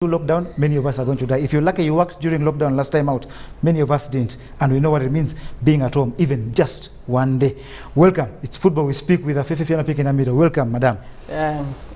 lockdown, many of us are going to die. If you're lucky you worked during lockdown last time out, many of us didn't. And we know what it means being at home, even just one day. Welcome. It's Football We Speak with Fifi Fiona Pick in the middle. Welcome, madam.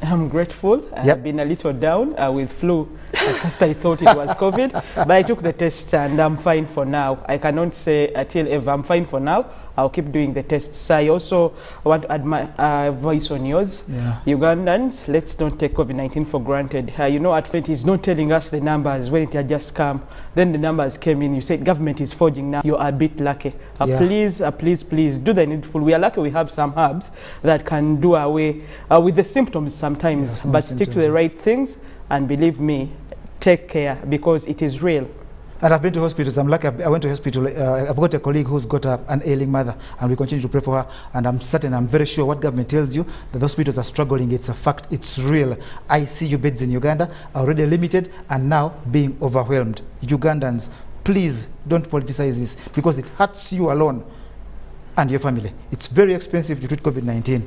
I'm grateful. I've been a little down with flu. At first I thought it was COVID, but I took the test and I'm fine for now. I cannot say until ever I'm fine for now. I'll keep doing the tests. I also want to add my voice on yours. Ugandans, let's not take COVID-19 for granted. You know, at first it's not telling us the numbers when it had just come. Then the numbers came in. You said government is forging now. You're a bit lucky. Please do the needful. We are lucky we have some herbs that can do away with the symptoms sometimes, but stick to the right things and believe me, take care because it is real. And I've been to hospitals. I'm lucky. I went to hospital. I've got a colleague who's got an ailing mother, and we continue to pray for her. And I'm certain, I'm very sure what government tells you, that the hospitals are struggling. It's a fact. It's real. ICU beds in Uganda are already limited and now being overwhelmed. Ugandans, please don't politicize this because it hurts you alone and your family. It's very expensive to treat COVID-19.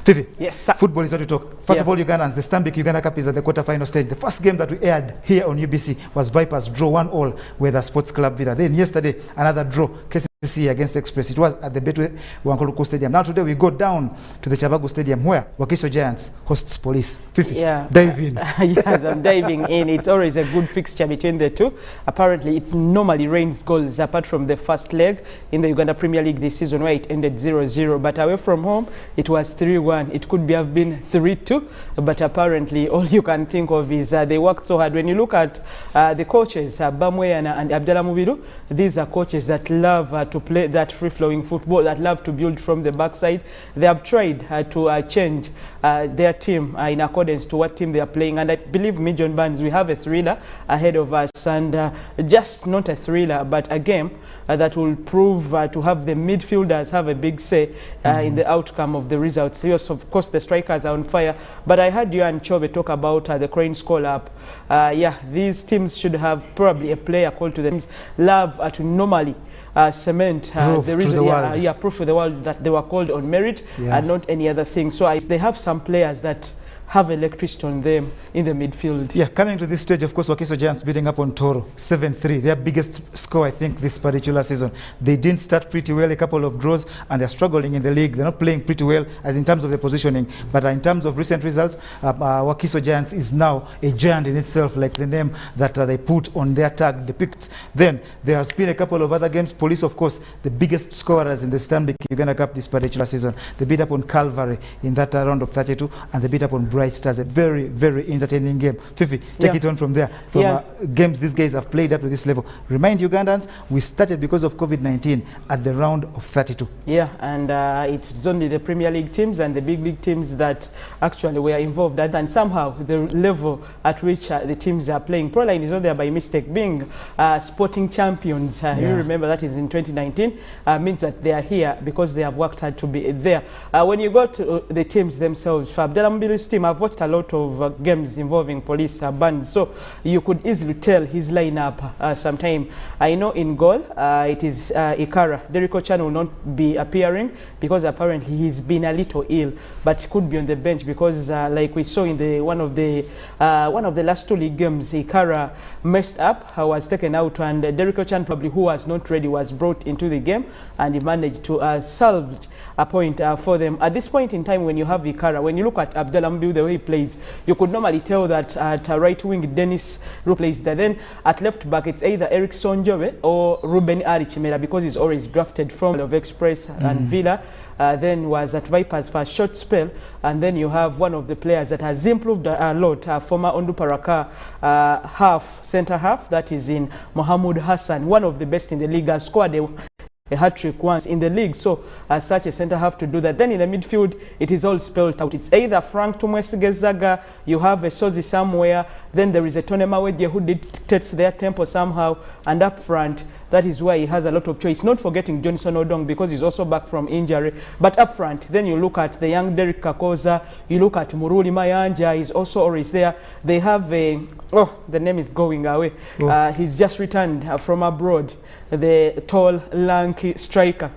Fifi, yes, sir. Football is what we talk. First of all, Ugandans, the Stanbic Uganda Cup is at the quarter-final stage. The first game that we aired here on UBC was Vipers draw 1-1 with the Sports Club Villa. Then yesterday, another draw, KCC against Express. It was at the Betway Wankuluku Stadium. Now today we go down to the Chavagu Stadium where WAKISO Giants hosts Police. Fifi, dive in. Yes, I'm diving in. It's always a good fixture between the two. Apparently, it normally rains goals apart from the first leg in the Uganda Premier League this season where it ended 0-0. But away from home, it was 3-1. It could have been 3-2, but apparently all you can think of is they worked so hard. When you look at the coaches, Bamweyana and Abdallah Mubiru, these are coaches that love to play that free-flowing football, that love to build from the backside. They have tried to change their team in accordance to what team they are playing. And I believe me, John Barnes, we have a thriller ahead of us, and just not a thriller, but a game that will prove to have the midfielders have a big say in the outcome of the results. Yes, of course, the strikers are on fire. But I heard you and Chove talk about the Cranes call-up. These teams should have probably a player called to them. Love to normally cement the reason, proof to the world that they were called on merit and not any other thing. So they have some players that have electricity on them in the midfield. Yeah, coming to this stage, of course, WAKISO Giants beating up on Toro 7-3. Their biggest score, I think, this particular season. They didn't start pretty well, a couple of draws, and they're struggling in the league. They're not playing pretty well as in terms of their positioning. But in terms of recent results, WAKISO Giants is now a giant in itself, like the name that they put on their tag depicts. Then there has been a couple of other games. Police, of course, the biggest scorers in the Stanbic Uganda Cup this particular season. They beat up on Calvary in that round of 32, and they beat up on Bright Stars. A very, very entertaining game. Fifi, take it on from there. From games these guys have played up to this level. Remind Ugandans, we started because of COVID-19 at the round of 32. Yeah, and it's only the Premier League teams and the big league teams that actually were involved. And somehow the level at which the teams are playing, Proline is not there by mistake. Being sporting champions, you remember that is in 2019, means that they are here because they have worked hard to be there. When you go to the teams themselves, for Abdallah Mbilu's team, I've watched a lot of games involving Police bands, so you could easily tell his lineup sometime. I know in goal it is Ikara. Derrick Ochan will not be appearing because apparently he's been a little ill, but he could be on the bench because like we saw in the one of the last two league games, Ikara messed up, was taken out, and Derrick Ochan, probably who was not ready, was brought into the game, and he managed to salvage a point for them. At this point in time, when you have Ikara, when you look at Abdallah Mbilu, the way he plays, you could normally tell that at right wing Dennis plays that. Then at left back it's either Eric Sonjobe or Ruben Ali Chimera because he's always drafted from of Express and Villa. Then was at Vipers for a short spell, and then you have one of the players that has improved a lot, former Onduparaka centre half, that is in Mohamed Hassan, one of the best in the league, has scored a hat-trick once in the league, so such a centre have to do that. Then in the midfield, it is all spelled out. It's either Frank Tumwesigezaga, you have a Sozi somewhere, then there is a Tonema Wedye who dictates their tempo somehow, and up front, that is why he has a lot of choice. Not forgetting Johnson Odong because he's also back from injury, but up front, then you look at the young Derek Kakoza, you look at Muruli Mayanja, he's also always there. They have a, the name is going away. He's just returned from abroad, the tall, lanky striker.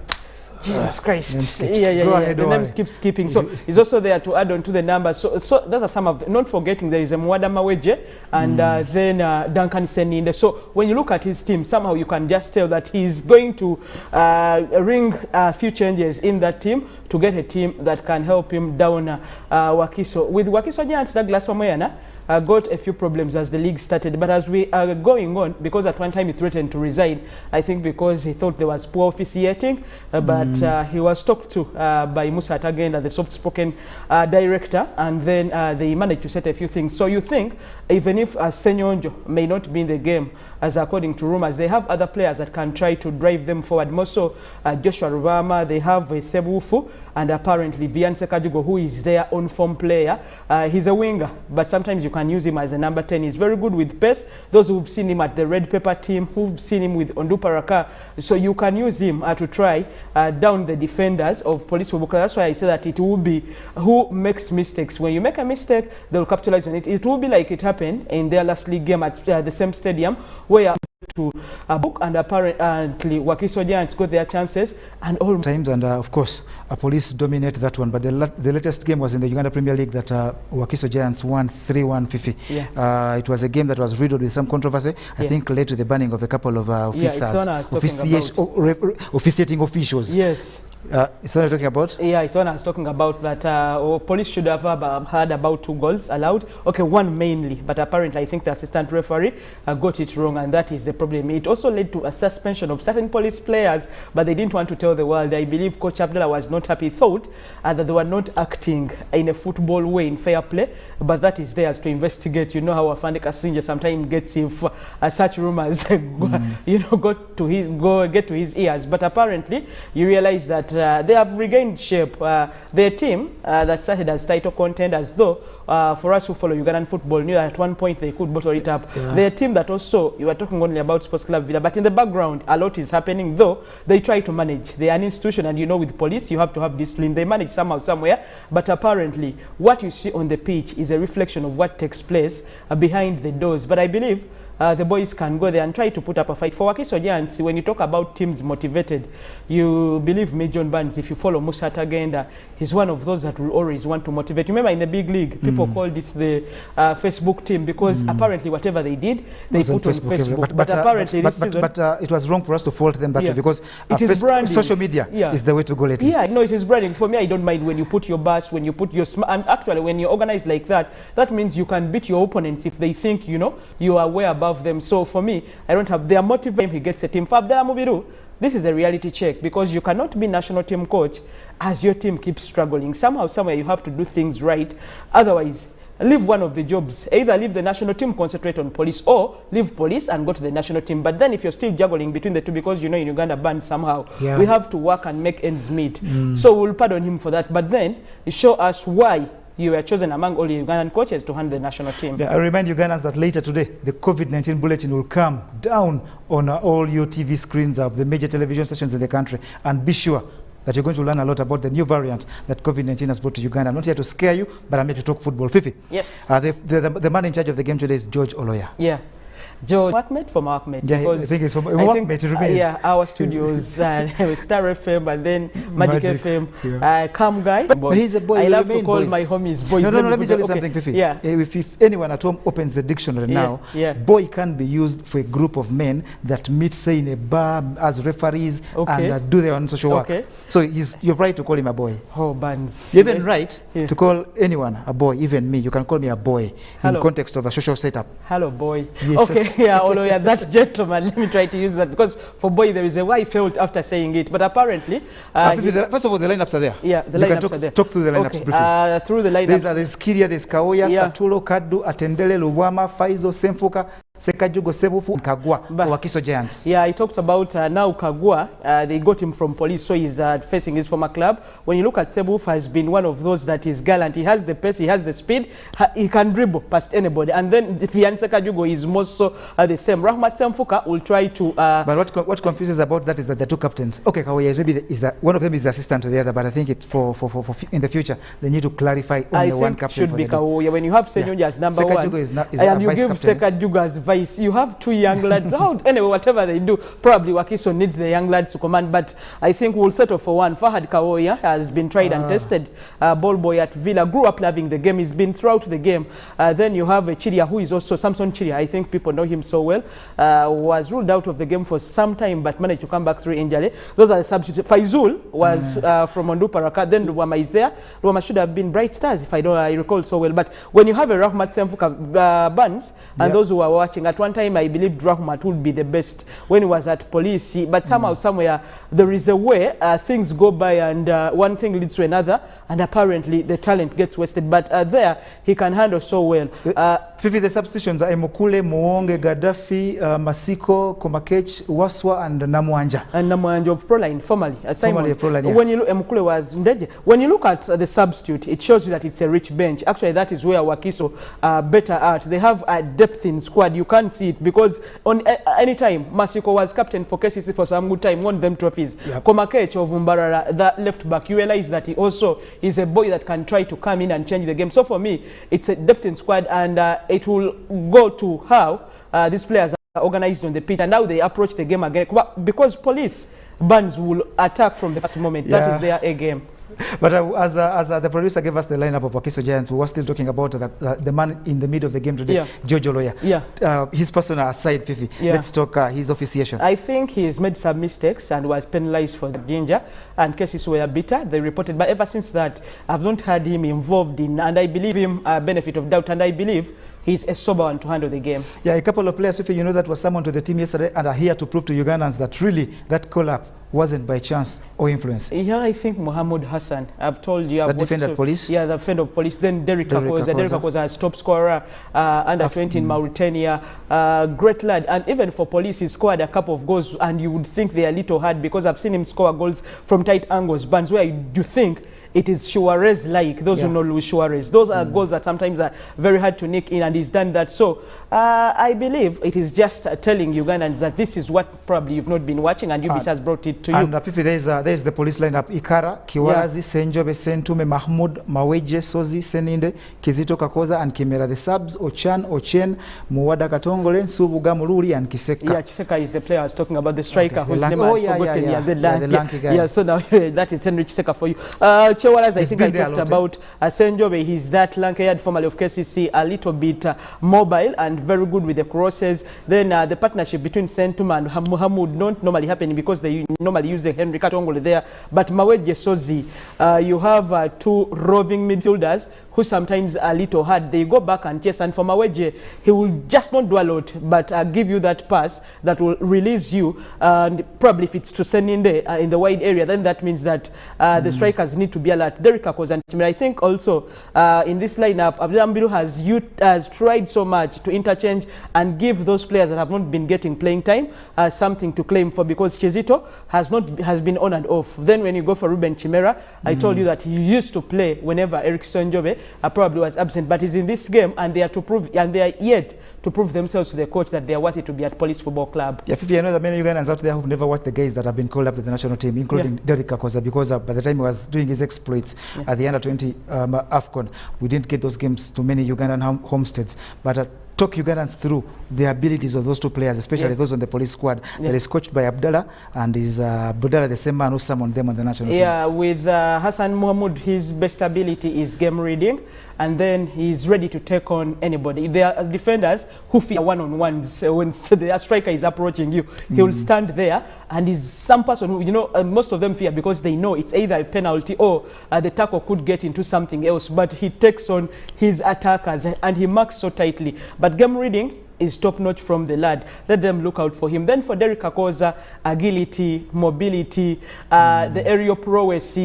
Jesus Christ. Go ahead, The names keep skipping. So he's also there to add on to the numbers. So those are some of the, not forgetting there is a Mwada Maweje and then Duncan Seninde. So when you look at his team, somehow you can just tell that he's going to ring a few changes in that team to get a team that can help him down WAKISO. With WAKISO Giants, Douglas Wamoyana got a few problems as the league started, but as we are going on, because at one time he threatened to resign, I think because he thought there was poor officiating, but he was talked to by Musa Tagenda, the soft-spoken director, and then they managed to set a few things. So you think, even if Senyonjo may not be in the game, as according to rumors, they have other players that can try to drive them forward. More so Joshua Rubama, they have Sebufu, and apparently Viance Kajugo, who is their on-form player. He's a winger, but sometimes you can use him as a number 10. He's very good with pace. Those who've seen him at the Red Pepper team, who've seen him with Onduparaka, so you can use him to try down the defenders of Police Bubuka. That's why I say that it will be who makes mistakes. When you make a mistake, they'll capitalize on it. It will be like it happened in their last league game at the same stadium, where to book, and apparently WAKISO Giants got their chances and all times, and of course Police dominate that one, but the latest game was in the Uganda Premier League that WAKISO Giants won 3-1 Fifi. It was a game that was riddled with some controversy. I think led to the banning of a couple of officiating officials. Yes. Is that what you're talking about? Yeah, it's what I was talking about, that police should have had about 2 goals allowed. Okay, 1 mainly, but apparently I think the assistant referee got it wrong, and that is the problem. It also led to a suspension of certain police players, but they didn't want to tell the world. I believe Coach Abdullah was not happy, thought that they were not acting in a football way, in fair play, but that is theirs to investigate. You know how Afande Kasinja sometimes gets if such rumors you know, get to his ears. But apparently you realize that they have regained shape. Their team that started as title contenders, though for us who follow Ugandan football knew that at one point they could bottle it up. Their team that also, you are talking only about Sports Club Villa, but in the background a lot is happening, though they try to manage. They are an institution, and you know with police you have to have discipline. They manage somehow, somewhere, but apparently what you see on the pitch is a reflection of what takes place behind the doors. But I believe the boys can go there and try to put up a fight. For WAKISO Giants, when you talk about teams motivated, you believe me, John Barnes, if you follow Musa Tagenda, he's one of those that will always want to motivate. Remember in the big league, people called this the Facebook team, because apparently whatever they did, they put on Facebook. But apparently this season... But it was wrong for us to fault them that way, because it is social media is the way to go lately. Yeah, no, it is branding. For me, I don't mind when you put your bus, when you put your... And actually, when you organize like that, that means you can beat your opponents if they think, you know, you are way above them. So for me, I don't have their motivation. He gets a team. Fabda Mubiru, this is a reality check, because you cannot be national team coach as your team keeps struggling. Somehow, somewhere you have to do things right. Otherwise, leave one of the jobs. Either leave the national team, concentrate on police, or leave police and go to the national team. But then if you're still juggling between the two, because you know in Uganda band somehow, we have to work and make ends meet. So we'll pardon him for that. But then show us why you were chosen among all the Ugandan coaches to handle the national team. Yeah, I remind Ugandans that later today, the COVID-19 bulletin will come down on all your TV screens of the major television stations in the country. And be sure that you're going to learn a lot about the new variant that COVID-19 has brought to Uganda. I'm not here to scare you, but I'm here to talk football. Fifi. Yes. The man in charge of the game today is George Oloya. Yeah. George, workmate from workmate. Yeah, I think it's from workmate. Yeah, our studios, Star FM, and then Magic FM. Calm guy. But he's a boy. I love to call my homies boys. No, let me tell you something, Fifi. Yeah. If anyone at home opens the dictionary now, boy can be used for a group of men that meet, say, in a bar as referees and do their own social work. So you're right to call him a boy. Oh, Bands. You're even right to call anyone a boy, even me. You can call me a boy in context of a social setup. Hello, boy. Yes, okay. Yeah, although that gentleman, let me try to use that, because for boy there is a way I felt after saying it, but apparently first of all, the lineups are there. Yeah, the lineups are there. Talk through the lineups briefly. Through the lineups, there's Kiria, there's Kaoya, Satulo, Kadu, Atendele, Lubwama, Faizo, Semfuka, Sekajugo, Sebufu, Kagwa for WAKISO Giants. Yeah, I talked about now Kagwa. They got him from police, so he's facing his former club. When you look at Sebufu, has been one of those that is gallant. He has the pace, he has the speed, he can dribble past anybody. And then Fian Sekajugo is more so the same. Rahmat Semfuka will try to... But what confuses about that is that the two captains, okay, Kaoya maybe one of them is the assistant to the other, but I think it's for in the future they need to clarify only one captain. Should be Kaoya. When you have Senyonja as number one, and you give Sekajugo as advice. You have 2 young lads. Anyway, whatever they do, probably WAKISO needs the young lads to command, but I think we'll settle for one. Fahad Kawoya has been tried and tested. Ball boy at Villa, grew up loving the game. He's been throughout the game. Then you have Chiria, who is also Samson Chiria. I think people know him so well. Was ruled out of the game for some time, but managed to come back through injury. Those are the substitutes. Faizul was from Ondu Paraka. Then Luwama is there. Luwama should have been Bright Stars, if I recall so well. But when you have a Rahmat Semfuka Buns, and those who are watching, at one time I believed Rahmat would be the best when he was at Police. But somehow, somewhere, there is a way things go by, and one thing leads to another, and apparently the talent gets wasted. But there, he can handle so well. Fifi, the substitutions are Emokule, Muonge, Gaddafi, Masiko, Komakech, Waswa, and Namwanja. And Namwanja of Proline, formerly. Formerly of Proline, yeah. When you look, Emokule was Ndeje. When you look at the substitute, it shows you that it's a rich bench. Actually, that is where WAKISO better at. They have a depth in squad. You can't see it because on any time, Masiko was captain for KCC for some good time, won them trophies. Yep. Komakech of Umbarara, that left back, you realize that he also is a boy that can try to come in and change the game. So for me, it's a depth in squad, and it will go to how these players are organized on the pitch and how they approach the game again. Because Police Buns will attack from the first moment. That is their A game. But as the producer gave us the lineup of WAKISO Giants, we were still talking about the man in the middle of the game today, Jojo Loya. His personal aside, Fifi, let's talk his officiation. I think he's made some mistakes and was penalized for the danger, and cases were bitter, they reported. But ever since that, I've not had him involved in, and I believe him benefit of doubt, and I believe he's a sober one to handle the game. Yeah, a couple of players, Fifi, you know, that was summoned to the team yesterday and are here to prove to Ugandans that really that call-up wasn't by chance or influence. Yeah, I think Mohammed Hassan. I've told you. The defender of Police? Yeah, the defender of Police. Then Derek Kakoza. Derek Kakoza is top scorer, under 20 in Mauritania. Great lad. And even for Police, he scored a couple of goals, and you would think they are a little hard because I've seen him score goals from tight angles, bands where you think it is Suarez-like. Those who know Luis Suarez. Those are goals that sometimes are very hard to nick in, and he's done that. So I believe it is just telling Ugandans that this is what probably you've not been watching, and UBC has brought it to you. And Fifi, there's the Police lineup: Ikara, Kiwarazi, Senjobe, Sentume, Mahmoud, Maweje, Sozi, Seninde, Kizito Kakoza, and Kimera. The subs: Ochen, Muwada Katongole, Subuga Muluri, and Kiseka. Yeah, Kiseka is the player I was talking about, the striker whose name I've forgotten. The lanky guy. Yeah, so now that is Henry Kiseka for you. Chewaras, I think I talked about Senjobe. He's that lanky head formerly of KCC, a little bit mobile and very good with the crosses. Then the partnership between Sentuma and Muhammad don't normally happen because they normally use Henry Katongole there. But Maweje Sozi, you have 2 roving midfielders who sometimes are a little hard. They go back and chase, and for Maweje, he will just not do a lot, but give you that pass that will release you. And probably if it's to send in the wide area, then that means that the strikers need to be alert. Derek Kakoza and Timmy. I think also in this lineup, Abdul has tried so much to interchange and give those players that have not been getting playing time something to claim for, because Chizito has been on and off. Then when you go for Ruben Chimera, I told you that he used to play whenever Eric Sonjobe probably was absent, but he's in this game, and they are yet to prove themselves to the coach that they are worthy to be at Police Football Club. Yeah, Fifi, I know that many Ugandans out there who've never watched the guys that have been called up to the national team, including Derek Kakoza, because by the time he was doing his exploits at the under-20 AFCON, we didn't get those games to many Ugandan homesteads. But talk Ugandans through the abilities of those 2 players, especially those on the Police squad that is coached by Abdallah, and is Abdallah the same man who summoned them on the national team. Yeah, with Hassan Mohamud, his best ability is game reading, and then he's ready to take on anybody. There are defenders who fear one-on-ones. When the striker is approaching you, he will stand there, and he's some person who, you know, most of them fear because they know it's either a penalty or the tackle could get into something else, but he takes on his attackers and he marks so tightly. But game reading is top-notch from the lad. Let them look out for him. Then for Derek Kakoza, agility, mobility, the aerial prowess,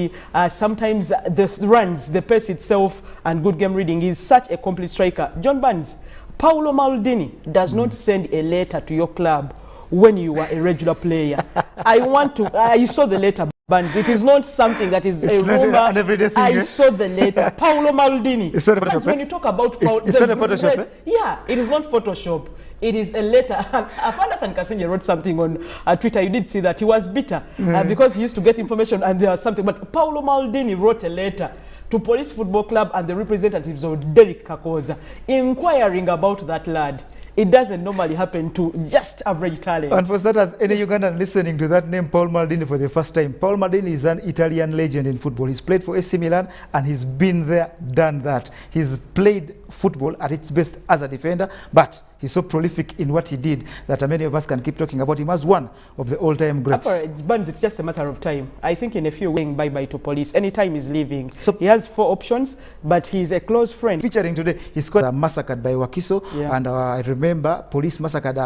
sometimes the runs, the pace itself, and good game reading. Is such a complete striker. John Barnes, Paolo Maldini does not send a letter to your club when you are a regular player. I saw the letter. It is not something that is a rumor. An everyday thing. I saw the letter. Paolo Maldini. It's not a Photoshop. When you talk about Paolo, it's not a Photoshop. Yeah, it is not Photoshop. It is a letter. Afandasan Kasinje wrote something on Twitter. You did see that. He was bitter because he used to get information and there was something. But Paolo Maldini wrote a letter to Police Football Club and the representatives of Derek Kakoza inquiring about that lad. It doesn't normally happen to just average talent. And for starters, any Ugandan listening to that name, Paul Maldini, for the first time, Paul Maldini is an Italian legend in football. He's played for AC Milan and he's been there, done that. He's played football at its best as a defender, but he's so prolific in what he did that many of us can keep talking about him as one of the all-time greats. Burns, it's just a matter of time. I think in a few weeks, bye-bye to police. Anytime he's leaving. So he has 4 options, but he's a close friend. Featuring today, he scored massacred by WAKISO, and I remember police massacred,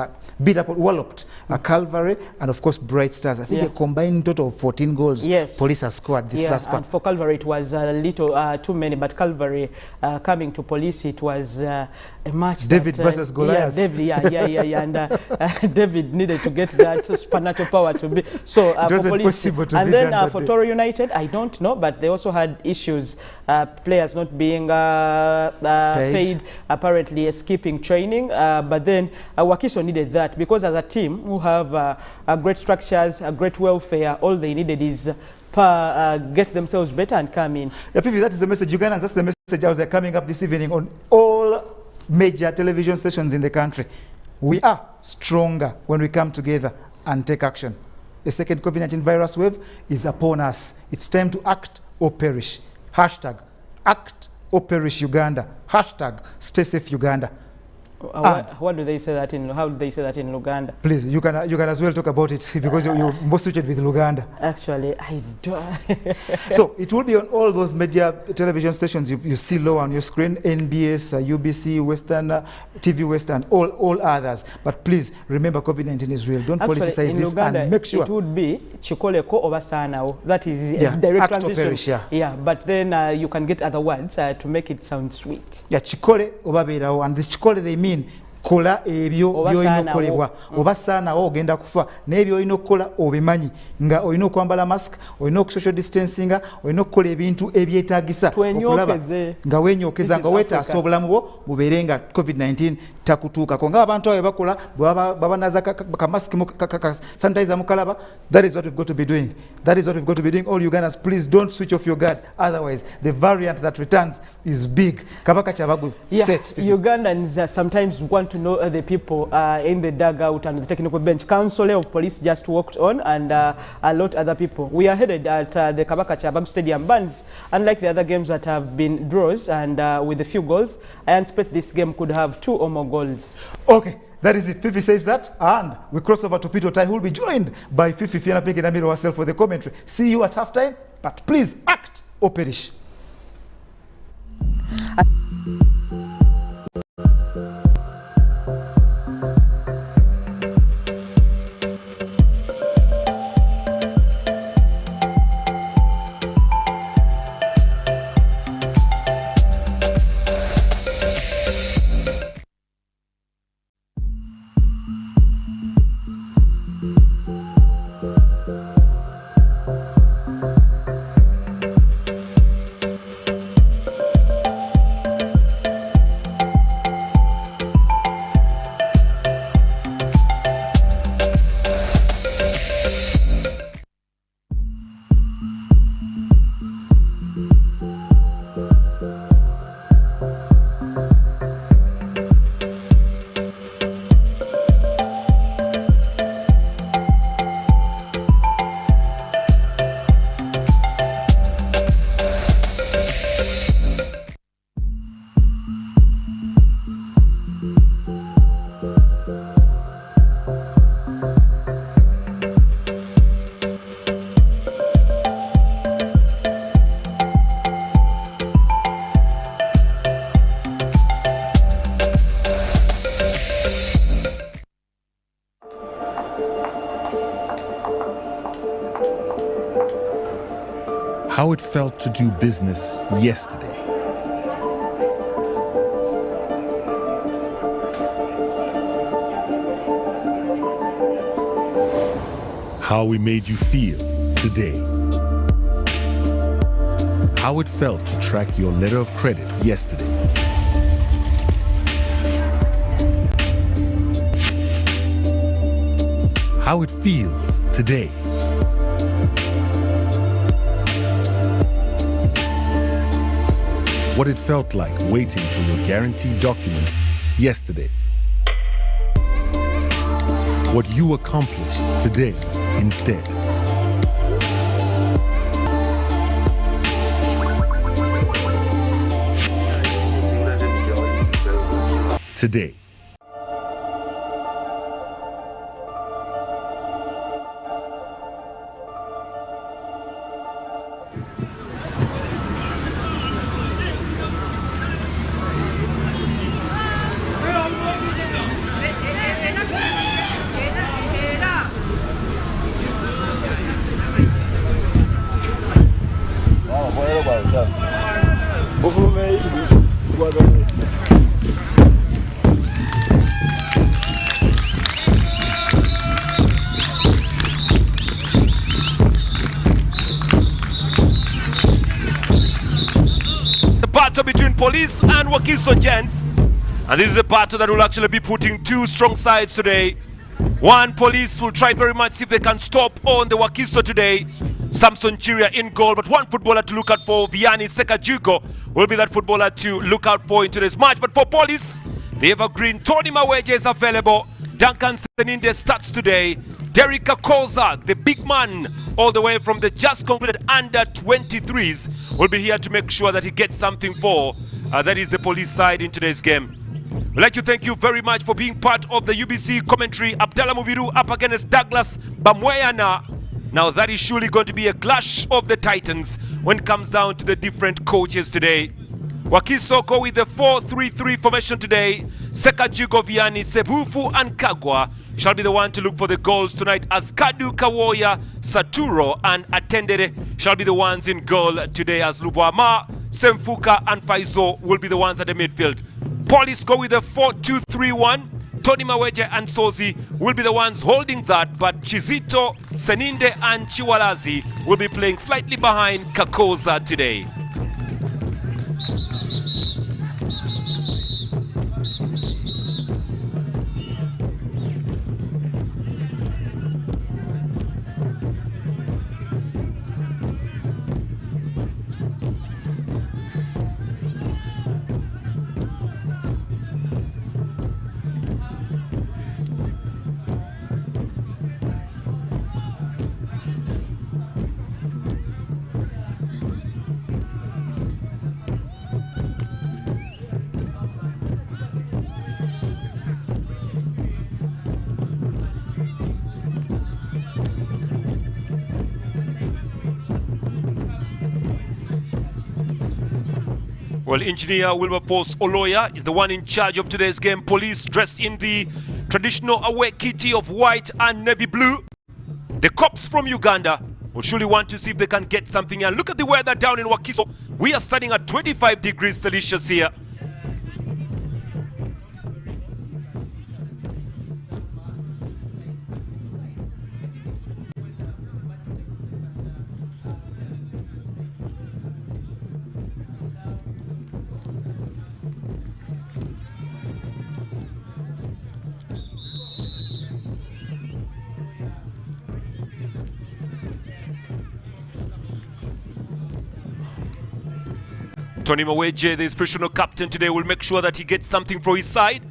beat up, walloped Calvary, and of course Bright Stars. I think a combined total of 14 goals police has scored this last part. And for Calvary, it was a little too many, but Calvary coming to police, it was a match. David versus Goliath. David, and David needed to get that supernatural power to be. So it wasn't possible to and be then done for Toro United, I don't know, but they also had issues, players not being paid, apparently skipping training. But then WAKISO needed that because as a team who have great structures, great welfare, all they needed is get themselves better and come in. Yeah, Fifi, that is the message. Ugandans, that's the message out there coming up this evening on all major television stations in the country. We are stronger when we come together and take action. A second COVID-19 virus wave is upon us. It's time to act or perish. Hashtag act or perish Uganda. Hashtag stay safe Uganda. What do they say that in? How do they say that in Uganda? Please, you can as well talk about it because you're more suited with Uganda. Actually, I do. So it will be on all those media television stations you see low on your screen: NBS, UBC, Western, TV Western, all others. But please remember, COVID-19 is real. Don't politicize this Uganda, and make sure it would be Chikoleko Obasanao. That is direct transition. Perish, but then you can get other words to make it sound sweet. Yeah, Chikole Obaberao, and the Chikole they mean kola ebyo byoyino kolebwa obasana ogenda kufa nebyo oyino kola obimanyi nga oyino kwambala mask oyino social distancing oyino kola ebintu ebyetagisa okulaba nga wenyokeza nga wetaasa obulamu bwo buberenga COVID-19 takutuuka ko nga abantu abo bakola babanaza ka mask sanitizer mukalaba. That is what we've got to be doing. That is what we've got to be doing. All Ugandans, please don't switch off your guard, otherwise the variant that returns is big. Kabaka Chabagu set. Ugandans sometimes want to know the people in the dugout and the technical bench. Council of Police just walked on, and a lot other people. We are headed at the Kabaka Chabagu Stadium. Burns, unlike the other games that have been draws and with a few goals, I anticipate this game could have 2 or more goals. Okay. That is it. Fifi says that, and we cross over to Peter Tai, who will be joined by Fifi Fiona Pink and Amiro herself for the commentary. See you at halftime, but please act or perish. How it felt to do business yesterday. How we made you feel today. How it felt to track your letter of credit yesterday. How it feels today. What it felt like waiting for your guaranteed document yesterday. what you accomplished today instead. Today. Between police and WAKISO gents, and this is a battle that will actually be putting two strong sides today. One, police will try very much see if they can stop on the WAKISO today. Samson Chiria in goal, but one footballer to look out for, Vianney Sekajugo, will be that footballer to look out for in today's match. But for police, the evergreen Tony Maweje is available. Duncan Seninde starts today. Derek Kakoza, the big man, all the way from the just concluded under-23s, will be here to make sure that he gets something for. That is the police side in today's game. We'd like to thank you very much for being part of the UBC commentary. Abdallah Mubiru up against Douglas Bamweyana. Now that is surely going to be a clash of the Titans when it comes down to the different coaches today. WAKISO go with the 4-3-3 formation today. Sekajugo, Vianney, Sebufu and Kagwa shall be the one to look for the goals tonight, as Kadu, Kawoya, Saturo and Atendere shall be the ones in goal today, as Luboama, Semfuka and Faizo will be the ones at the midfield. Police go with the 4-2-3-1. Tony Maweje and Sozi will be the ones holding that, but Chizito, Seninde and Chiwalazi will be playing slightly behind Kakoza today. Well, Engineer Wilberforce Oloya is the one in charge of today's game. Police dressed in the traditional away kitty of white and navy blue. The cops from Uganda will surely want to see if they can get something. And look at the weather down in WAKISO. We are starting at 25 degrees Celsius here. Tony Maweje, the inspirational captain today, will make sure that he gets something for his side.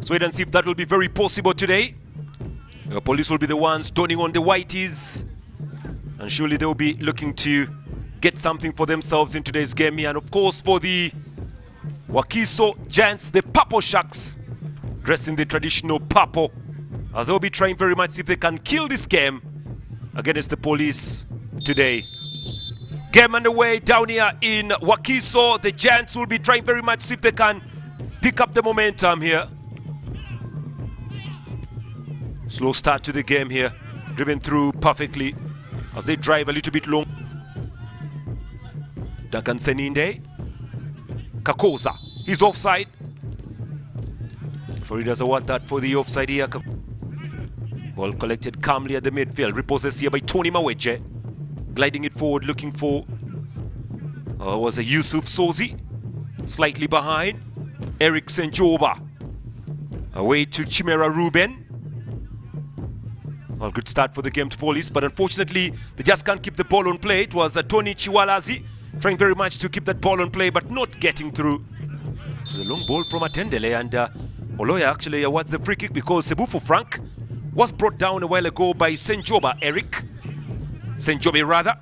So wait and see if that will be very possible today. The police will be the ones donning on the whiteys, and surely they will be looking to get something for themselves in today's game here. And of course for the WAKISO Giants, the Purple Sharks, dressed in the traditional purple, as they'll be trying very much to see if they can kill this game against the police today. Game underway down here in WAKISO. The Giants will be trying very much to see if they can pick up the momentum here. Slow start to the game here, driven through perfectly as they drive a little bit long. Duncan Seninde, Kakoza, he's offside. For he doesn't want that for the offside here. Ball collected calmly at the midfield, repossessed here by Tony Maweje. Gliding it forward, looking for was a Yusuf Sozi, slightly behind. Eric Senjoba, away to Chimera Ruben. Well, good start for the game to police, but unfortunately they just can't keep the ball on play. It was Tony Chiwalazi trying very much to keep that ball on play, but not getting through. So the long ball from Atendele, and Oloya actually awards the free kick because Sebufu Frank was brought down a while ago by Senjoba Eric. Senjobe rather.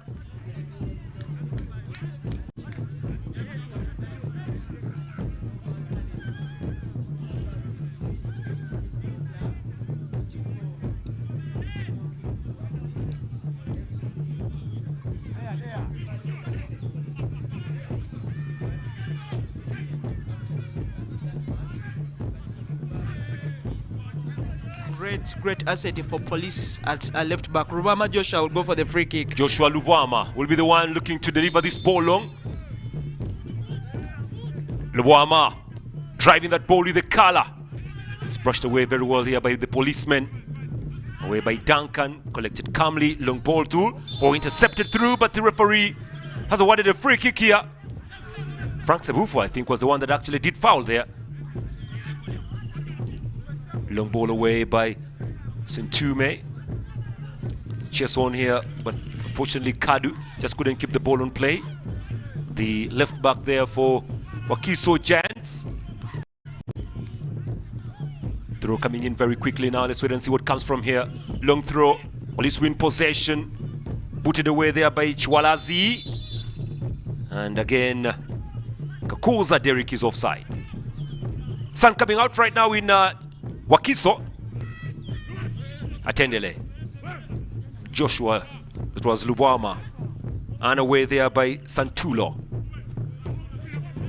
Great asset for Police at left back. Lubwama Joshua will go for the free kick. Joshua Lubwama will be the one looking to deliver this ball long. Lubwama driving that ball with the collar. It's brushed away very well here by the policeman. Away by Duncan, collected calmly, long ball through, or intercepted through, but the referee has awarded a free kick here. Frank Sebufu, I think, was the one that actually did foul there. Long ball away by Sentume. Chase on here, but unfortunately Kadu just couldn't keep the ball on play. The left back there for WAKISO Giants. Throw coming in very quickly now. Let's wait and see what comes from here. Long throw. Police win possession. Booted away there by Chwalazi. And again, Kakuza Derek is offside. Sun coming out right now in WAKISO. Atendele. Joshua. It was Lubwama. And away there by Santulo.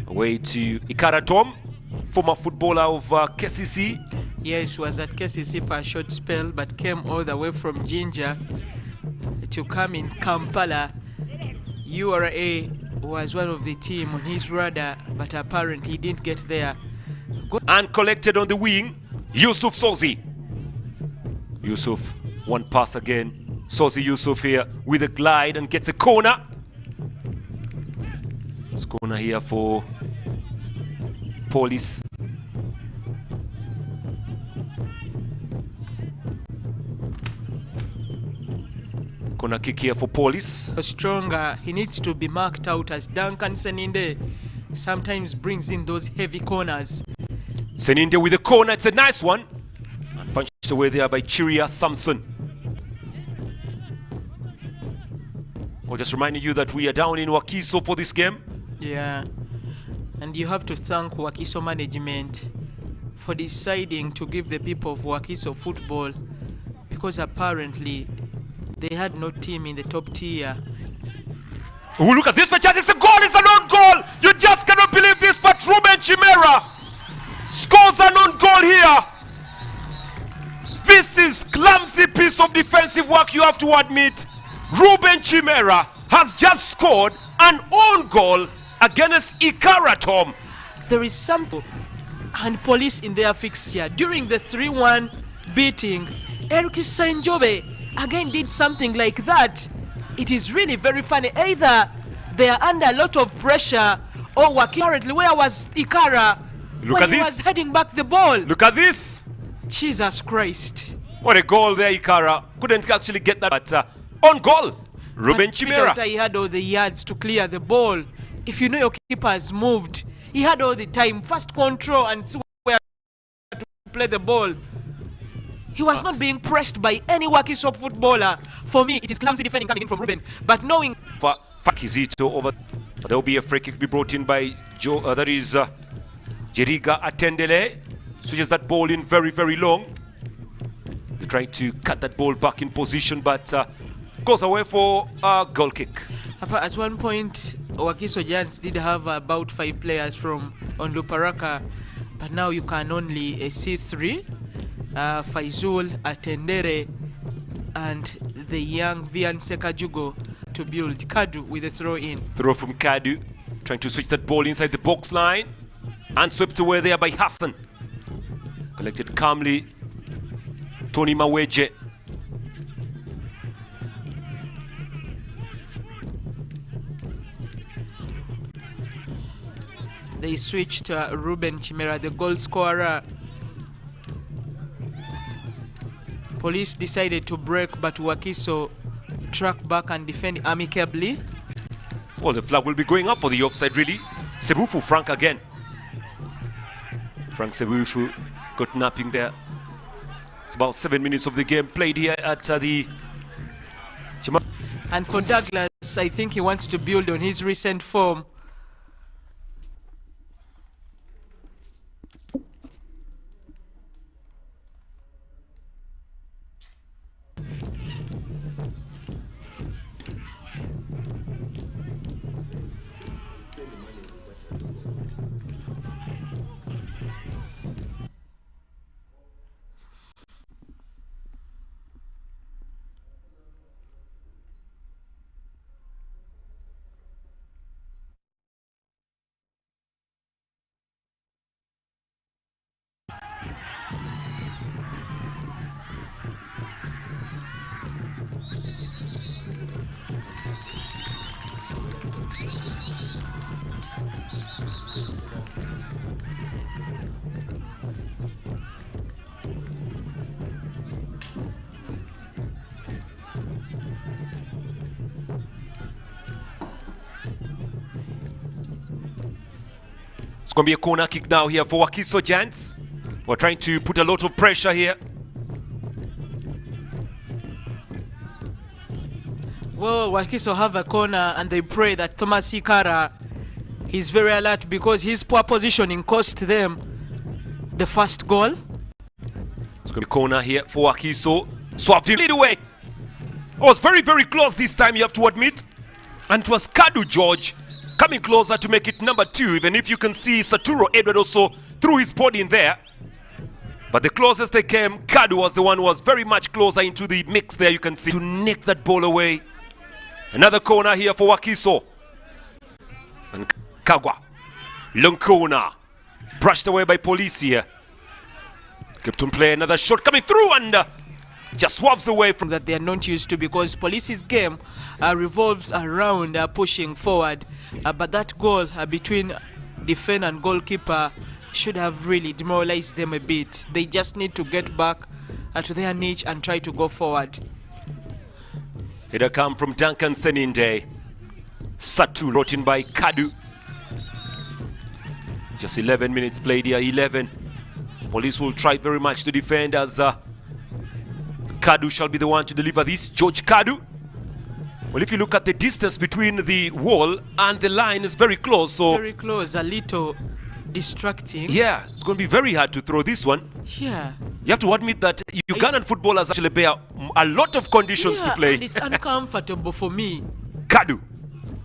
Away to Ikara Tom, former footballer of KCC. Yes, was at KCC for a short spell, but came all the way from Jinja to come in Kampala. URA was one of the team on his radar, but apparently he didn't get there. And collected on the wing, Yusuf Sozi. Yusuf, one pass again. Sozi Yusuf here with a glide and gets a corner. It's corner here for Police. Corner kick here for Police. Stronger, he needs to be marked out, as Duncan Seninde sometimes brings in those heavy corners. Seninde with a corner, it's a nice one. And punched away there by Chiria Samson. Well, just reminding you that we are down in WAKISO for this game. Yeah, and you have to thank WAKISO management for deciding to give the people of WAKISO football, because apparently they had no team in the top tier. Oh, look at this for chance. It's a goal. It's an own goal. You just cannot believe this, but Ruben Chimera scores an own goal here. This is clumsy piece of defensive work, you have to admit. Ruben Chimera has just scored an own goal against Ikara Tom. There is something and Police in their fixture. During the 3-1 beating, Eric Senjobe again did something like that. It is really very funny. Either they are under a lot of pressure, or currently, where was Ikara when he was heading back the ball? Look at this. Jesus Christ. What a goal there, Ikara. Couldn't actually get that, but on goal, Ruben Chimera. After he had all the yards to clear the ball. If you know your keeper has moved, he had all the time, fast control and see where to play the ball. He was not being pressed by any WAKISO footballer. For me, it is clumsy defending coming in from Ruben. But knowing for Kizito over, there will be a free kick be brought in by Joe. That is Jeriga Atendele. Switches that ball in very, very long. They're trying to cut that ball back in position, but goes away for a goal kick. At one point, WAKISO Giants did have about 5 players from Onduparaka, but now you can only see 3. Faizul, Atendere, and the young Vian Sekajugo to build. Kadu with a throw in. Throw from Kadu, trying to switch that ball inside the box line, and swept away there by Hassan. Collected calmly, Tony Maweje. They switched Ruben Chimera, the goal scorer. Police decided to break, but WAKISO track back and defend amicably. Well, the flag will be going up for the offside, really. Sebufu Frank again. Frank Sebufu got napping there. It's about 7 minutes of the game played here at the... And for Douglas, I think he wants to build on his recent form. It's going to be a corner kick now here for WAKISO Giants. We're trying to put a lot of pressure here. Well, WAKISO have a corner and they pray that Thomas Hikara is very alert because his poor positioning cost them the first goal. It's going to be a corner here for WAKISO. Swapped him away. It was very, very close this time, you have to admit. And it was Kadu George coming closer to make it number 2, even if you can see Saturo Edward also threw his body in there. But the closest they came, Kadu was the one who was very much closer into the mix there, you can see, to nick that ball away. Another corner here for WAKISO. And Kagwa, long corner, brushed away by Police here. Kept on play, another shot coming through and just swabs away from that they are not used to, because Police's game revolves around pushing forward. But that goal between defender and goalkeeper should have really demoralized them a bit. They just need to get back to their niche and try to go forward. Header come from Duncan Seninde. Satu brought in by Kadu. Just 11 minutes played here, 11. Police will try very much to defend as Kadu shall be the one to deliver this. George Kadu. Well, if you look at the distance between the wall and the line, is very close. So very close, a little distracting. Yeah, it's going to be very hard to throw this one. Yeah. You have to admit that Ugandan footballers actually bear a lot of conditions to play. And it's uncomfortable for me. Kadu.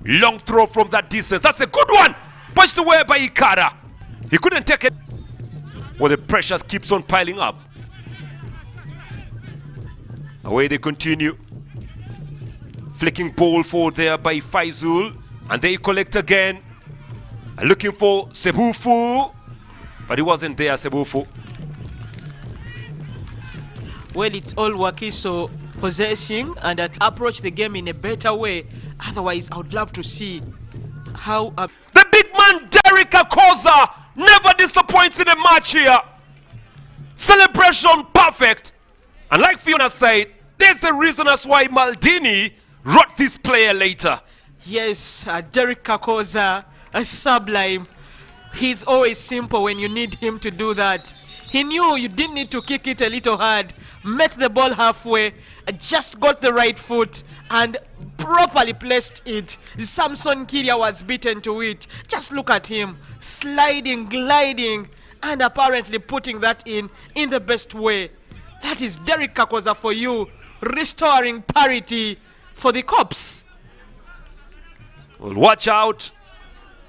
Long throw from that distance. That's a good one. Pushed away by Ikara. He couldn't take it. Well, the pressure keeps on piling up. Away they continue. Flicking ball forward there by Faizul. And they collect again. Looking for Sebufu. But he wasn't there, Sebufu. Well, it's all WAKISO possessing and that approach the game in a better way. Otherwise, I would love to see how... The big man, Derek Akoza, never disappoints in a match here. Celebration perfect. And like Fiona said, there's a reason as why Maldini wrote this player later. Yes, Derek Akoza, a sublime. He's always simple when you need him to do that. He knew you didn't need to kick it a little hard, met the ball halfway, just got the right foot and properly placed it. Samson Kiria was beaten to it. Just look at him, sliding, gliding, and apparently putting that in the best way. That is Derek Kakoza for you, restoring parity for the Cops. Well, watch out,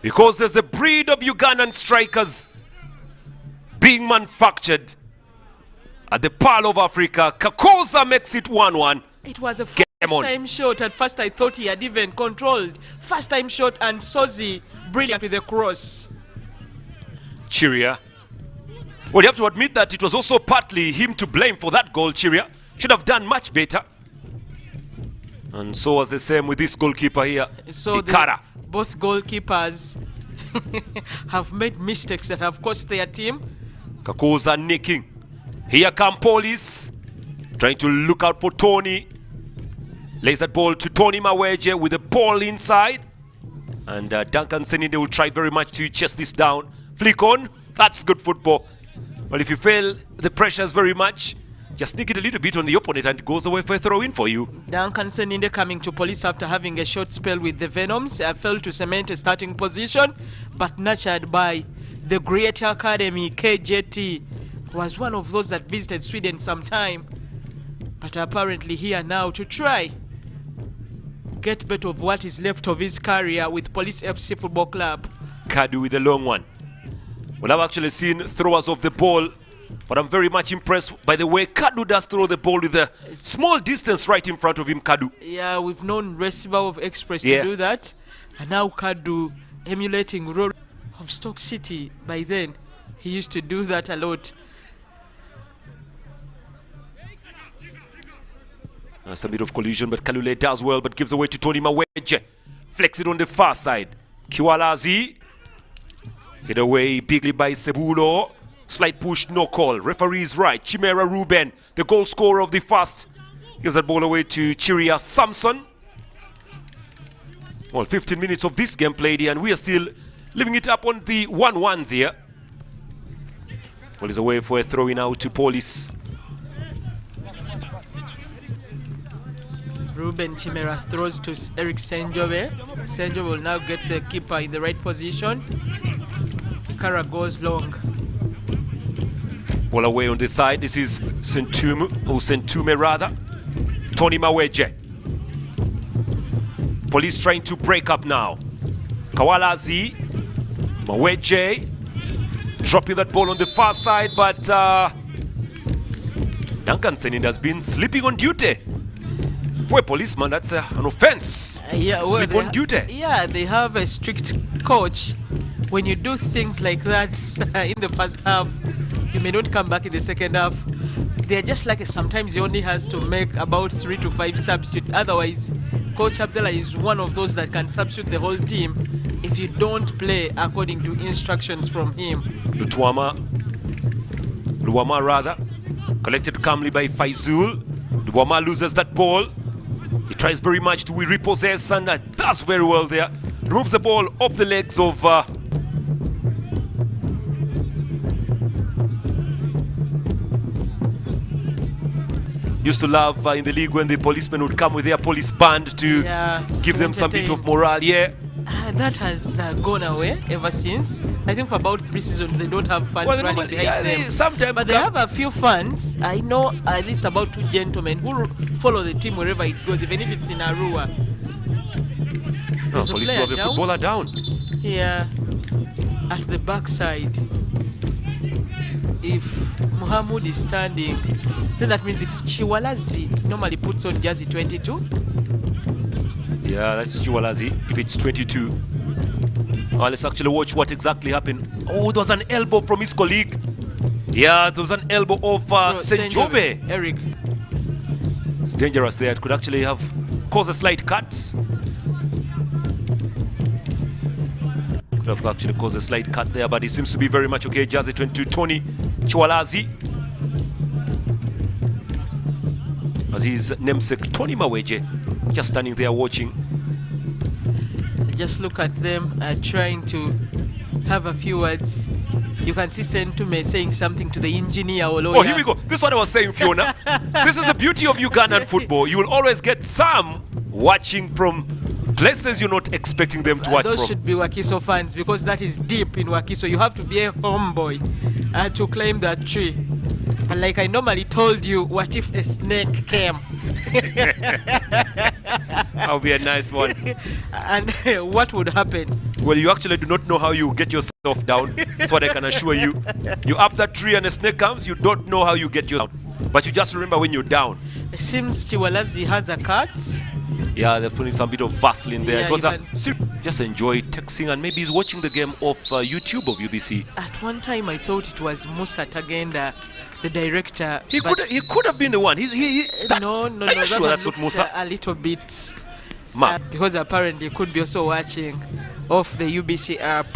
because there's a breed of Ugandan strikers being manufactured at the Pearl of Africa. Kakoza makes it 1-1. It was a first-time shot. At first I thought he had even controlled. First-time shot, and Sozi brilliant with the cross. Chiria. Well, you have to admit that it was also partly him to blame for that goal. Chiria should have done much better. And so was the same with this goalkeeper here, so Ikara. Both goalkeepers have made mistakes that have cost their team. Kakoza nicking. Here come Police, trying to look out for Tony. Lays that ball to Tony Maweje with the ball inside. And Duncan Seninde will try very much to chase this down. Flick on. That's good football. Well, if you fail the pressures very much, just sneak it a little bit on the opponent and it goes away for a throw-in for you. Duncan Seninde coming to police after having a short spell with the Venoms. Failed to cement a starting position, but nurtured by the great academy. KJT was one of those that visited Sweden sometime, but apparently here now to try get bit of what is left of his career with Police FC Football Club. Kadu with a long one. Well, I've actually seen throwers of the ball, but I'm very much impressed by the way Kadu does throw the ball with a small distance right in front of him, Kadu. Yeah, we've known receiver of Express to do that. And now Kadu emulating Rory of Stoke City. By then, he used to do that a lot. That's a bit of collision, but Kalule does well, but gives away to Tony Maweje. Flex it on the far side. Kiwalazi. Hit away bigly by Sebulo. Slight push, no call. Referee's right. Chimera Ruben, the goal scorer of the first, gives that ball away to Chiria Samson. Well, 15 minutes of this game played here, and we are still living it up on the 1-1s here. Well, he's away for a throw-in out to Police. Ruben Chimera throws to Eric Senjobe. Senjobe will now get the keeper in the right position. Kara goes long. Ball away on the side. This is Sentume rather. Tony Maweje. Police trying to break up now. Kawalazi. Maweje. Dropping that ball on the far side, but Duncan Seninde has been sleeping on duty. For a policeman, that's an offense. Sleep on duty. Yeah, they have a strict coach. When you do things like that in the first half, you may not come back in the second half. They're just like sometimes he only has to make about 3 to 5 substitutes. Otherwise, Coach Abdullah is one of those that can substitute the whole team if you don't play according to instructions from him. Luwama rather, collected calmly by Faizul. Luwama loses that ball. He tries very much to repossess and does very well there. Removes the ball off the legs of used to love in the league when the policemen would come with their police band to give them some bit of morale. That has gone away ever since. I think for about 3 seasons they don't have fans running behind them. But they have a few fans. I know at least about 2 gentlemen who follow the team wherever it goes, even if it's in Arua. No, police have the footballer down. Yeah, at the backside. If Muhammad is standing, then that means it's Chiwalazi. Normally puts on jersey 22. Yeah, that's Chiwalazi. It's 22. Let's actually watch what exactly happened. Oh, there was an elbow from his colleague. Yeah, there was an elbow of Senjobe. Eric. It's dangerous there. It could actually have caused a slight cut. Could have actually caused a slight cut there, but he seems to be very much okay. Jersey 22, Tony Chiwalazi. As his namesake, Tony Maweje, just standing there watching. Just look at them trying to have a few words. You can see Sentume saying something to the engineer. Oh, here we go. This is what I was saying, Fiona. This is the beauty of Ugandan football. You will always get some watching from places you're not expecting them to watch those from. Should be WAKISO fans, because that is deep in WAKISO. You have to be a homeboy to climb that tree. And like I normally told you, what if a snake came? That would be a nice one. And what would happen? Well, you actually do not know how you get yourself down. That's what I can assure you. You're up that tree and a snake comes, you don't know how you get yourself down. But you just remember when you're down. It seems Chiwalazi has a cut. Yeah, they're putting some bit of Vaseline there. Yeah, It was just enjoy texting, and maybe he's watching the game off YouTube of UBC. At one time, I thought it was Musa Tagenda, the director. He could have been the one. No. Are you sure that's not Musa? A little bit. Because apparently he could be also watching off the UBC app.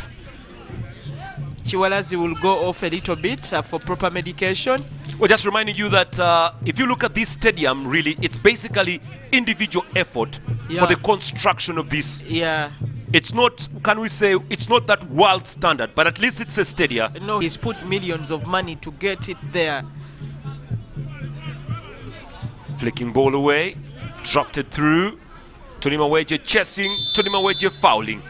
Chiwalazi will go off a little bit for proper medication. Well, just reminding you that if you look at this stadium, really, it's basically individual effort for the construction of this. Yeah. It's not, can we say, it's not that world standard, but at least it's a stadium. No, he's put millions of money to get it there. Flicking ball away. Drafted through. Tony Maweje chasing. Tony Maweje fouling.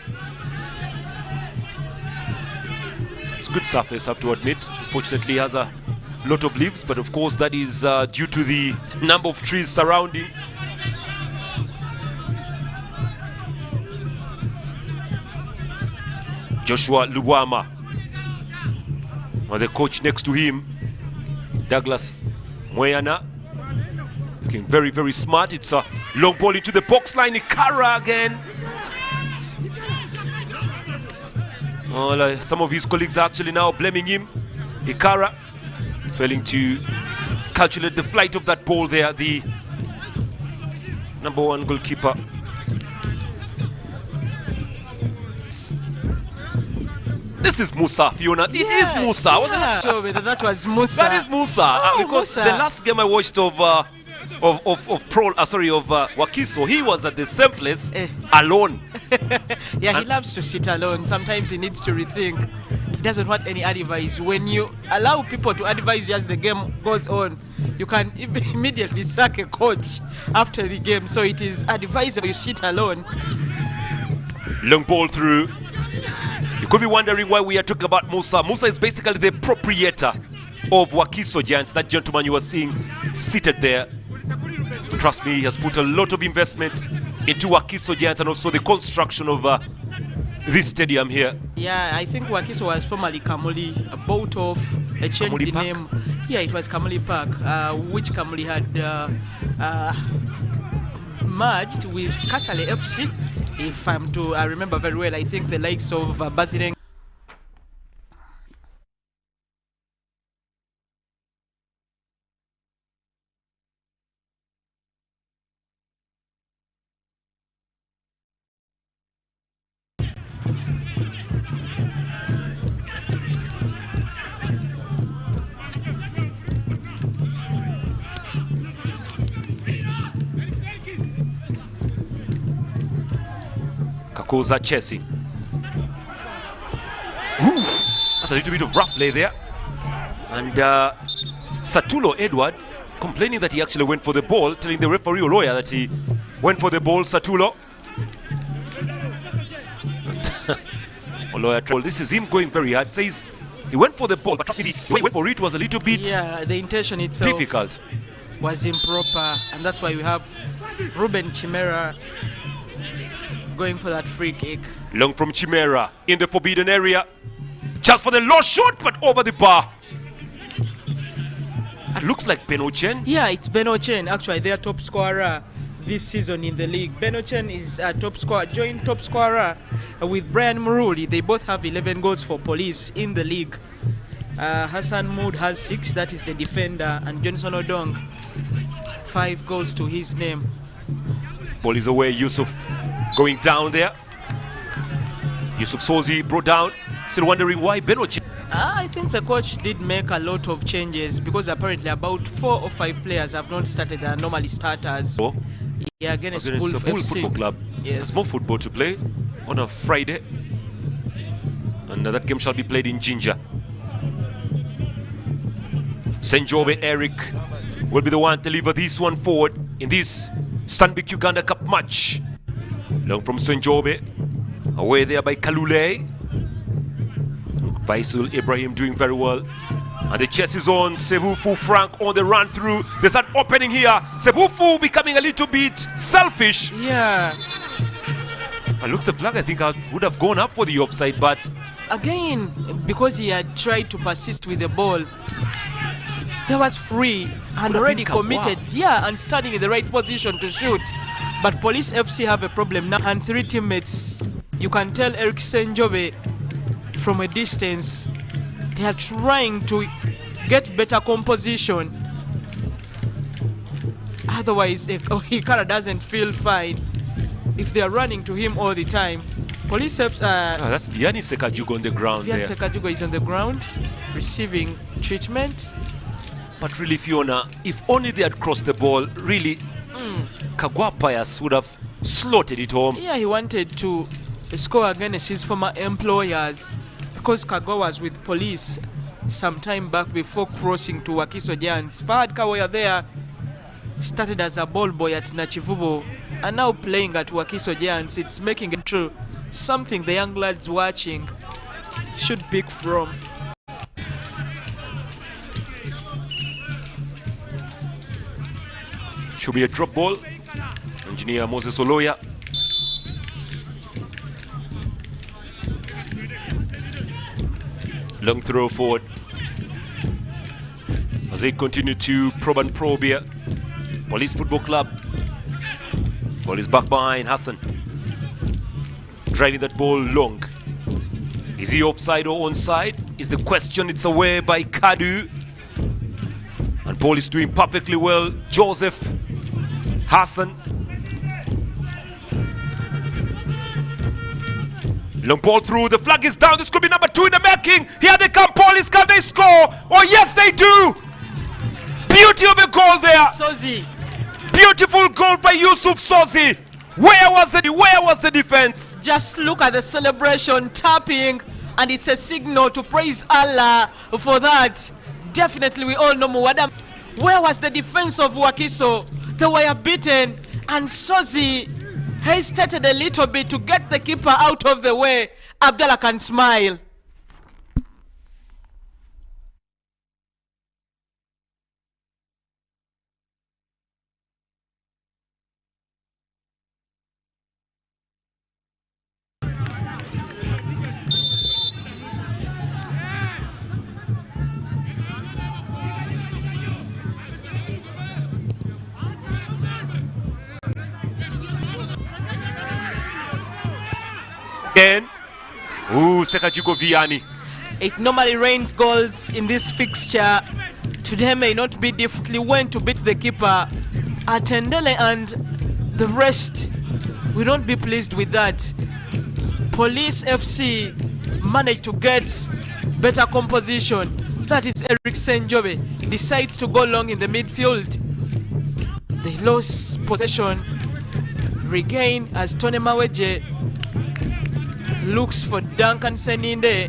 It's good surface, I have to admit. Unfortunately, has a lot of leaves, but of course that is due to the number of trees surrounding. Joshua Lubwama, or the coach next to him, Douglas Moyana, looking very, very smart. It's a long ball into the box line. Ikara again. Some of his colleagues are actually now blaming him. Ikara is failing to calculate the flight of that ball there. The number one goalkeeper. This is Musa, Fiona. It is Musa. That was Musa. That is Musa. Because Musa. the last game I watched of WAKISO, he was at the same place alone. Yeah, he loves to sit alone. Sometimes he needs to rethink. He doesn't want any advice. When you allow people to advise you as the game goes on, you can immediately sack a coach after the game. So it is advisable you sit alone. Long ball through. You could be wondering why we are talking about Musa. Musa is basically the proprietor of WAKISO Giants, that gentleman you are seeing seated there. Trust me, he has put a lot of investment into WAKISO Giants and also the construction of this stadium here. Yeah, I think WAKISO was formerly Kamuli, bought off, they changed Kamuli the Park? name. Yeah, it was Kamuli Park, which Kamuli had merged with Katale FC. If I'm to remember very well, I think the likes of Bazireng. Kakoza chasing. That's a little bit of rough play there. And Satulo Edward complaining that he actually went for the ball, telling the referee or lawyer that he went for the ball, Satulo. This is him going very hard. Says he went for the ball, but the way he went for it was a little bit the intention itself difficult. Was improper, and that's why we have Ruben Chimera going for that free kick. Long from Chimera in the forbidden area. Just for the low shot, but over the bar. It looks like Ben Ochen. Yeah, it's Ben Ochen, actually their top scorer this season in the league. Ben Ochen is a top scorer, joint top scorer with Brian Muruli. They both have 11 goals for Police in the league. Hassan Mood has 6, that is the defender, and Johnson Odong 5 goals to his name. Ball is away, Yusuf going down there. Yusuf Sozi brought down. Still wondering why Ben Ochen. I think the coach did make a lot of changes because apparently about 4 or 5 players have not started. They are normally starters. Oh. Yeah, against Bull Football Club. Yes. Small football to play on a Friday. And that game shall be played in Jinja. Senjobe Eric will be the one to deliver this one forward in this Stanbic Uganda Cup match. Long from Senjobe. Away there by Kalule. Faisal Ibrahim doing very well. And the chess is on. Sebufu Frank on the run through. There's an opening here. Sebufu becoming a little bit selfish. Yeah. But looks the flag, I think I would have gone up for the offside, but Again, because he had tried to persist with the ball, he was free and already committed. Yeah, and standing in the right position to shoot. But Police FC have a problem now, and 3 teammates. You can tell Eric Senjobe from a distance, they are trying to get better composition. Otherwise, Hikara doesn't feel fine if they are running to him all the time. Police FC. that's Vianney Sekajugo on the ground Vianney there. Sekajugo is on the ground receiving treatment. But really, Fiona, if only they had crossed the ball, really, Kagwa Pius would have slotted it home. Yeah, he wanted to score against his former employers because Kagwa was with Police some time back before crossing to WAKISO Giants. Fahad Kawoya there Started as a ball boy at Nachivubo and now playing at WAKISO Giants. It's making it true. Something the young lads watching should pick from. Should be a drop ball. Engineer Moses Oloya. Long throw forward. As they continue to probe and probe here. Police Football Club. Ball is back behind Hassan. Driving that ball long. Is he offside or onside? Is the question. It's away by Kadu. And Paul is doing perfectly well. Joseph. Hassan. Long ball through. The flag is down. This could be number 2 in the making. Here they come. Police. Can they score? Oh, yes, they do. Beauty of a goal there. Sozi. Beautiful goal by Yusuf Sozi. Where was the defense? Just look at the celebration, tapping, and it's a signal to praise Allah for that. Definitely, we all know Muwadam. Where was the defense of WAKISO? They were beaten, and Sozi hesitated a little bit to get the keeper out of the way. Abdallah can smile. Again. Ooh, Sekajiko Vianney. It normally rains goals in this fixture. Today may not be differently. Went to beat the keeper. Atendele and the rest will not be pleased with that. Police FC managed to get better composition. That is Eric Senjobe. Decides to go long in the midfield. They lost possession. Regain as Tony Maweje looks for Duncan Seninde,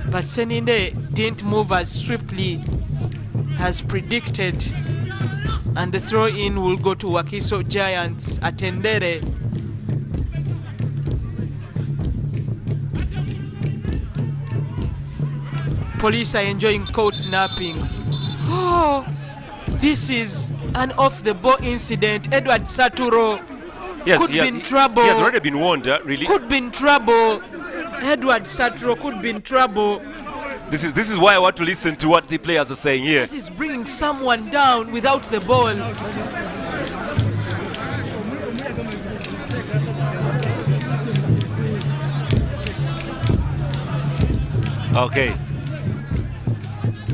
but Seninde didn't move as swiftly as predicted, and the throw-in will go to WAKISO Giants. Atendere. Police are enjoying coat napping. Oh, this is an off-the-ball incident. Edward Saturo. Yes, could be in trouble. He has already been warned, really. Could be in trouble. Edward Satro could be in trouble. This is why I want to listen to what the players are saying here. That is bringing someone down without the ball. Okay.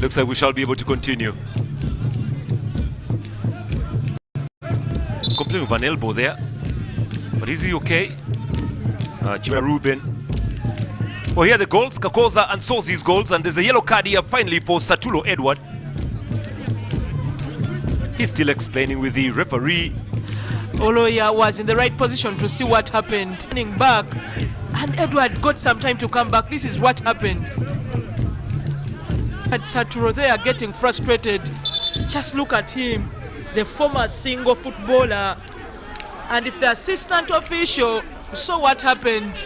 Looks like we shall be able to continue. Complaining with an elbow there. But is he okay? Chima Ruben. Well, here are the goals, Kakoza and Sozi's goals, and there's a yellow card here finally for Satulo Edward. He's still explaining with the referee. Oloya was in the right position to see what happened. Turning back, and Edward got some time to come back. This is what happened. And Saturo, they are getting frustrated. Just look at him, the former single footballer. And if the assistant official saw what happened,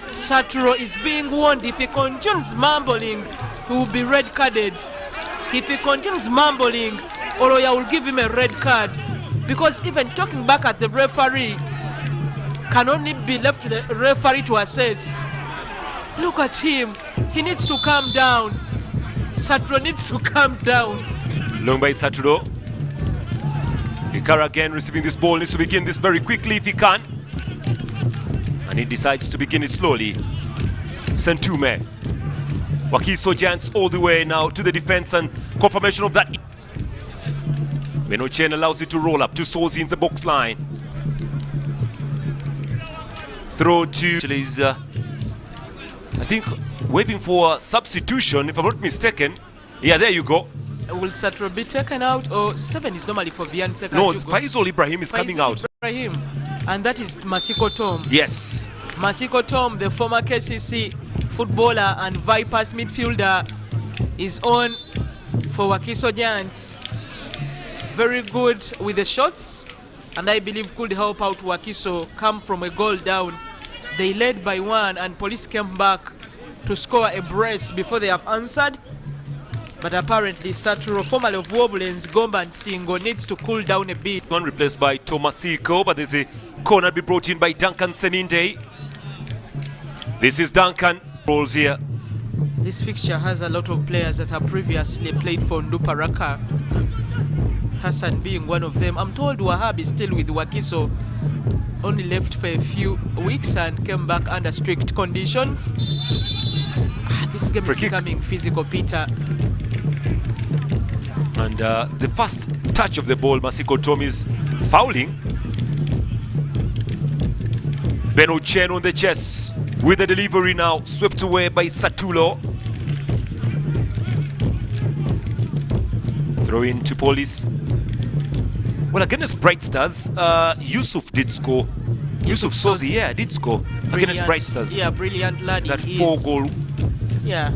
Saturo is being warned. If he continues mumbling, he will be red carded. If he continues mumbling, Oloya will give him a red card. Because even talking back at the referee can only be left to the referee to assess. Look at him. He needs to calm down. Saturo needs to calm down. Long by Saturo. Ikara again receiving this ball, needs to begin this very quickly if he can. And he decides to begin it slowly. Sentume. WAKISO Giants all the way now to the defense, and confirmation of that. Benochen allows it to roll up to Sozi in the box line. Throw to... I think waiting for substitution, if I'm not mistaken. Yeah, there you go. Will Satro be taken out, or 7 is normally for Vian Seka? No, Faisal Ibrahim is coming out. Ibrahim, and that is Masiko Tom. Yes. Masiko Tom, the former KCC footballer and Vipers midfielder, is on for WAKISO Giants. very good with the shots, and I believe could help out WAKISO come from a goal down. They led by 1 and police came back to score a brace before they have answered. But apparently Saturo, formerly of Wobulens, Gomba and Singo, needs to cool down a bit. One replaced by Tomasiko, but there's a corner be brought in by Duncan Seninde. This is Duncan. Rolls here. This fixture has a lot of players that have previously played for Nduparaka. Hassan being one of them. I'm told Wahab is still with WAKISO. Only left for a few weeks and came back under strict conditions. This game is becoming physical, Peter. And the first touch of the ball, Masiko Tom is fouling. Beno Chen on the chest with the delivery now, swept away by Satulo. Throw in to police. Well, against Bright Stars, Yusuf did score. Yusuf Sozi, yeah, did score against Bright Stars. Yeah, brilliant lad. That 4-goal. Yeah,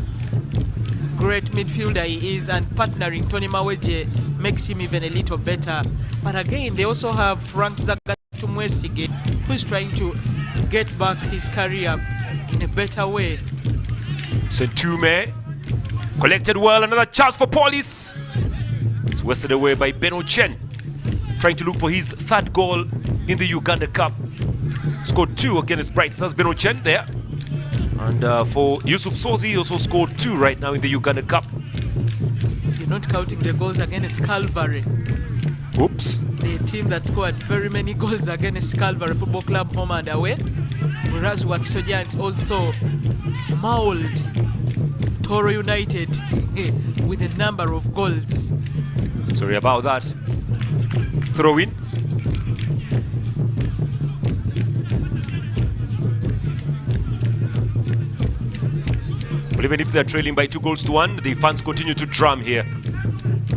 great midfielder he is, and partnering Tony Maweje makes him even a little better. But again, they also have Frank Zagatumwesige, who's trying to get back his career in a better way. Sentume collected well, another chance for police. It's wasted away by Beno Chen, trying to look for his 3rd goal in the Uganda Cup. Scored 2 against Bright Stars, Beno Chen there. And for Yusuf Sozi, he also scored 2 right now in the Uganda Cup. You're not counting the goals against Calvary. Oops. The team that scored very many goals against Calvary Football Club, home and away. Whereas WAKISO Giants also mauled Toro United with a number of goals. Sorry about that. Throw in. But even if they're trailing by 2-1, the fans continue to drum here.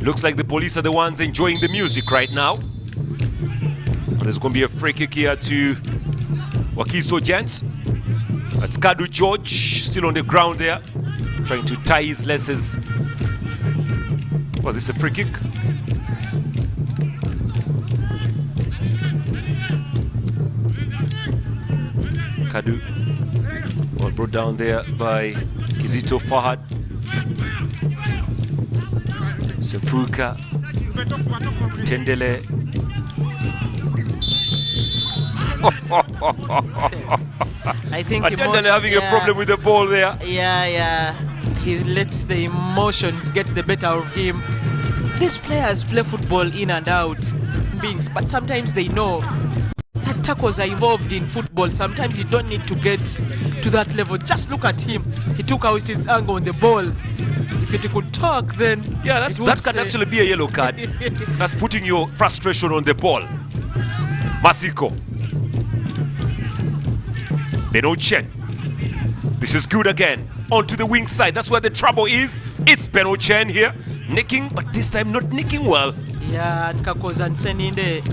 Looks like the police are the ones enjoying the music right now. And there's going to be a free kick here to WAKISO Giants. That's Kadu George, still on the ground there, trying to tie his laces. Well, this is a free kick. Kadu, well, brought down there by Kizito Fahad. Sefuka, Tendele. I think Tendele having a problem with the ball there. Yeah. He lets the emotions get the better of him. These players play football in and out, but sometimes they know that tackles are involved in football. Sometimes you don't need to get to that level. Just look at him. He took out his angle on the ball. If it could talk, then yeah, that can actually be a yellow card. That's putting your frustration on the ball. Masiko. Beno Chen. This is good again. Onto the wing side. That's where the trouble is. It's Beno Chen here. Nicking, but this time not nicking well. Yeah, and Kakos and Seninde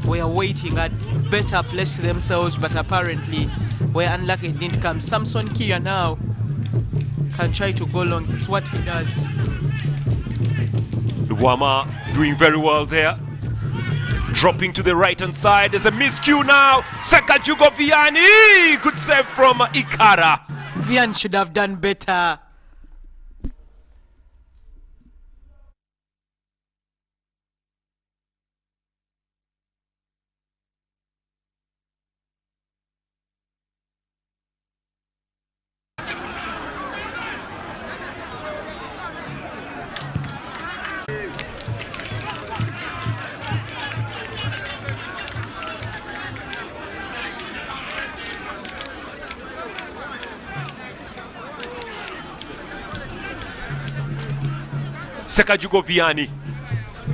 were waiting at better place themselves, but apparently were unlucky it didn't come. Samson Kia now can try to go long. It's what he does. Luwama doing very well there. Dropping to the right hand side. There's a miscue now. Sekajugo Vianney. Good save from Ikara. Vian should have done better. Sekajugo Vianney.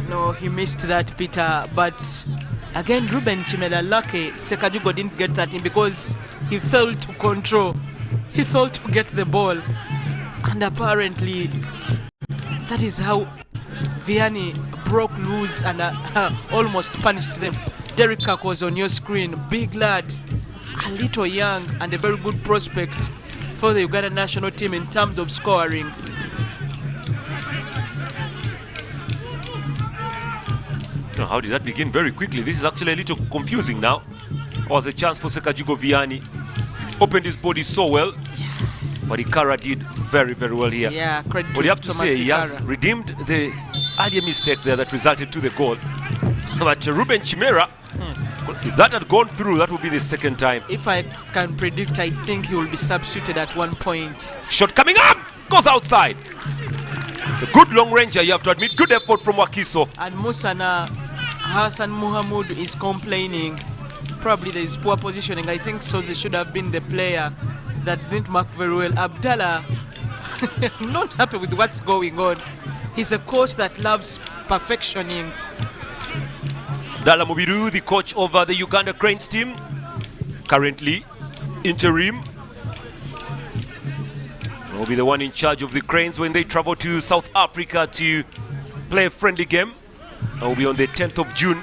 No, he missed that, Peter. But again, Ruben Chimela lucky Sekajugo didn't get that in because he failed to control. He failed to get the ball. And apparently, that is how Vianney broke loose and almost punished them. Derek Kak was on your screen. Big lad, a little young, and a very good prospect for the Uganda national team in terms of scoring. Now, how did that begin very quickly? This is actually a little confusing now. Was a chance for Sekajugo Vianney. Opened his body so well. But Ikara did very, very well here. Yeah, credit But you have to Thomas say, he has Ikara. redeemed the earlier mistake there that resulted to the goal. But Ruben Chimera, if that had gone through, that would be the second time. If I can predict, I think he will be substituted at one point. Shot coming up! Goes outside. It's a good long ranger, you have to admit. Good effort from Wakiso. And Musana Hassan Muhammad is complaining. Probably there is poor positioning. I think Soze should have been the player that didn't mark very well. Abdallah, not happy with what's going on. He's a coach that loves perfectioning. Dala Mubiru, the coach of the Uganda Cranes team, currently interim. Will be the one in charge of the Cranes when they travel to South Africa to play a friendly game. That will be on the 10th of June.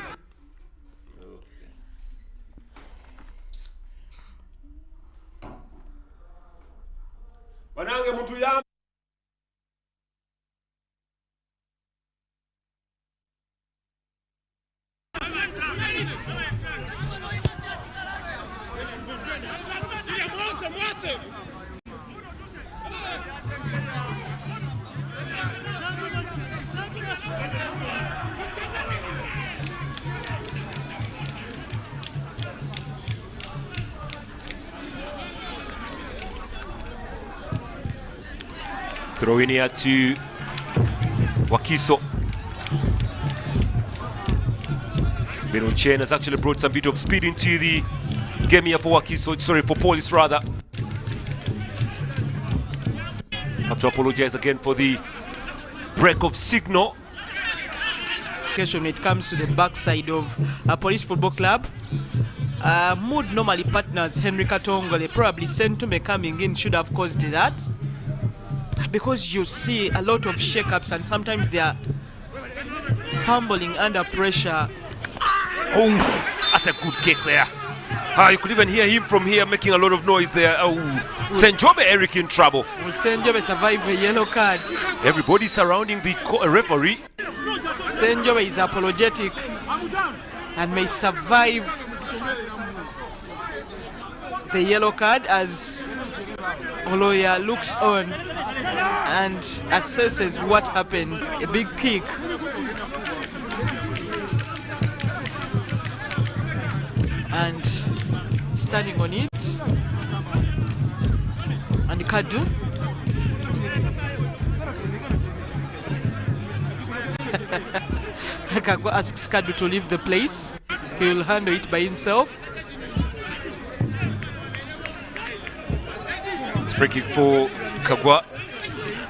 Throw in here to Wakiso. Benon Chen has actually brought some bit of speed into the game here for Wakiso, sorry, for Police rather. Have to apologize again for the break of signal. When it comes to the backside of a Police Football Club, Mood normally partners Henry Katongole. Probably Sentume coming in should have caused that, because you see a lot of shake-ups and sometimes they are fumbling under pressure. Oh, that's a good kick there. You could even hear him from here making a lot of noise there. Oh, Senjobe Eric in trouble. Will Senjobe survive a yellow card? Everybody surrounding the referee. Senjobe is apologetic and may survive the yellow card as Oloya looks on and assesses what happened. A big kick. And standing on it. And Kadu. Kagwa asks Kadu to leave the place. He will handle it by himself. Free kick for Kagwa.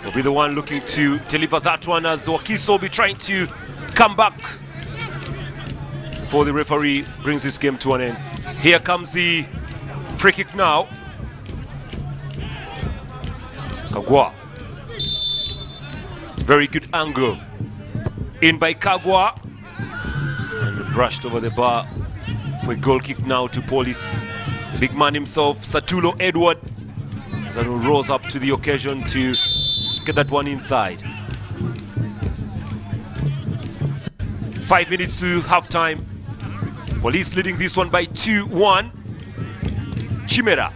Will be the one looking to deliver that one as Wakiso will be trying to come back before the referee brings this game to an end. Here comes the free kick now. Kagwa. Very good angle. In by Kagwa. And brushed over the bar for a goal kick now to Police. The big man himself, Satulo Edward, that rose up to the occasion to get that one inside. 5 minutes to half-time. Police leading this one by 2-1. Chimera.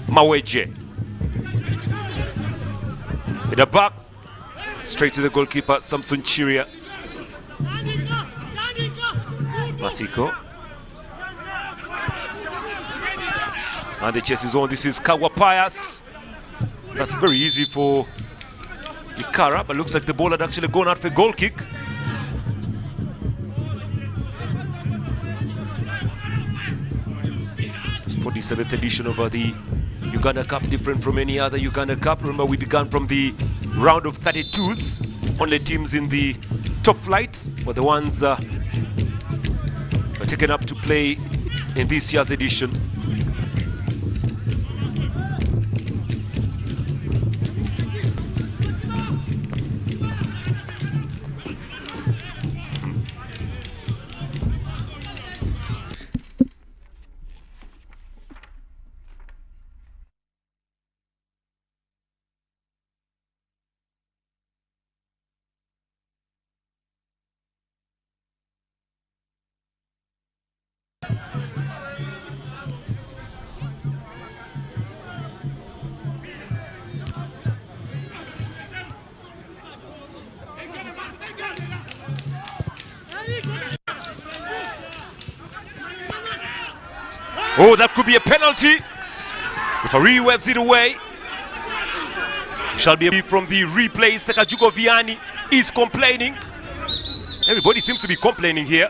Maweje. In the back. Straight to the goalkeeper, Samson Chiria. Masiko. And the chase is on. This is Kagwa Pius. That's very easy for Ikara, but looks like the ball had actually gone out for a goal kick. This is 47th edition of the Uganda Cup, different from any other Uganda Cup. Remember, we began from the round of 32s. Only teams in the top flight were the ones were taken up to play in this year's edition. Oh, that could be a penalty. Referee waves it away. Shall be from the replay. Sekajuko Vianney is complaining. Everybody seems to be complaining here.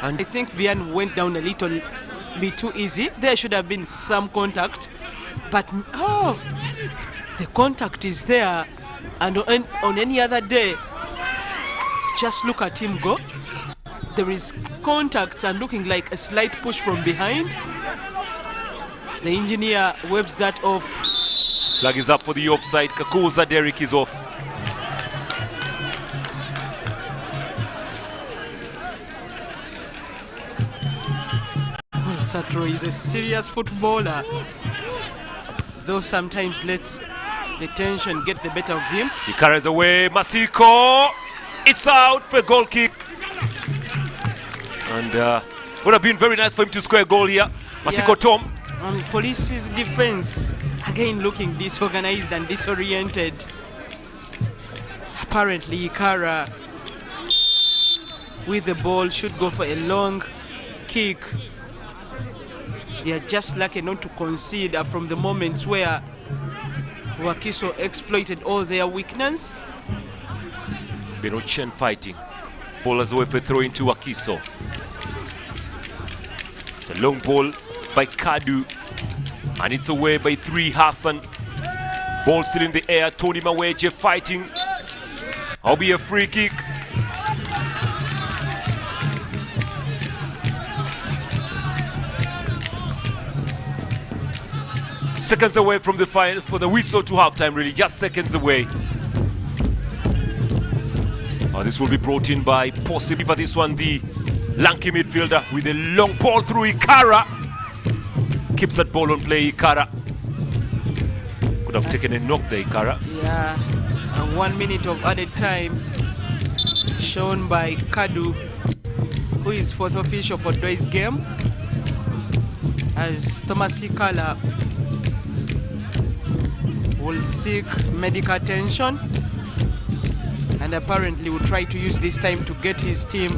And I think Vianney went down a little bit too easy. There should have been some contact. But, oh, the contact is there. And on any other day, just look at him go. There is contact and looking like a slight push from behind. The engineer waves that off. Flag is up for the offside. Kakoza Derek is off. Well, Satro is a serious footballer, though sometimes lets the tension get the better of him. He carries away. Masiko. It's out for a goal kick. And would have been very nice for him to score a goal here. Masiko, yeah. Tom. Police's defense again looking disorganized and disoriented. Apparently Ikara with the ball should go for a long kick. They are just lucky not to concede from the moments where WAKISO exploited all their weakness. Benochen fighting. Ball as away for throw into WAKISO. It's a long ball by Kadu. And it's away by 3 Hassan. Ball still in the air. Tony Maweje fighting. I'll be a free kick. Seconds away from the final for the whistle to halftime, really. Just seconds away. This will be brought in by possibly for this one, the lanky midfielder with a long ball through Ikara. Keeps that ball on play, Ikara. Could have taken a knock there, Ikara. Yeah, 1 minute of added time shown by Kadu, who is 4th official for today's game, as Thomas Ikala will seek medical attention and apparently will try to use this time to get his team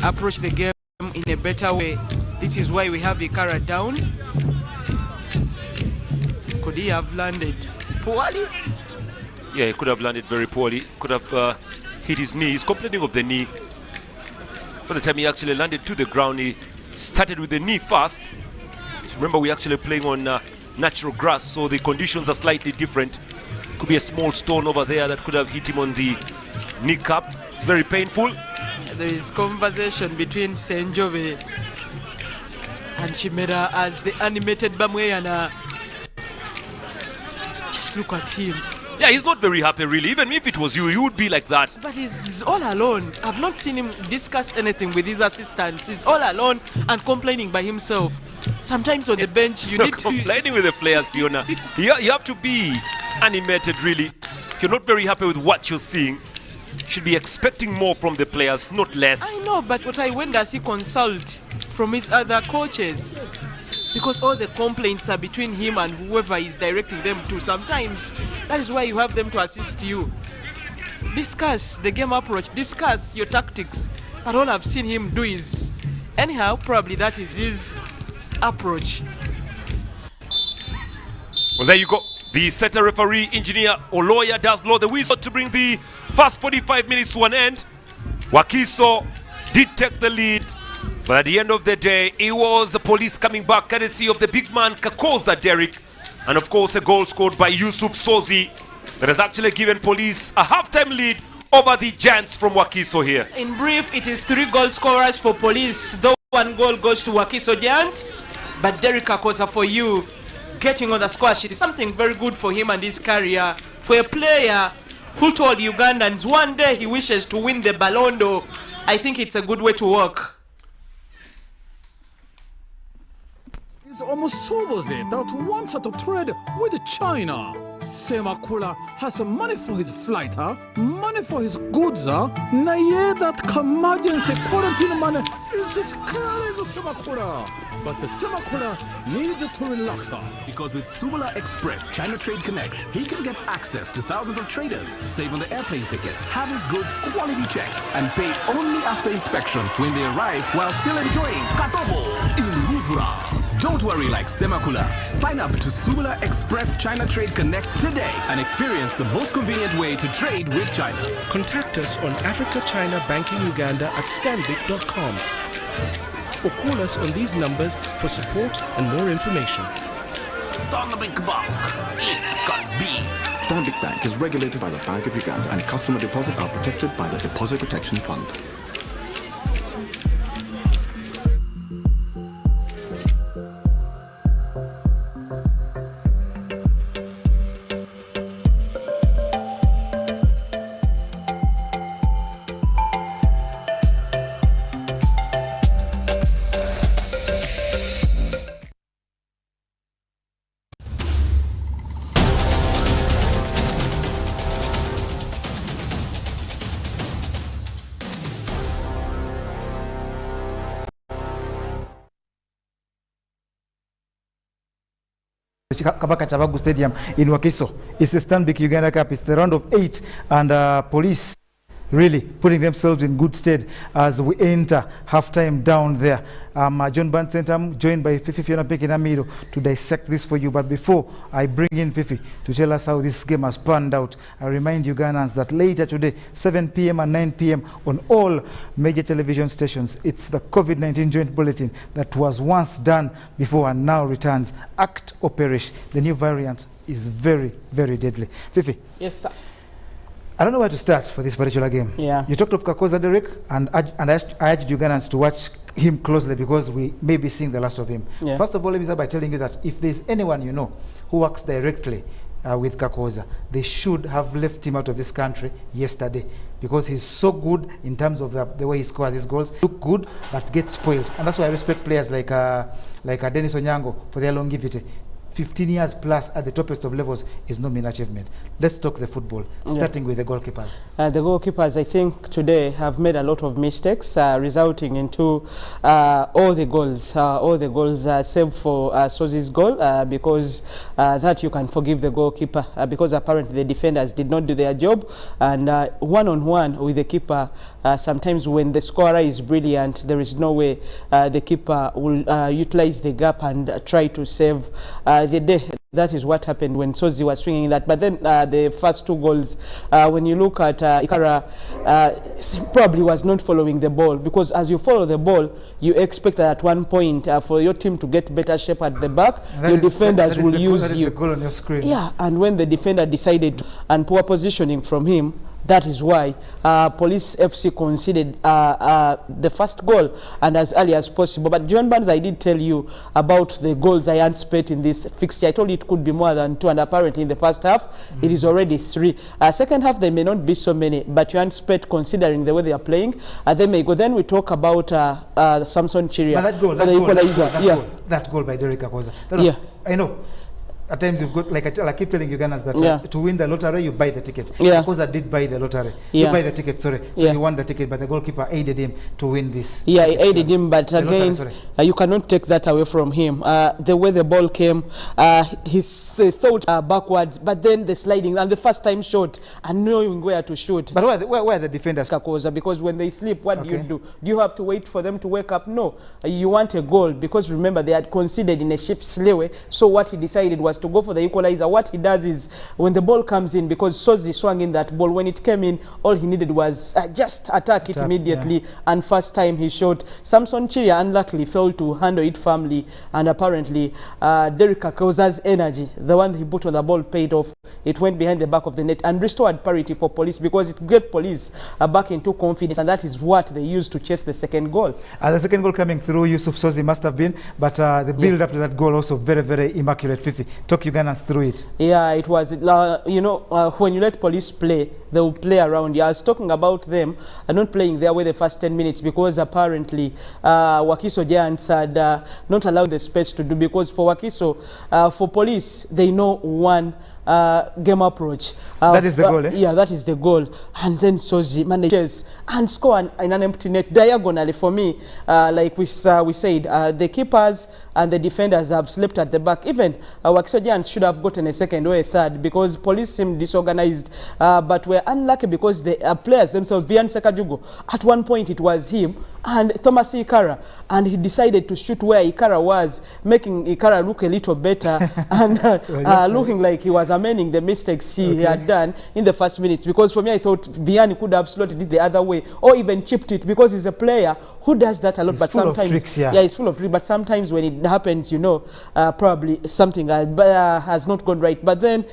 approach the game in a better way. This is why we have Ikara down. Could he have landed poorly? Yeah, he could have landed very poorly. Could have hit his knee. He's complaining of the knee. By the time he actually landed to the ground, he started with the knee first. Remember, we're actually playing on natural grass, so the conditions are slightly different. Could be a small stone over there that could have hit him on the kneecap. It's very painful. There is conversation between Senjove and Chimera as the animated Bamweyana. Just look at him. Yeah, he's not very happy really. Even if it was you, he would be like that. But he's all alone. I've not seen him discuss anything with his assistants. He's all alone and complaining by himself. Sometimes on the bench, you need to... complaining with the players, Fiona. You have to be animated really. If you're not very happy with what you're seeing, you should be expecting more from the players, not less. I know, but when does he consult from his other coaches? Because all the complaints are between him and whoever is directing them to. Sometimes that is why you have them to assist you. Discuss the game approach, discuss your tactics. But all I've seen him do is, anyhow, probably that is his approach. Well, there you go. The setter referee, engineer Oloya, does blow the whistle to bring the first 45 minutes to an end. WAKISO did take the lead, but at the end of the day, it was the police coming back courtesy of the big man Kakoza Derek, and of course a goal scored by Yusuf Sozi that has actually given police a halftime lead over the Giants from WAKISO here. In brief, it is 3 goal scorers for police, though 1 goal goes to WAKISO Giants. But Derek Kakoza, for you, getting on the score sheet is something very good for him and his career. For a player who told Ugandans one day he wishes to win the Ballon d'Or, I think it's a good way to work. It's almost so was it that wants to trade with China. Semakula has some money for his flight, huh? Money for his goods, huh? Na yeah, that emergency quarantine money is scaring the Semakula. But the Semakula needs to relax, huh? Because with Subula Express China Trade Connect, he can get access to thousands of traders, save on the airplane ticket, have his goods quality checked, and pay only after inspection when they arrive while still enjoying Katobo in Rufura. Don't worry like Semakula. Sign up to Subula Express China Trade Connect today and experience the most convenient way to trade with China. Contact us on Africa China Banking Uganda at stanbic.com or call us on these numbers for support and more information. Stanbic Bank. It can be. Stanbic Bank is regulated by the Bank of Uganda, and customer deposits are protected by the Deposit Protection Fund. Kabaka Chabagu Stadium in WAKISO. It's the Stanbic Uganda Cup. It's the round of 8, and police really putting themselves in good stead as we enter halftime down there. John Band Center, joined by Fifi Fiona Pekinamido to dissect this for you. But before I bring in Fifi to tell us how this game has panned out, I remind Ugandans that later today, 7 p.m. and 9 p.m. on all major television stations, it's the COVID-19 joint bulletin that was once done before and now returns. Act or perish. The new variant is very, very deadly. Fifi. Yes, sir. I don't know where to start for this particular game. Yeah. You talked of Kakoza, Derek, and I urged Ugandans to watch him closely because we may be seeing the last of him. Yeah. First of all, let me start by telling you that if there's anyone you know who works directly with Kakoza, they should have left him out of this country yesterday because he's so good in terms of the way he scores his goals. Look good, but get spoiled. And that's why I respect players like Dennis Onyango for their longevity. 15 years plus at the toppest of levels is no mean achievement. Let's talk the football, starting with the goalkeepers. The goalkeepers, I think, today have made a lot of mistakes, resulting into all the goals save for Sozi's goal, because that you can forgive the goalkeeper, because apparently the defenders did not do their job, and one-on-one with the keeper, sometimes when the scorer is brilliant, there is no way the keeper will utilize the gap and try to save the day. That is what happened when Sozi was swinging that. But then the first two goals, when you look at Ikara, probably was not following the ball, because as you follow the ball, you expect that at one point for your team to get better shape at the back, your defenders will use you. The goal on your screen. Yeah, and when the defender decided and poor positioning from him, that is why Police FC conceded the first goal, and as early as possible. But John Barnes, I did tell you about the goals I anticipate in this fixture. I told you it could be more than 2, and apparently in the first half, it is already 3. Second half, there may not be so many, but you anticipate, considering the way they are playing, they may go. Then we talk about Samson Chiria. That goal by Derek Kakoza. I know. At times you've got, like I keep telling Ugandans that to win the lottery, you buy the ticket. Because I did buy the lottery. You buy the ticket, sorry. So you won the ticket, but the goalkeeper aided him to win this. Yeah, he aided him, but again, you cannot take that away from him. The way the ball came, he thought backwards, but then the sliding and the first time shot and knowing where to shoot. But where are the defenders? Kakoza, because when they sleep, what do you do? Do you have to wait for them to wake up? No. You want a goal, because remember, they had conceded in a ship's leeway. So what he decided was to go for the equalizer. What he does is, when the ball comes in, because Sozi swung in that ball, when it came in, all he needed was just attack it immediately. And first time he shot, Samson Chiria unluckily failed to handle it firmly, and apparently Derek Kakoza's energy, the one he put on the ball, paid off. It went behind the back of the net and restored parity for Police, because it gave Police back into confidence, and that is what they used to chase the second goal. The second goal coming through Yusuf Sozi must have been, but the build up to that goal also very, very immaculate. Fifi, talk Ugandans through it. Yeah, it was, you know, when you let Police play, they will play around you. I was talking about them not playing their way the first 10 minutes, because apparently WAKISO Giants had not allowed the space to do, because for WAKISO, for Police, they know one game approach. That is the goal, eh? Yeah, that is the goal. And then Sozi manages and score in an empty net diagonally for me. Like we said, the keepers and the defenders have slept at the back. Even WAKISO Giants should have gotten a second or a third because police seemed disorganized, but were unlucky because the players themselves, Vian Sekajugo, at one point it was him and Thomas Ikara, and he decided to shoot where Ikara was, making Ikara look a little better and looking like he was amending the mistakes he had done in the first minutes. Because for me, I thought Vian could have slotted it the other way or even chipped it, because he's a player who does that a lot. He's but full sometimes, of tricks, yeah, he's full of tricks. But sometimes when it happens, you know, probably something has not gone right. But then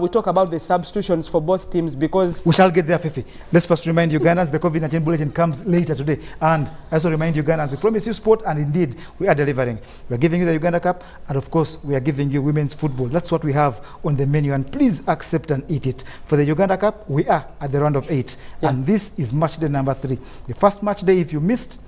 we talk about the substitutions for both teams, because we shall get there, Fifi. Let's first remind Ugandans the COVID-19 bulletin comes later today, and I also remind Ugandans we promise you sport, and indeed we are delivering. We are giving you the Uganda Cup, and of course we are giving you women's football. That's what we have on the menu, and please accept and eat it. For the Uganda Cup, we are at the round of 8, and this is match day number 3. The first match day, if you missed,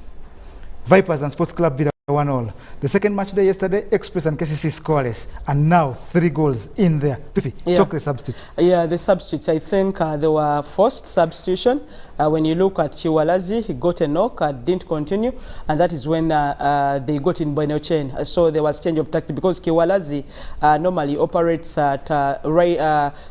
Vipers and Sports Club beat 1-1. The second match day yesterday, Express and KCC scoreless, and now 3 goals in there. Fifi, talk the substitutes. Yeah, the substitutes. I think they were forced substitution. When you look at Chiwalazi, he got a knock, didn't continue, and that is when they got in Boinochen. So there was change of tactic, because Chiwalazi normally operates at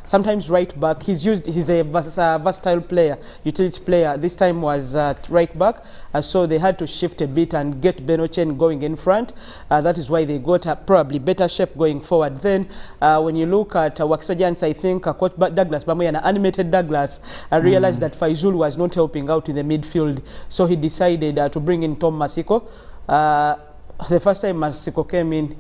sometimes right back. He's a versatile player, utility player. This time was at right back, so they had to shift a bit and get Boinochen going in front. That is why they got probably better shape going forward. Then when you look at WAKISO Giants, I think Coach Douglas Bamoyana, animated Douglas, realized that Faizul was not helping out in the midfield, so he decided to bring in Tom Masiko. The first time Masiko came in,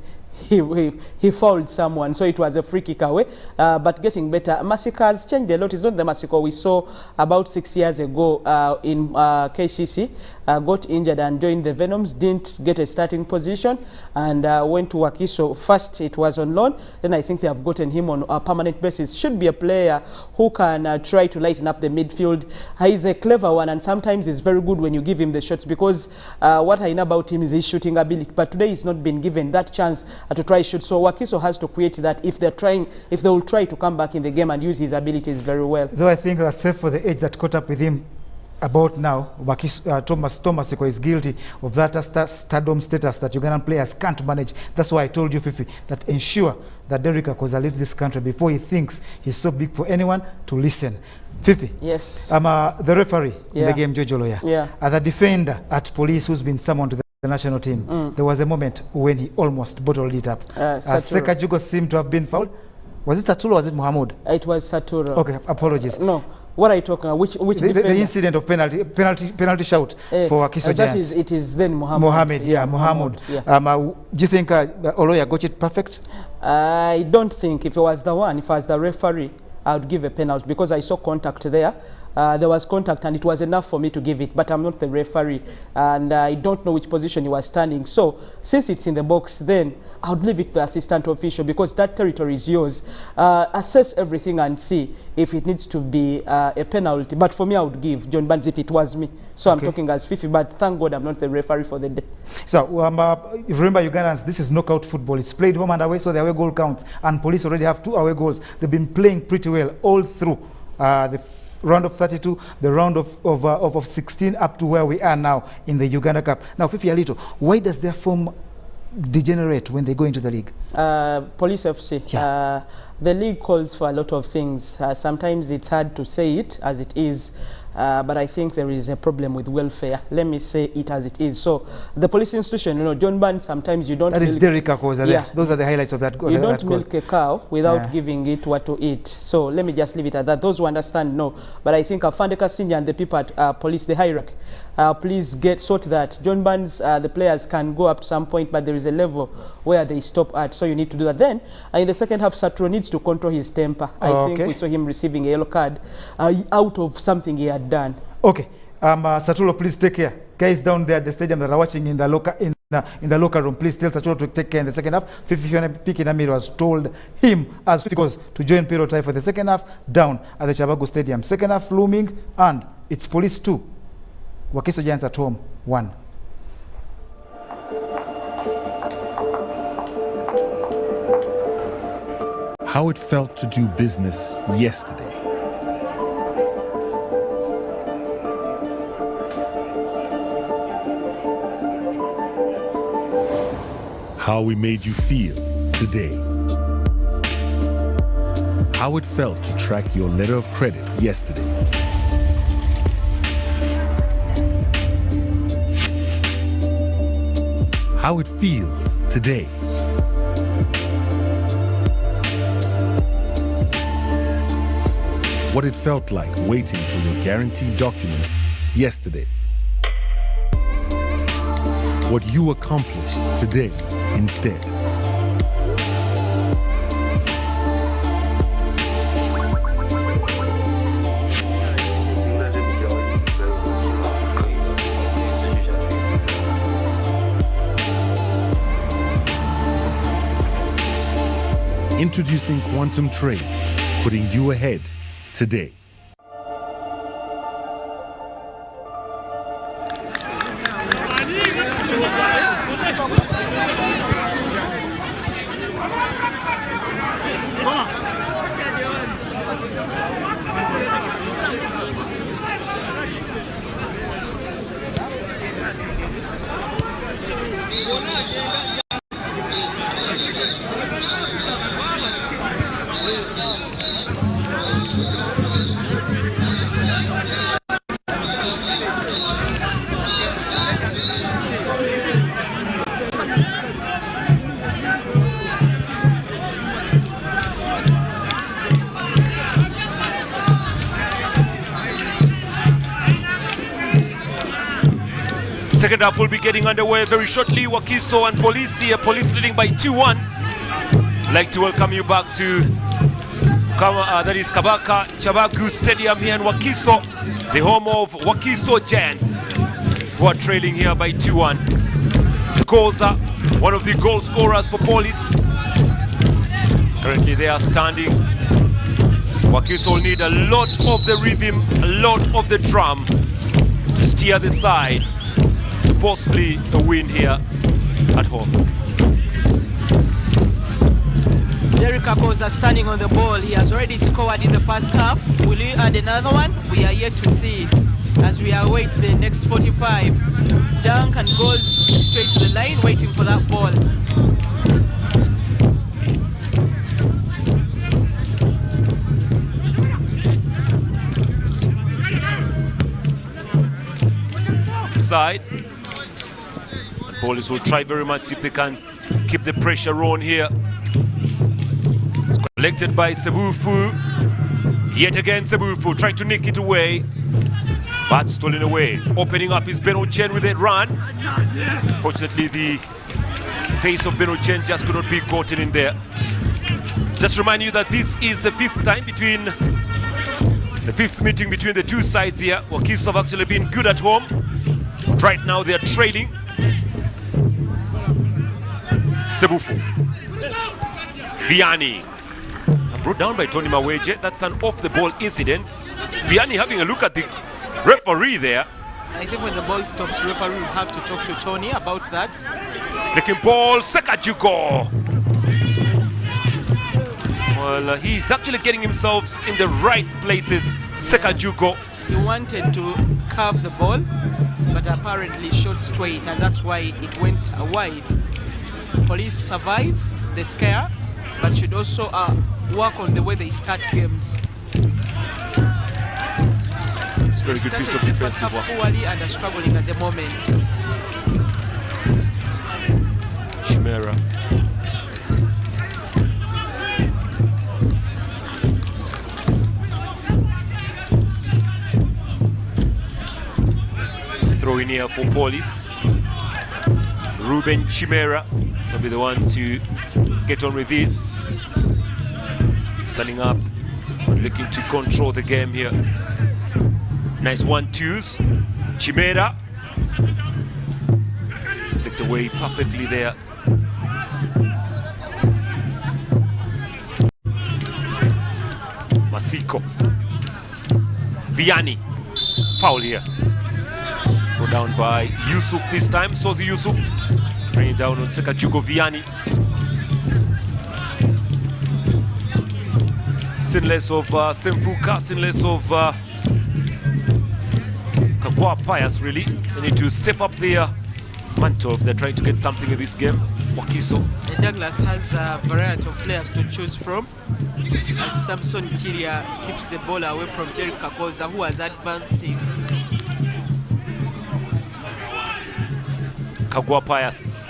he fouled someone, so it was a free kick away, but getting better. Masiko has changed a lot. It's not the Masiko we saw about 6 years ago in KCC. Got injured and joined the Venoms, didn't get a starting position, and went to WAKISO. First it was on loan, then I think they have gotten him on a permanent basis. Should be a player who can try to lighten up the midfield. He's a clever one, and sometimes he's very good when you give him the shots, because what I know about him is his shooting ability, but today he's not been given that chance to try shoot. So WAKISO has to create that if they will try to come back in the game and use his abilities very well. Though I think that, save for the age that caught up with him about now, Thomas Masiko is guilty of that stardom status that Ugandan players can't manage. That's why I told you, Fifi, that ensure that Derek Akoza leaves this country before he thinks he's so big for anyone to listen. Fifi, yes, the referee in the game, Jojo Loya, the defender at Police who's been summoned to the national team, there was a moment when he almost bottled it up. Sekajugo seemed to have been fouled. Was it Saturo or was it Mohamud? It was Saturo. Okay, apologies. No. What are you talking about? Which the incident of penalty shout for WAKISO Giants. It is then Mohamud. Mohamud. Do you think Oloya got it perfect? I don't think. If it was the one, if I was the referee, I would give a penalty, because I saw contact there. There was contact and it was enough for me to give it, but I'm not the referee and I don't know which position he was standing. So since it's in the box, then I would leave it to the assistant official, because that territory is yours. Assess everything and see if it needs to be a penalty. But for me, I would give John Barnes if it was me. So I'm talking as Fifi, but thank God I'm not the referee for the day. So remember, Ugandans, this is knockout football. It's played home and away, so the away goal counts. And Police already have 2 away goals. They've been playing pretty well all through the round of 32, the round of 16, up to where we are now in the Uganda Cup. Now, Fifi Alito, why does their form degenerate when they go into the league? Police FC. The league calls for a lot of things. Sometimes it's hard to say it as it is. But I think there is a problem with welfare. Let me say it as it is. So the police institution, you know, John Barnes, sometimes you don't. That is Derek Akoza. Those are the highlights of that goal. You don't milk a cow without giving it what to eat. So let me just leave it at that. Those who understand know. But I think Afandeka Senior and the people at police, the hierarchy, please sort that. John Barnes, the players can go up to some point, but there is a level where they stop at. So you need to do that. Then in the second half, Satro needs to control his temper. I think we saw him receiving a yellow card out of something he had done. Okay, Satulo, please take care. Guys down there at the stadium that are watching in the locker room, please tell Satulo to take care in the second half. Fifi Pikinamiro has told him as Fifi goes to join Piro Tie for the second half down at the Chabago Stadium. Second half looming, and it's Police 2. WAKISO Giants at home 1. how it felt to do business yesterday. How we made you feel today. How it felt to track your letter of credit yesterday. How it feels today. What it felt like waiting for your guaranteed document yesterday. What you accomplished today instead. Introducing Quantum Trade, putting you ahead today. Second half will be getting underway very shortly. WAKISO and Police here. Police leading by 2-1. I'd like to welcome you back to that is Kabaka Chabagu Stadium here in WAKISO, the home of WAKISO Giants, who are trailing here by 2-1. Koza, one of the goal scorers for Police. Currently they are standing. WAKISO will need a lot of the rhythm, a lot of the drum to steer the side. Possibly a win here at home. Derek Akosa standing on the ball. He has already scored in the first half. Will he add another one? We are yet to see as we await the next 45. Duncan goes straight to the line waiting for that ball. Side. Police will try very much if they can keep the pressure on here. It's collected by Sebufu. Yet again Sebufu trying to nick it away. But stolen away. Opening up is Benochen with a run. Fortunately the pace of Benochen just could not be gotten in there. Just remind you that this is the fifth meeting between the two sides here. WAKISO have actually been good at home. Right now they are trailing. Sebufu. Vianney. Brought down by Tony Maweje. That's an off-the-ball incident. Vianney having a look at the referee there. I think when the ball stops, referee will have to talk to Tony about that. Flicking ball, Sekajugo. Well, he's actually getting himself in the right places. Sekajugo. He wanted to curve the ball, but apparently shot straight, and that's why it went wide. Police survive the scare, but should also work on the way they start games. It's a very good piece of defensive work. Poorly and are struggling at the moment. Chimera. Throw in here for Police. Ruben Chimera will be the one to get on with this. Standing up, looking to control the game here. Nice 1-2s. Chimera. Flicked away perfectly there. Masiko. Vianney. Foul here. Go down by Yusuf this time. Sozi Yusuf. Bringing down on Sekajugo Vianney. Seen less of Semfuka, seen less of Kagwa Pius, really. They need to step up their mantle if they're trying to get something in this game. WAKISO. And Douglas has a variety of players to choose from. As Samson Kiria keeps the ball away from Eric Kakoza, who was advancing. Kagwa Pius.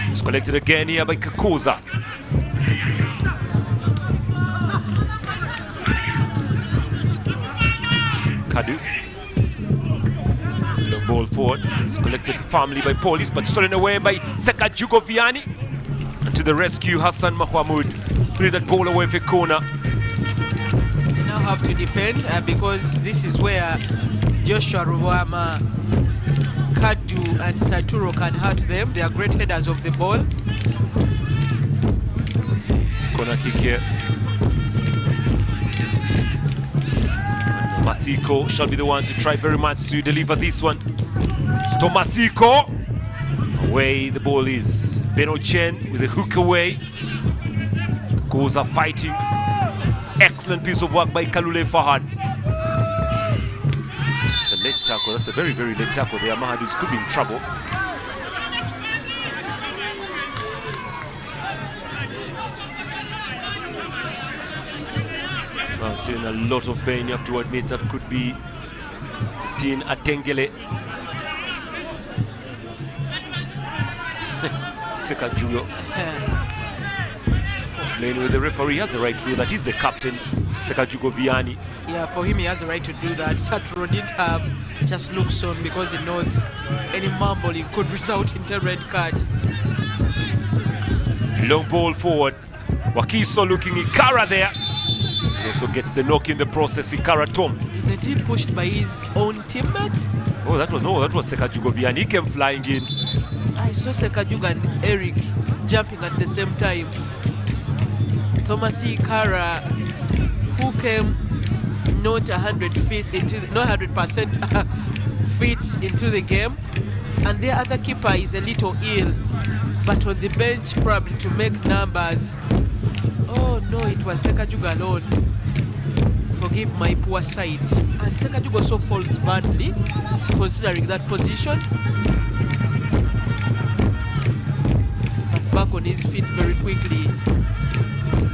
It's collected again here by Kakoza. Kadu. Long ball forward. It's collected firmly by Police, but stolen away by Seka Jugoviani. And to the rescue, Hassan Mahmoud. Put that ball away for corner. They now have to defend because this is where Joshua Ruwama, Kadu and Saturo can hurt them. They are great headers of the ball. Corner kick here. Masiko shall be the one to try very much to deliver this one. Masiko. Away the ball is. Beno Chen with the hook away. Goes up fighting. Excellent piece of work by Kalule Fahad. It's a late tackle. That's a very, very late tackle there. Mahadus could be in trouble. I'm seeing a lot of pain. You have to admit that could be 15 Atengele. Seka Jugo. Playing with the referee, he has the right to do that. He's the captain, Seka Jugo Viani. Yeah, for him, he has the right to do that. Satro didn't have just looks on because he knows any mumbling could result in a red card. Long ball forward. WAKISO looking Ikara there. He also gets the knock in the process. Ikara Tom. Isn't he pushed by his own teammate? Oh, that was Seka Jugo Viani. He came flying in. I saw Seka Jugo and Eric jumping at the same time. Thomas Ikara, who came not 100% fits into the game, and their other keeper is a little ill, but on the bench probably to make numbers. Oh no, it was Seka Jugo alone. Forgive my poor sight. And Seka Jugo also falls badly, considering that position. But back on his feet very quickly.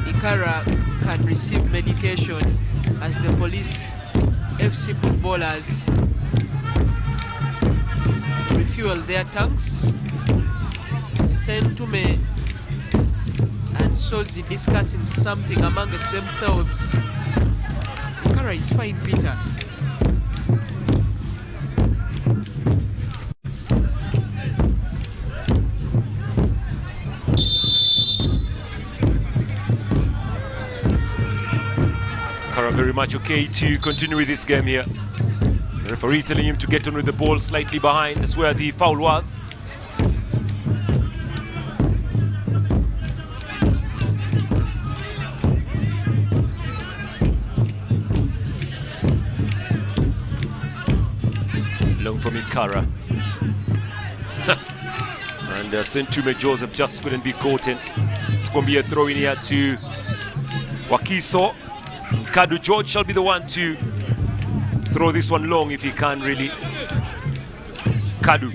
Ikara can receive medication as the Police FC footballers refuel their tanks. Sentume and Sozi discussing something amongst themselves. Ikara is fine, Peter. Very much okay to continue with this game here. The referee telling him to get on with the ball slightly behind. That's where the foul was. Long from Ikara. And Sentume Joseph just couldn't be caught in. It's going to be a throw in here to WAKISO. Kadu George shall be the one to throw this one long if he can, really. Kadu.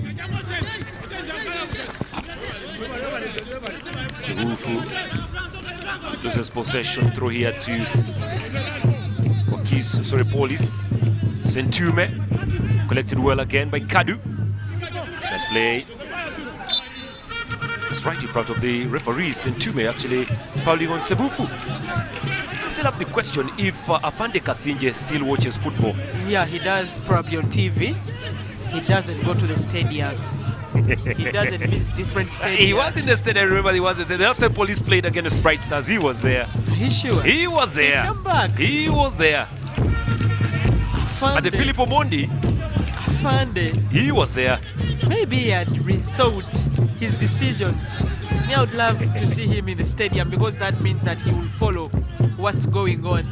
Chirufu loses possession. Throw here to WAKISO, sorry, Police. Sentume. Collected well again by Kadu. Nice play. It's right in front of the referee. Sentume actually fouling on Sebufu. I still have the question if Afande Kasinje still watches football. Yeah, he does, probably on TV. He doesn't go to the stadium. He doesn't visit different stadiums. He was in the stadium, I remember he was there. The last time Police played against Bright Stars, he was there. Are you sure? He was there. He came back. He was there. Afande. At the Filippo Mondi, Afande. he was there. Maybe he had rethought his decisions. Me, I would love to see him in the stadium because that means that he will follow what's going on.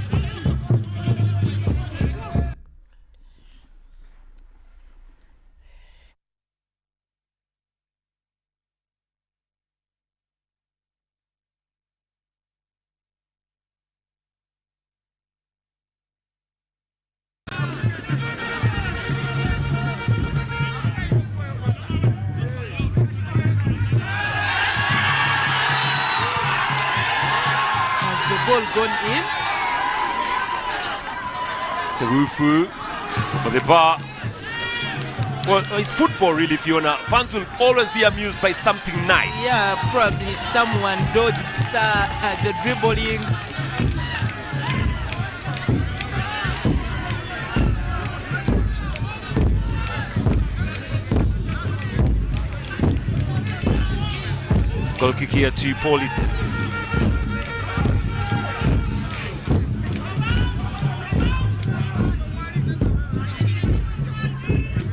ball gone in. Serufu for the bar. Well, it's football really, Fiona. Fans will always be amused by something nice. Yeah, probably someone dodged the dribbling. Goal kick here to Police.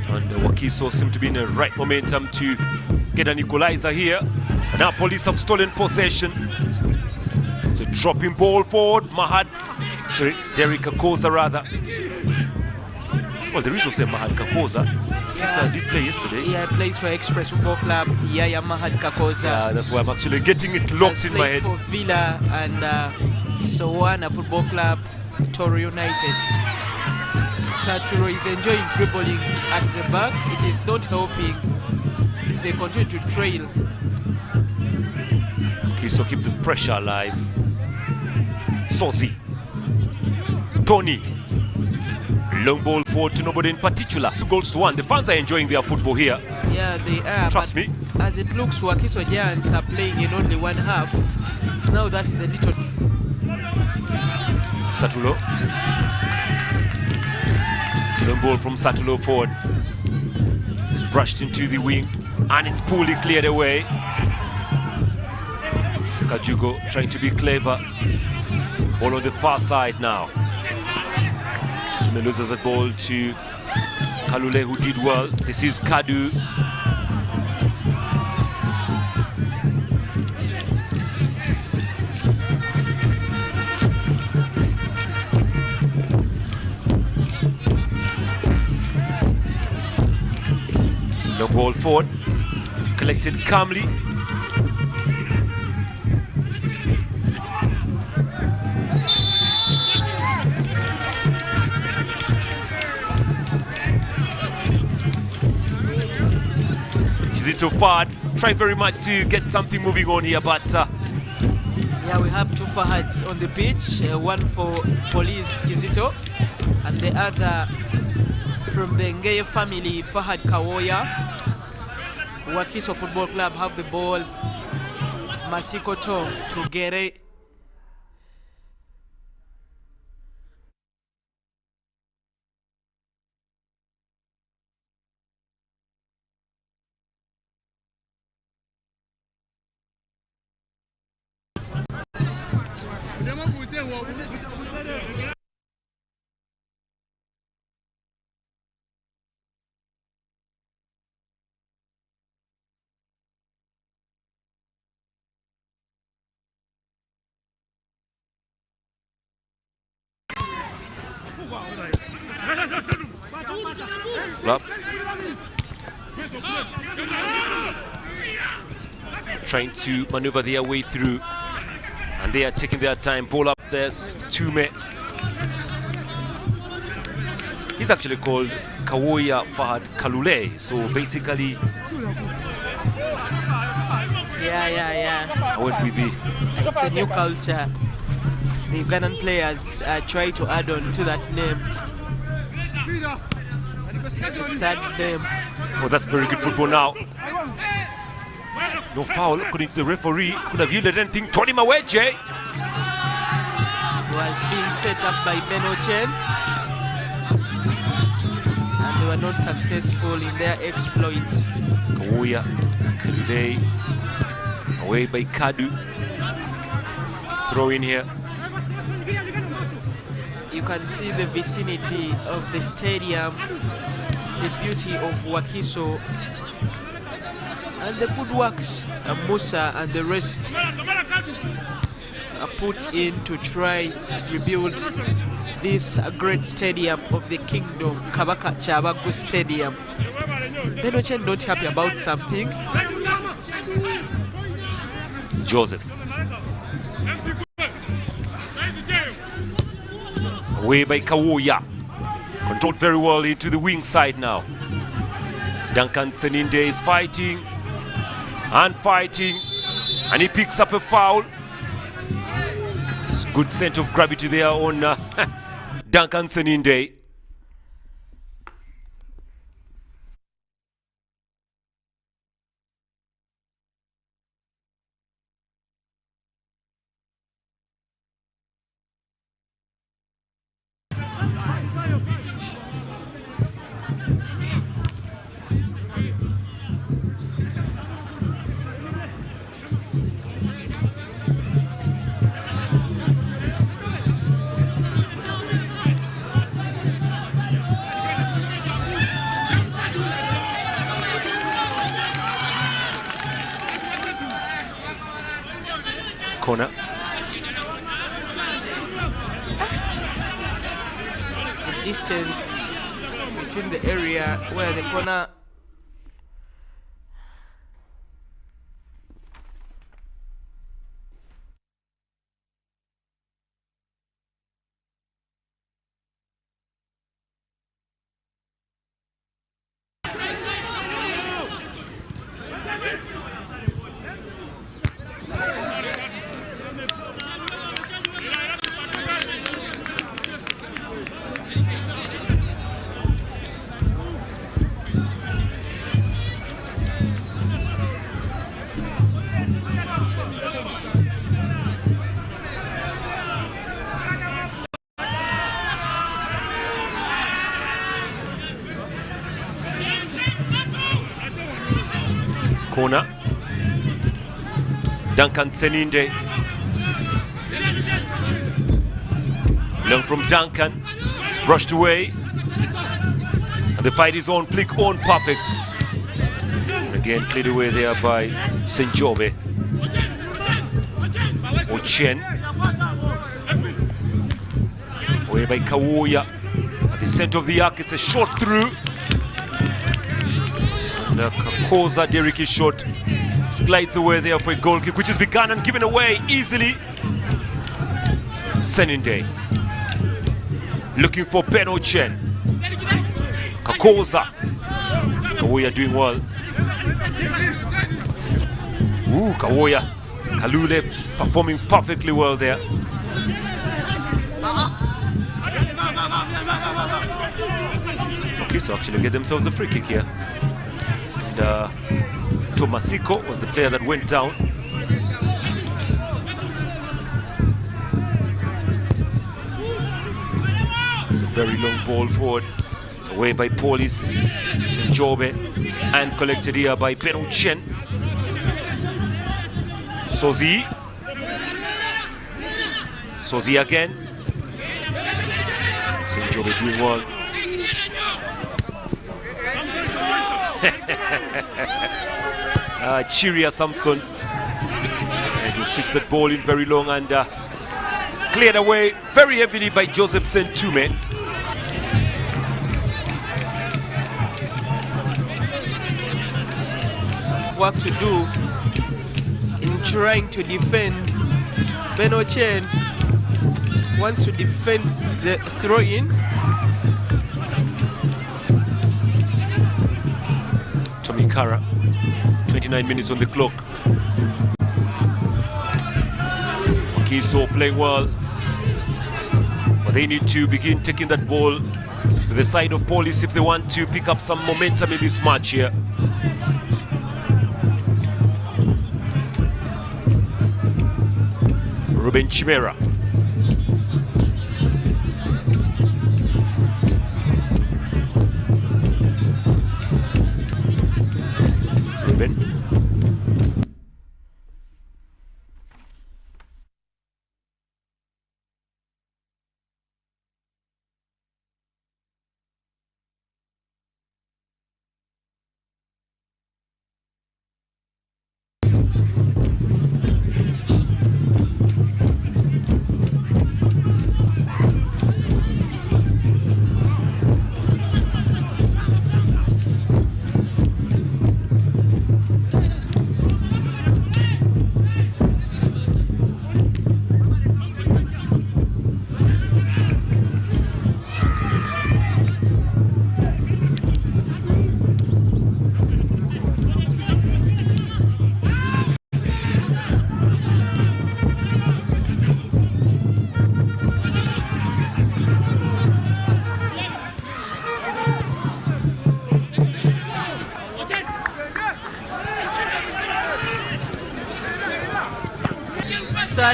And WAKISO seem to be in the right momentum to get an equalizer here. And now Police have stolen possession. So dropping ball forward, Derek Kakoza rather. Well, there is also Mahad Kakoza. Yeah. He did play yesterday. Yeah, he plays for Express Football Club. Yeah, Mahad Kakoza. Yeah, that's why I'm actually getting it locked in my head. For Villa and Sowana Football Club, Toro United. Saturo is enjoying dribbling at the back. It is not helping if they continue to trail. Okay, so keep the pressure alive. Sozi. Tony. Long ball forward to nobody in particular. 2-1. The fans are enjoying their football here. Yeah, they are. Trust me. As it looks, WAKISO Giants are playing in only one half. Now that is a little... Satulo. Long ball from Satulo forward. It's brushed into the wing and it's poorly cleared away. Sekajugo trying to be clever. Ball on the far side now. Sume loses the ball to Kalule, who did well. This is Kadu. No ball forward. Collected calmly. Kizito Fahad trying very much to get something moving on here, but yeah, we have two Fahads on the pitch, one for Police Kizito and the other from the Ngeye family, Fahad Kawoya. WAKISO Football Club have the ball. Masikoto to Gere. Well, trying to maneuver their way through, and they are taking their time. Ball up there, Tume. He's actually called Kawoya Fahad Kalule, so basically yeah. I went with the... It's a new culture. The Ugandan players try to add on to that name. That name. Oh, that's very good football now. No foul according to the referee. Could have yielded anything. Tony Maweje was being set up by Beno Chen, and they were not successful in their exploit. Kawoya Kalule away by Kadu. Throw in here. You can see the vicinity of the stadium, the beauty of WAKISO, and the good works Musa and the rest are put in to try rebuild this great stadium of the kingdom, Kabaka Chabagu Stadium. Benochen not happy about something. Joseph. Away by Kawoya. Controlled very well into the wing side now. Duncan Seninde is fighting and fighting, and he picks up a foul. Good scent of gravity there on Duncan Seninde. Corner. The distance between the area where the corner Corner. Duncan Seninde. Long from Duncan. It's brushed away. And the fight is on, flick on, perfect. And again, cleared away there by St. Jobe. Ochen. Away by Kawoya. At the center of the arc, it's a shot through. The Kakoza Derrick shot slides away there for a goal kick, which is begun and given away easily. Seninde looking for Ben Ochen. Kakoza. Kawoya doing well. Ooh, Kawoya. Kalule performing perfectly well there. Okay, so actually get themselves a free kick here. And Tomasiko was the player that went down. It's a very long ball forward. It's away by Police, St. Jobe, and collected here by Peruchen. Sozi. Sozi again. St. Jobe doing well. Chiria Samson, and he switched that ball in very long and cleared away very heavily by Joseph Sentume. work to do in trying to defend. Ben Ochen wants to defend the throw-in. Tommy Kara, 29 minutes on the clock. WAKISO playing well, but they need to begin taking that ball to the side of Police if they want to pick up some momentum in this match here. Ruben Chimera. Ruben.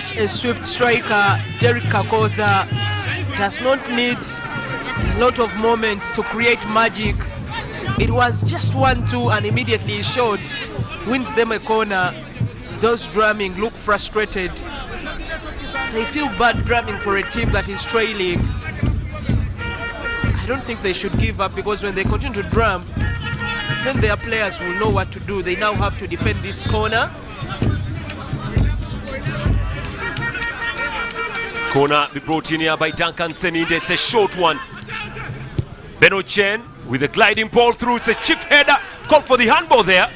such a swift striker, Derek Kakoza does not need a lot of moments to create magic. It was just 1-2 and immediately he shot, wins them a corner. Those drumming look frustrated. They feel bad drumming for a team that is trailing. I don't think they should give up, because when they continue to drum, then their players will know what to do. They now have to defend this corner. Corner be brought in here by Duncan Seninde. It's a short one. Beno Chen with a gliding ball through. It's a chip header. Called for the handball there.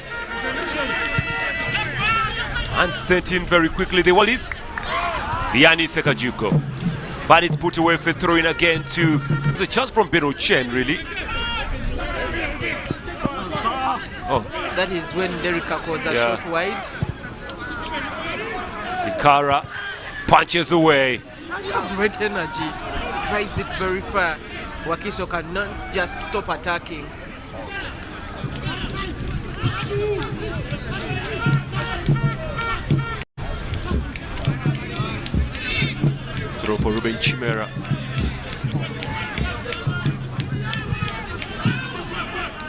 And sent in very quickly the Wallis. Vianney Sekajuko. But it's put away for throwing again to... It's a chance from Beno Chen, really. Oh. That is when Derek Kakoza shot wide. Ikara punches away. Great energy, drives it very far. WAKISO cannot just stop attacking. Throw for Ruben Chimera.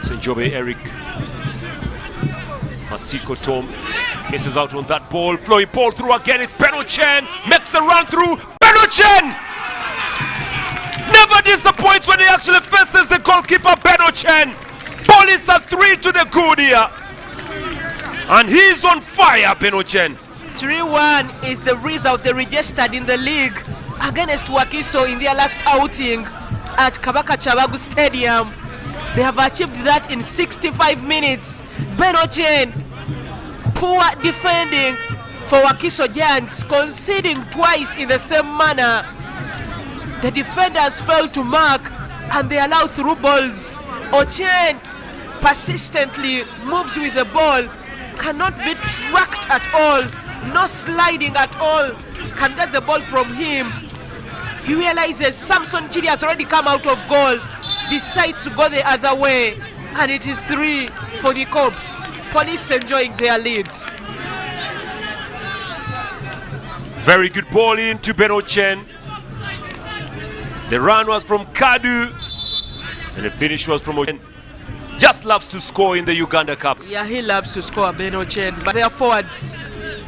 Senjobe Eric. Masiko Tom misses out on that ball. Flowing ball through again. It's Beno Chen. Makes a run through. Beno Chen! Never disappoints when he actually faces the goalkeeper, Beno Chen. Police are 3 to the good here. And he's on fire, Beno Chen. 3-1 is the result they registered in the league against WAKISO in their last outing at Kabaka Chabagu Stadium. They have achieved that in 65 minutes. Beno Chen, poor defending for WAKISO Giants, conceding twice in the same manner. The defenders failed to mark and they allow through balls. Ochen persistently moves with the ball, cannot be tracked at all, no sliding at all, can get the ball from him. He realizes Samson Chidi has already come out of goal, decides to go the other way, and it is 3 for the Cops. Police enjoying their lead. Very good ball in to Beno Chen. The run was from Kadu, and the finish was from Ochen. Just loves to score in the Uganda Cup. Yeah, he loves to score, Beno Chen, but their forwards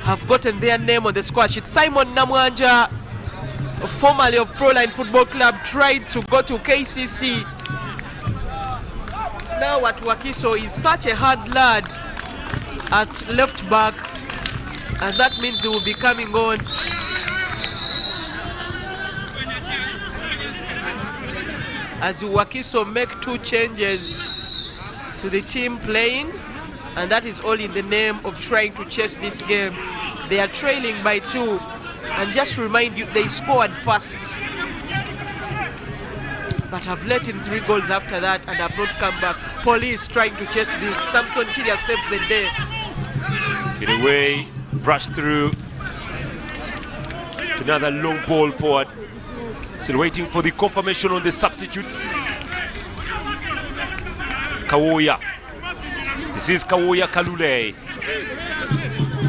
have gotten their name on the score sheet. Simon Namwanja, formerly of Proline Football Club, tried to go to KCC. Now at WAKISO is such a hard lad at left back, and that means he will be coming on. As WAKISO make 2 changes to the team playing, and that is all in the name of trying to chase this game. They are trailing by 2, and just remind you, they scored first, but have let in 3 goals after that and have not come back. Police trying to chase this. Samson Chidia saves the day. In a way, brushed through. It's another long ball forward. Still waiting for the confirmation on the substitutes. Kawoya. This is Kawoya Kalule.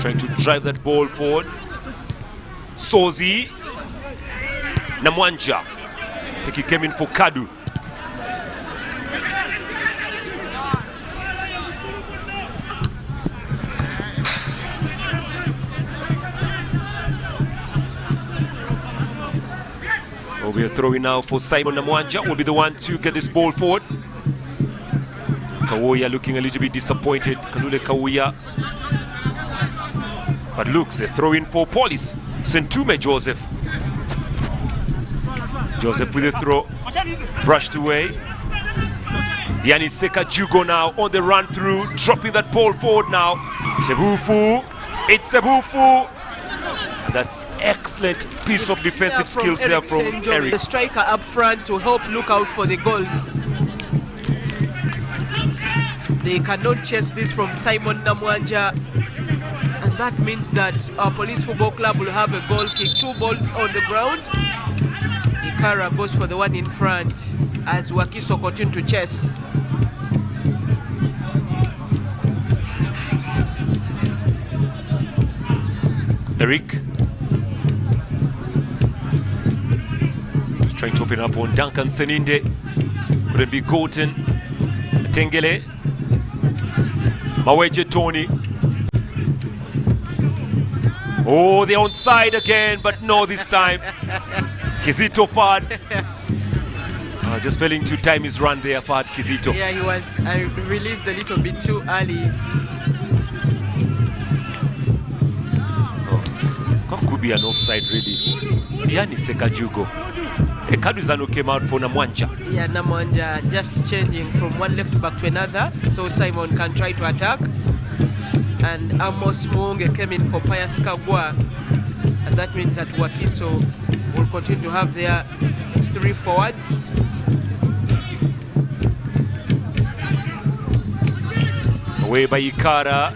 Trying to drive that ball forward. Sozi. Namwanja. I think he came in for Kadu. We are throwing now for Simon Namwanja, will be the one to get this ball forward. Kawoya looking a little bit disappointed. Kalule Kawoya. But looks, they're throwing for Police. Sentume Joseph. Joseph with a throw. Brushed away. Vianney Sekajugo now on the run through, dropping that ball forward now. Sebufu. It's Sebufu. That's excellent piece of defensive skills there from Eric. The striker up front to help look out for the goals. They cannot chase this from Simon Namwanja, and that means that our Police Football Club will have a goal kick. 2 balls on the ground. Ikara goes for the one in front as WAKISO continue to chase. Eric Trying to open up on Duncan Seninde. Couldn't be gotten. Tengele. Maweje Tony. Oh, they're on side again, but no this time. Kizito Fad. Just failing to time his run there, Fad Kizito. Yeah, he was released a little bit too early. What could be an offside really? Yani Sekajugo. Kaduzano came out for Namwanja. Yeah, Namwanja just changing from one left back to another, so Simon can try to attack. And Amos Muonge came in for Pius Kagwa, and that means that WAKISO will continue to have their 3 forwards. Away by Ikara.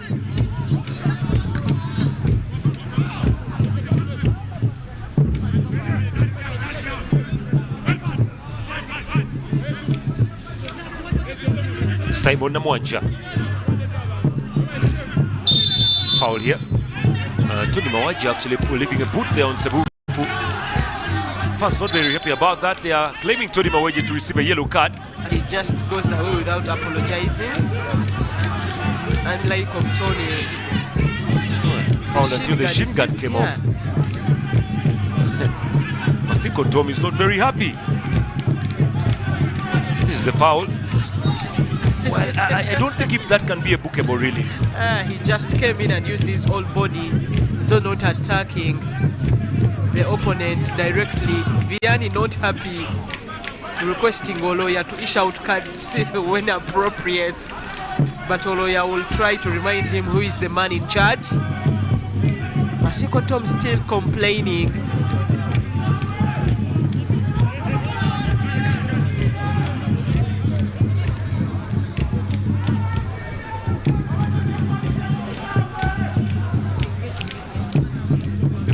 Simon Namwanja. Foul here. Tony Mawaji actually leaving a boot there on Sebufu. Fans not very happy about that. They are claiming Tony Mawaji to receive a yellow card. And he just goes away without apologizing. Unlike of Tony. Foul until the shin guard came off. Masiko Tom is not very happy. This is the foul. Well, I don't think if that can be a bookable really. He just came in and used his whole body, though not attacking the opponent directly. Vianney not happy, requesting Oloya to issue out cards when appropriate. But Oloya will try to remind him who is the man in charge. Masiko Tom still complaining.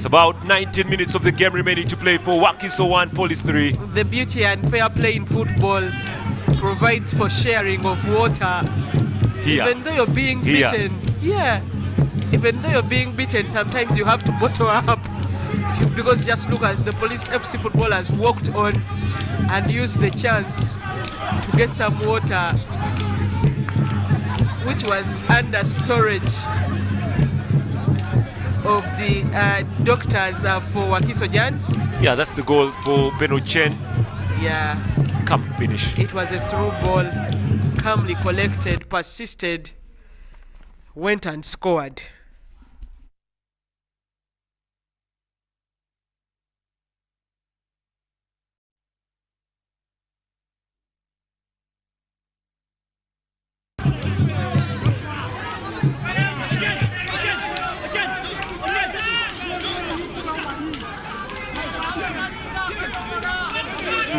About 19 minutes of the game remaining to play for WAKISO 1, Police 3. The beauty and fair play in football provides for sharing of water. Here. Even though you're being beaten, even though you're being beaten, sometimes you have to bottle up. Because just look at the Police FC footballers walked on and used the chance to get some water, which was under storage of the doctors for WAKISO Giants. Yeah, that's the goal for Beno Chen. Yeah. Come finish. It was a through ball, calmly collected, persisted, went and scored.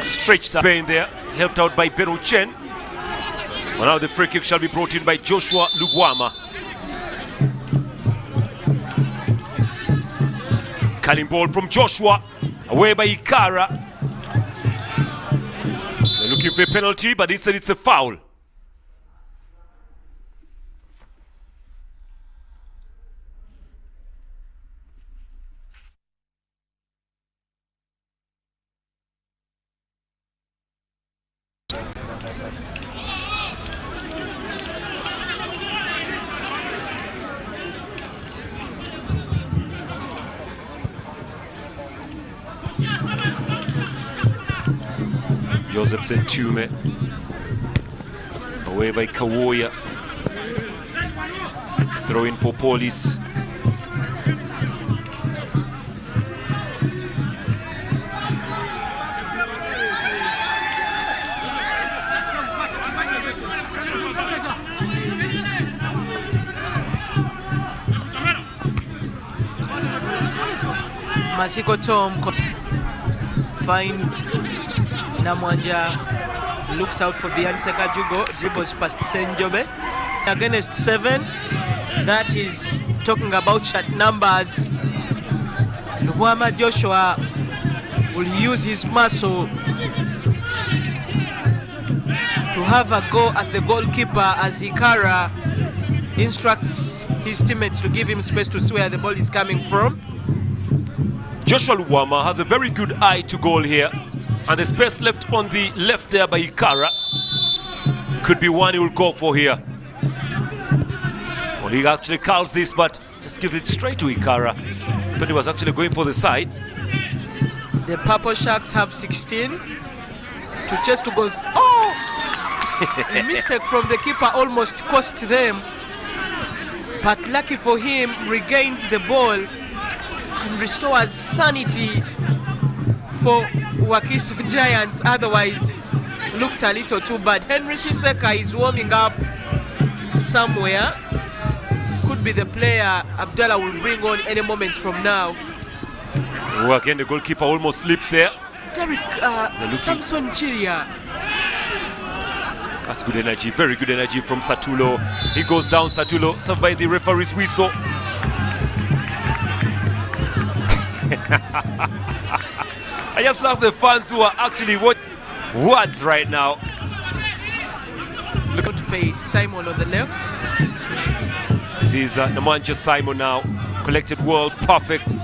Stretched up in there, helped out by Beno Chen. Well, now the free kick shall be brought in by Joshua Lugwama. Calling ball from Joshua, away by Ikara. They're looking for a penalty, but instead it's a foul. Joseph Sentume, away by Kawoya, throw in for Police. Masiko Tom finds Namwanja, looks out for Vianney Sekajugo, dribbles past Senjobe. Against 7, that is talking about shot numbers. Luwama Joshua will use his muscle to have a go at the goalkeeper as Ikara instructs his teammates to give him space to see where the ball is coming from. Joshua Luwama has a very good eye to goal here. And the space left on the left there by Ikara could be one he will go for here. Well, he actually calls this, but just gives it straight to Ikara. Thought he was actually going for the side. The Purple Sharks have 16 to chase to goals. Oh! A mistake from the keeper almost cost them. But lucky for him, regains the ball and restores sanity for WAKISO Giants. Otherwise, looked a little too bad. Henry Chiseka is warming up somewhere. Could be the player Abdallah will bring on any moment from now. Oh, again, the goalkeeper almost slipped there. Derek Samson Chiria. That's good energy, very good energy from Satulo. He goes down, Satulo, served by the referee's whistle. I just love the fans who are actually words right now. Look to pay Simon on the left. This is Namanja Simon now. Collected world, perfect.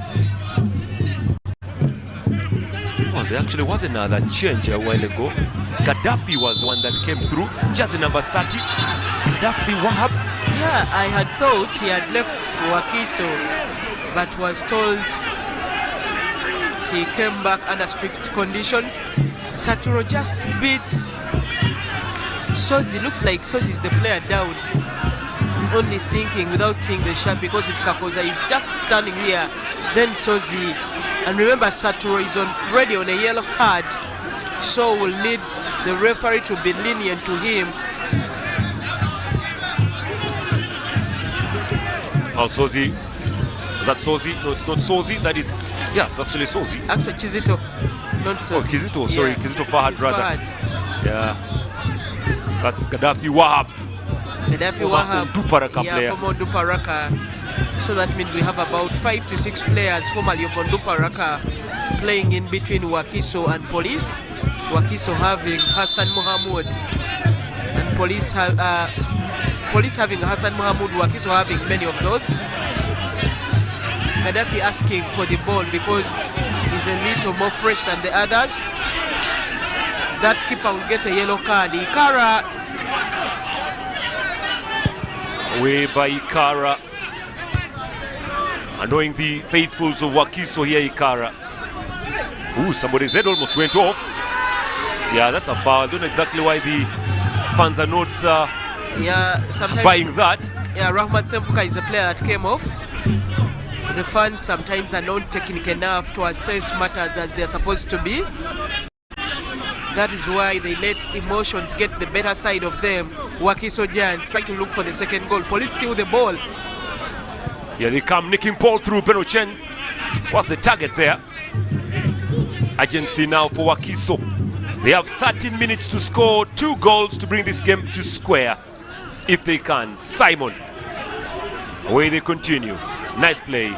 Oh, there actually was another change a while ago. Gaddafi was the one that came through. Jersey number 30. Gaddafi Wahab. Yeah, I had thought he had left WAKISO, but was told he came back under strict conditions. Saturo just beat Sozi. Looks like Sozi is the player down. Only thinking without seeing the shot, because if Kakoza is just standing here, then Sozi. And remember, Saturo is already on a yellow card, so we'll need the referee to be lenient to him. Oh, Sozi. Is that Sozi? No, it's not Sozi. That is, yes, actually Sozi. Actually, Chizito, not Sozi. Oh, Kizito, sorry, Yeah. Kizito Fahad rather. Fahad. Yeah. That's Gaddafi Wahab. Gaddafi Wahab. Duparaka Yeah, player. former Duparaka. So that means we have about 5 to 6 players formerly of Duparaka playing in between WAKISO and Police. WAKISO having Hassan Mohamud and Police having Hassan Mohamud, WAKISO having many of those. Gaddafi asking for the ball because he's a little more fresh than the others. That keeper will get a yellow card. Ikara. Away by Ikara. Annoying the faithfuls of WAKISO here, Ikara. Ooh, somebody's head almost went off. Yeah, that's a foul. I don't know exactly why the fans are not Sometimes buying that. Yeah, Rahmat Semfuka is the player that came off. The fans sometimes are not technical enough to assess matters as they're supposed to be. That is why they let emotions get the better side of them. WAKISO Giants trying to look for the second goal. Police steal the ball. Yeah, they come nicking ball through. Penochen was the target there. Agency now for WAKISO. They have 13 minutes to score 2 goals to bring this game to square. If they can. Simon. Away they continue. Nice play.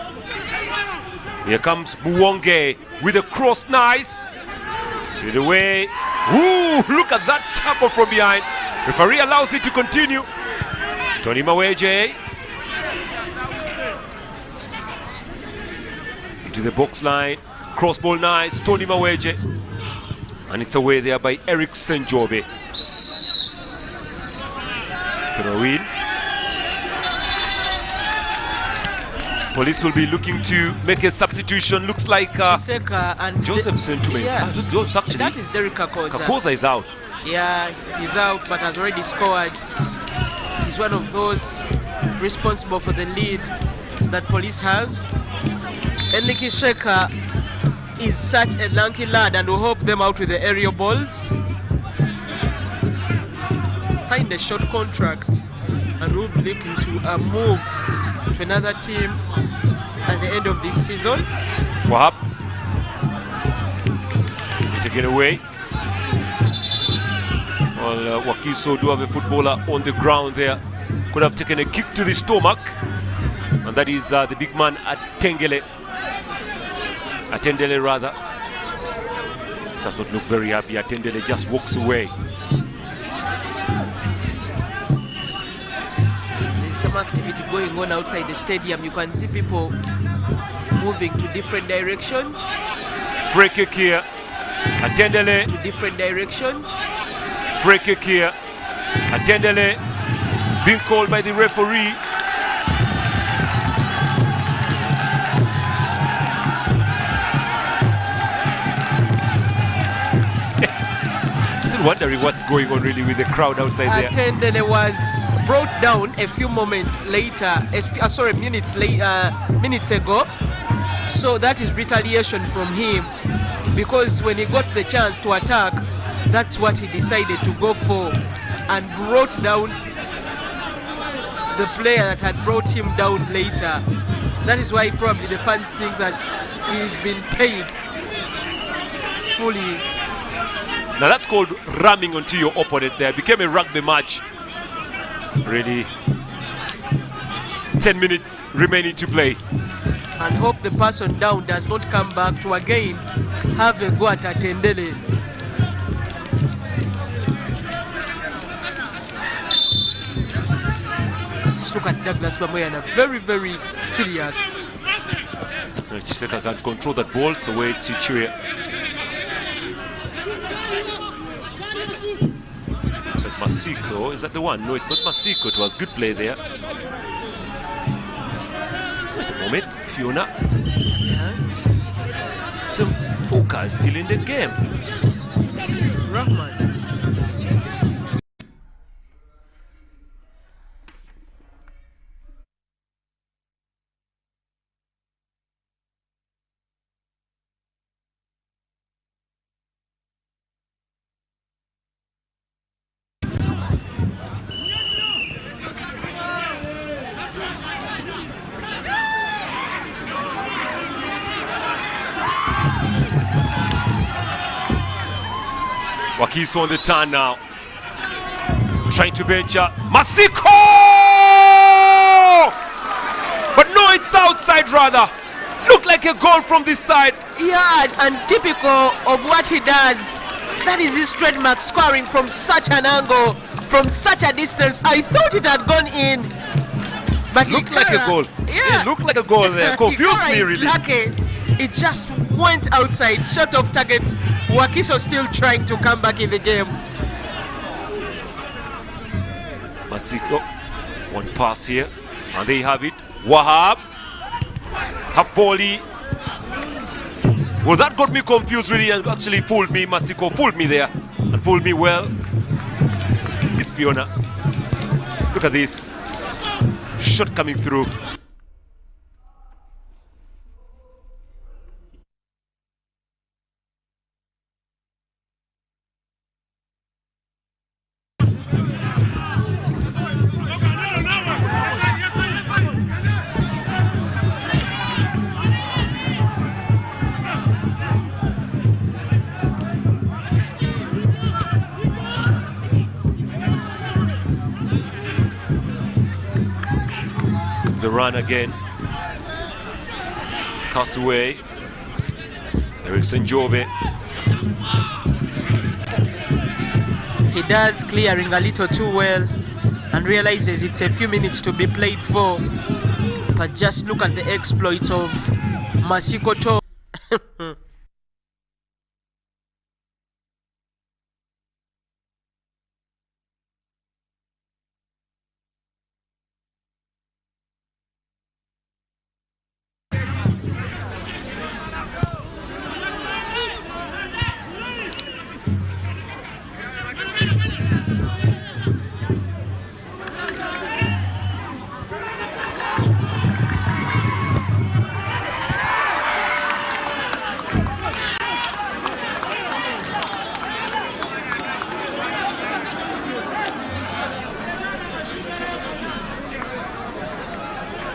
Here comes Muwonge with a cross. Nice. Straight away. Ooh, look at that tackle from behind. Referee allows it to continue. Tony Maweje. Into the box line. Cross ball nice. Tony Maweje. And it's away there by Eric Senjobe. Throw in. Police will be looking to make a substitution. Looks like Chiseka and Joseph Sentumens. Yeah. Joseph actually. That is Derek Kakoza. Kakoza is out. Yeah, he's out but has already scored. He's one of those responsible for the lead that Police has. Enrique Sheka is such a lanky lad and will help them out with the aerial balls. Signed a short contract and will be looking to move to another team at the end of this season. Wahab. Taken away. Well, WAKISO do have a footballer on the ground there. Could have taken a kick to the stomach. And that is the big man Atendele rather. Does not look very happy. Atendele just walks away. There's some activity going on outside the stadium. You can see people moving to different directions. Free kick here. Atendele. to different directions. Free kick here. Atendele being called by the referee. Still wondering what's going on really with the crowd outside there. Atendele was brought down a few moments later, minutes ago. So that is retaliation from him, because when he got the chance to attack, that's what he decided to go for, and brought down the player that had brought him down later. That is why probably the fans think that he's been paid fully. Now that's called ramming onto your opponent there. It became a rugby match. Really. 10 minutes remaining to play. And hope the person down does not come back to again have a go at Atendele. Just look at Douglas Bamoyana, very, very serious. Chiseka can control that ball, so wait, Chichue. It's like Masiko, is that the one? No, it's not Masiko, it was good play there. Just a moment, Fiona. Some focus still in the game. Rahman. Wakiso on the turn now. Trying to venture. Masiko! But no, it's outside rather. Looked like a goal from this side. Yeah, and typical of what he does. That is his trademark, scoring from such an angle, from such a distance. I thought it had gone in. But Looked like a goal. Yeah. It looked like a goal there. Confused me really. Lucky. It just went outside, short of target. Wakiso still trying to come back in the game. Masiko, one pass here, and there you have it. Wahab, Hapoli. Well, that got me confused really, and actually fooled me. Masiko fooled me there, and fooled me well. It's Fiona. Look at this. Shot coming through. The run again. Cuts away. Erickson Jobe. He does clearing a little too well and realizes it's a few minutes to be played for. But just look at the exploits of Masiko To.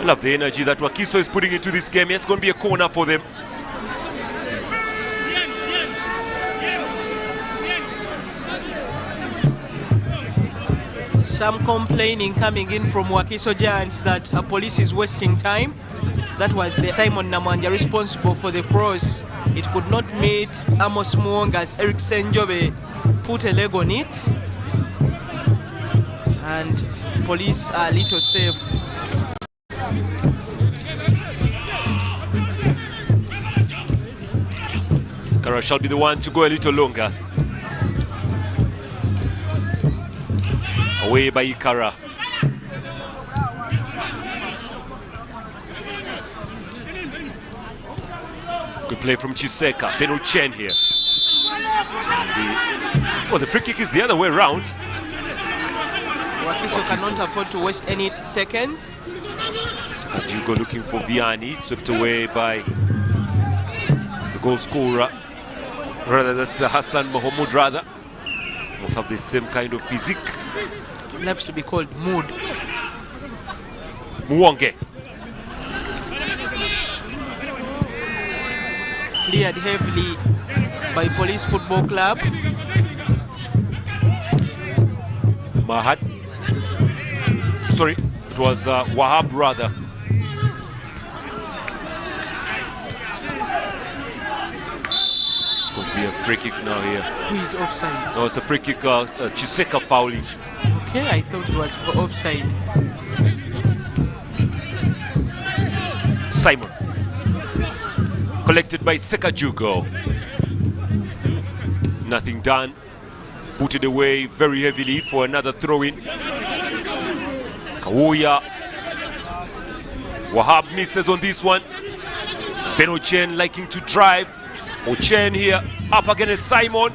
Love the energy that WAKISO is putting into this game. It's going to be a corner for them. Some complaining coming in from WAKISO Giants that police is wasting time. That was the Simon Namwanja responsible for the cross. It could not meet Amos Muong as Eric Senjobe put a leg on it. And police are a little safe. Ikara shall be the one to go a little longer. Away by Ikara. Good play from Chiseka. Beno Chen here. The free kick is the other way around. WAKISO cannot afford to waste any seconds. Sakajugo looking for Vianney, swept away by the goal scorer. Rather, that's Hassan Mohamud rather. Must have the same kind of physique. Loves to be called Mood. Muwonge. Cleared heavily by Police Football Club. Mahad. Sorry, it was Wahab rather. It's going to be a free kick now here. Who is offside? No, it's a free kick, Chiseka fouling. Okay, I thought it was for offside. Simon. Collected by Sekajugo. Nothing done. Put it away very heavily for another throw-in. Kawuya. Wahab misses on this one. Ben Ochen liking to drive. Ochen here up against Simon.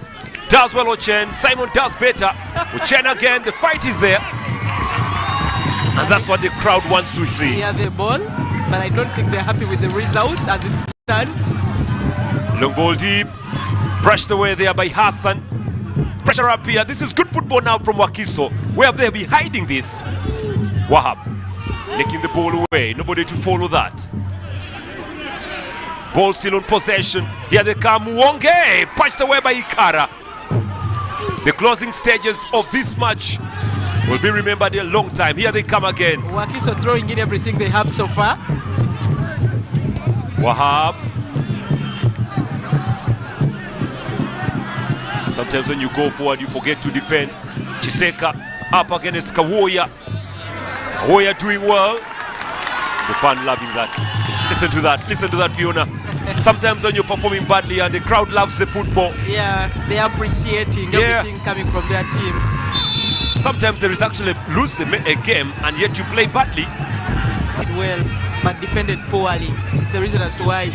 Does well Ochen. Simon does better. Ochen again. The fight is there. And that's what the crowd wants to see. They have the ball, but I don't think they're happy with the result as it stands. Long ball deep. Brushed away there by Hassan. Pressure up here. This is good football now from WAKISO. Where have they been hiding this? Wahab taking the ball away. Nobody to follow that. Ball still on possession. Here they come. Muwonge punched away by Ikara. The closing stages of this match will be remembered a long time. Here they come again. WAKISO throwing in everything they have so far. Wahab. Sometimes when you go forward, you forget to defend. Chiseka up against Kawoya. Kawoya doing well. The fan loving that. Listen to that, Fiona. Sometimes when you're performing badly and the crowd loves the football. Yeah, they're appreciating everything coming from their team. Sometimes there is actually lose a game and yet you play badly. Well, but defended poorly. It's the reason as to why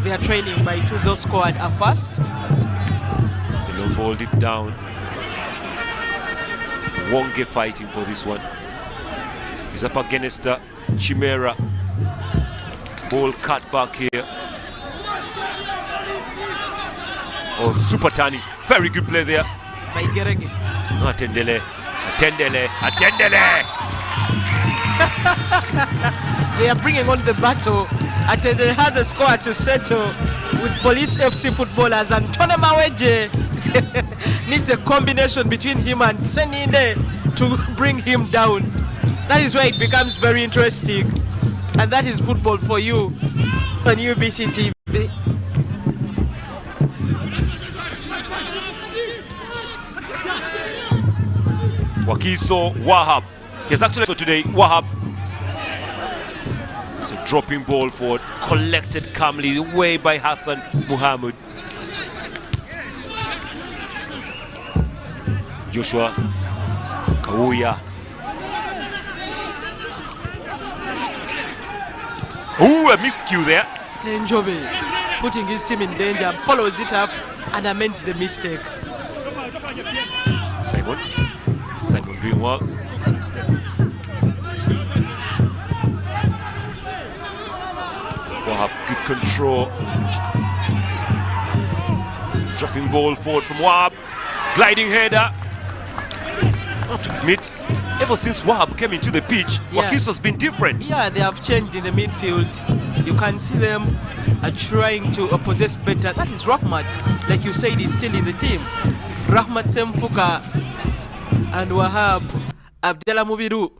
they are trailing by two. Those scored are fast. Long ball deep down. Wonge fighting for this one. He's up against Chimera. Ball cut back here. Oh, super turning. Very good play there. By Gerege. Atendele. They are bringing on the battle. Atendele has a score to settle with Police FC footballers, and Tona Maweje needs a combination between him and Senine to bring him down. That is why it becomes very interesting, and that is football for you on UBC TV. WAKISO Wahab. Yes, actually, so today Wahab. It's a dropping ball forward, collected calmly away by Hassan Muhammad. Joshua Kawuya. Ooh, a miscue there. Senjobe putting his team in danger, follows it up and amends the mistake. Simon doing well. Wahab, good control. Dropping ball forward from Wahab. Gliding header. I have to admit, ever since Wahab came into the pitch, WAKISO has been different. Yeah, they have changed in the midfield. You can see them trying to possess better. That is Rahmat, like you said, he's still in the team. Rahmat Semfuka and Wahab Abdallah Mubiru.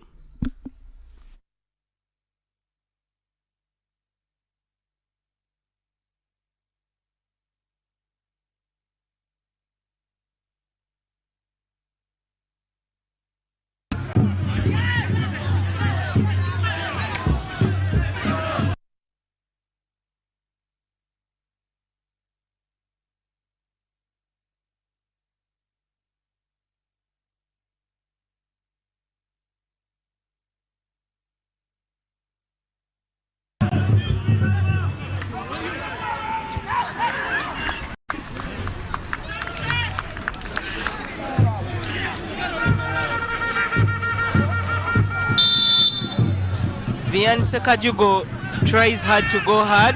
Vian Sekajugo tries hard to go hard,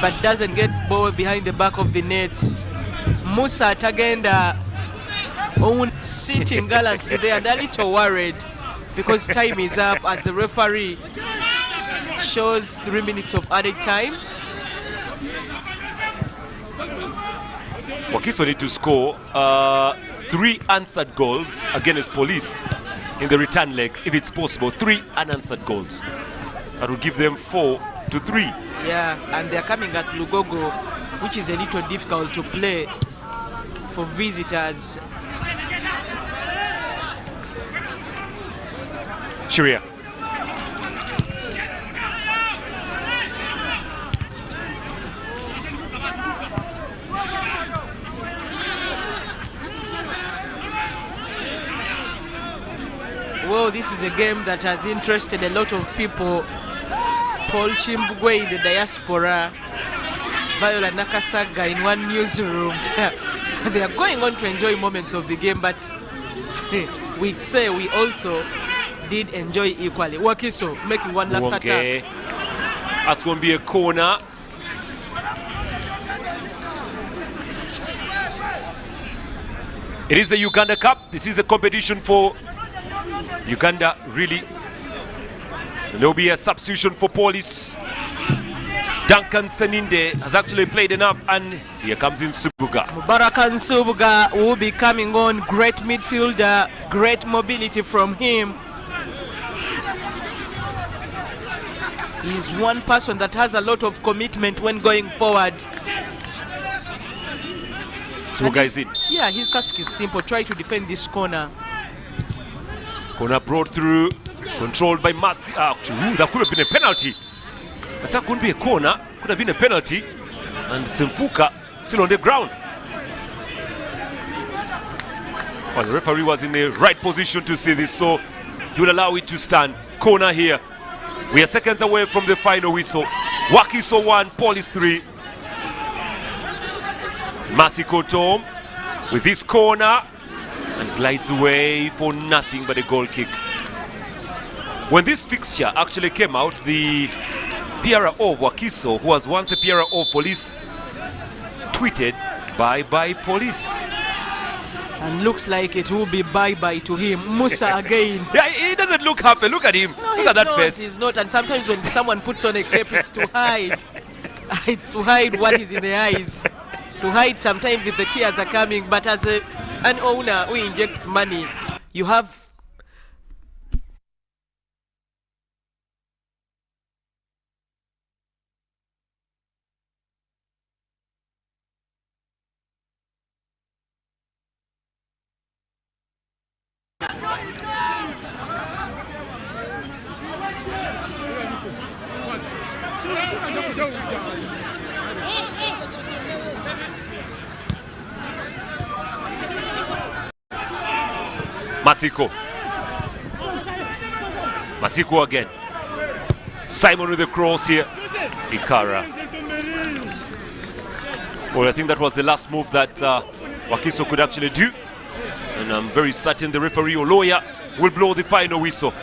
but doesn't get ball behind the back of the net. Musa Tagenda sitting gallantly there and a little worried because time is up as the referee shows 3 minutes of added time. WAKISO need to score 3 answered goals against Police in the return leg, if it's possible. 3 unanswered goals. That will give them 4-3. Yeah, and they're coming at Lugogo, which is a little difficult to play for visitors. Sharia. Well, this is a game that has interested a lot of people. Paul Chimbugwe in the diaspora, Viola Nakasaga in one newsroom. They are going on to enjoy moments of the game, but we say we also did enjoy equally. WAKISO making one last attack. That's going to be a corner. It is the Uganda Cup. This is a competition for Uganda, really. There will be a substitution for Police. Duncan Seninde has actually played enough, and here comes in Subuga. Mubarakan Subuga will be coming on. Great midfielder, great mobility from him. He's one person that has a lot of commitment when going forward. Subuga is in. Yeah, his task is simple. Try to defend this corner. Corner brought through, controlled by Masi. Actually, that could have been a penalty. But that couldn't be a corner, could have been a penalty. And Simfuka still on the ground. Well, the referee was in the right position to see this, so he will allow it to stand. Corner here. We are seconds away from the final whistle. WAKISO 1, Police 3. Masi Kotom with this corner and glides away for nothing but a goal kick. When this fixture actually came out, the PRO of WAKISO, who was once a PRO of Police, tweeted, "Bye-bye Police." And looks like it will be bye-bye to him. Musa again. Yeah, he doesn't look happy. Look at him. No, look at that face. He's not. And sometimes when someone puts on a cape, it's to hide. It's to hide what is in the eyes. To hide sometimes if the tears are coming. But as an owner who injects money, you have Masiko again. Simon with the cross here. Ikara. Well, I think that was the last move that WAKISO could actually do. And I'm very certain the referee or lawyer will blow the final whistle.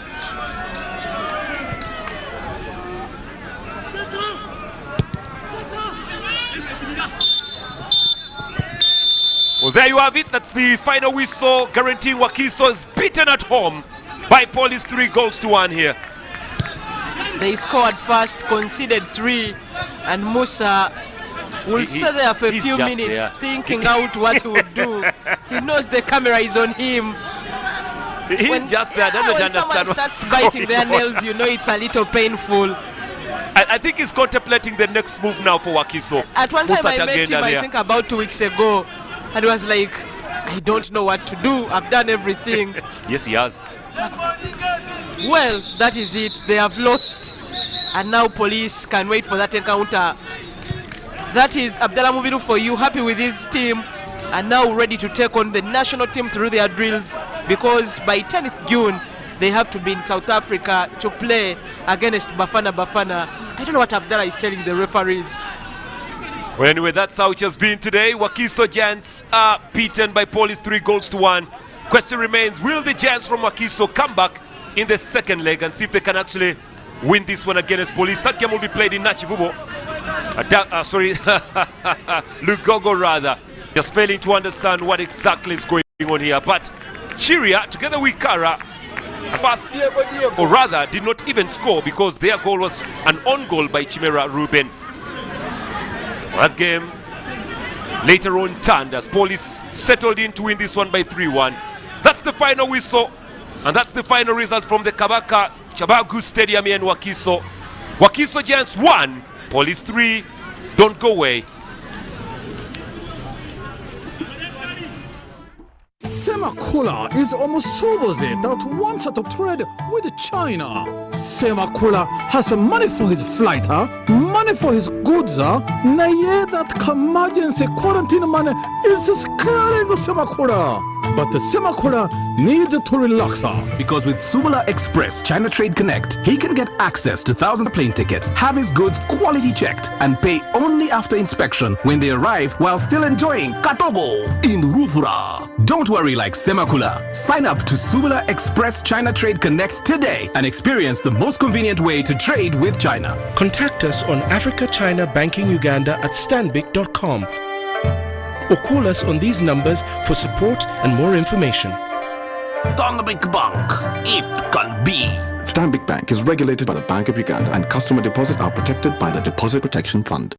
Well, there you have it. That's the final whistle, guaranteeing WAKISO is beaten at home by Police 3-1 here. They scored first, conceded 3, and Musa will stay there for a few minutes thinking out what he would do. He knows the camera is on him. He's just there, doesn't when understand. Someone starts biting their nails, you know it's a little painful. I think he's contemplating the next move now for WAKISO. At one time I met him, I think about 2 weeks ago, and he was like, I don't know what to do. I've done everything. Yes, he has. Well, that is it. They have lost. And now Police can wait for that encounter. That is Abdallah Mubiru for you. Happy with his team. And now ready to take on the national team through their drills. Because by 10th June, they have to be in South Africa to play against Bafana Bafana. I don't know what Abdallah is telling the referees. Well, anyway, that's how it has been today. WAKISO Giants are beaten by Police 3-1. Question remains, will the Giants from WAKISO come back in the second leg and see if they can actually win this one against Police. That game will be played in Nachivubo. Lugogo rather. Just failing to understand what exactly is going on here. But Chiria, together with Kara, fast, or rather did not even score because their goal was an own goal by Chimera Ruben. That game later on turned as Police settled in to win this one by 3-1. That's the final whistle, and that's the final result from the Kabaka Chabagu Stadium here in Wakiso. Wakiso Giants 1, Police 3. Don't go away. Semakula is almost opposite that wants to trade with China. Semakula has money for his flight, money for his goods, na that emergency quarantine money is scaring Semakula. But the Semakula needs to relax. Because with Subula Express China Trade Connect, he can get access to thousands of plane tickets, have his goods quality checked, and pay only after inspection when they arrive while still enjoying Katogo in Rufura. Don't worry like Semakula. Sign up to Subula Express China Trade Connect today and experience the most convenient way to trade with China. Contact us on Africa China Banking Uganda at Stanbic.com or call us on these numbers for support and more information. Stanbic Bank, it can be. Stanbic Bank is regulated by the Bank of Uganda and customer deposits are protected by the Deposit Protection Fund.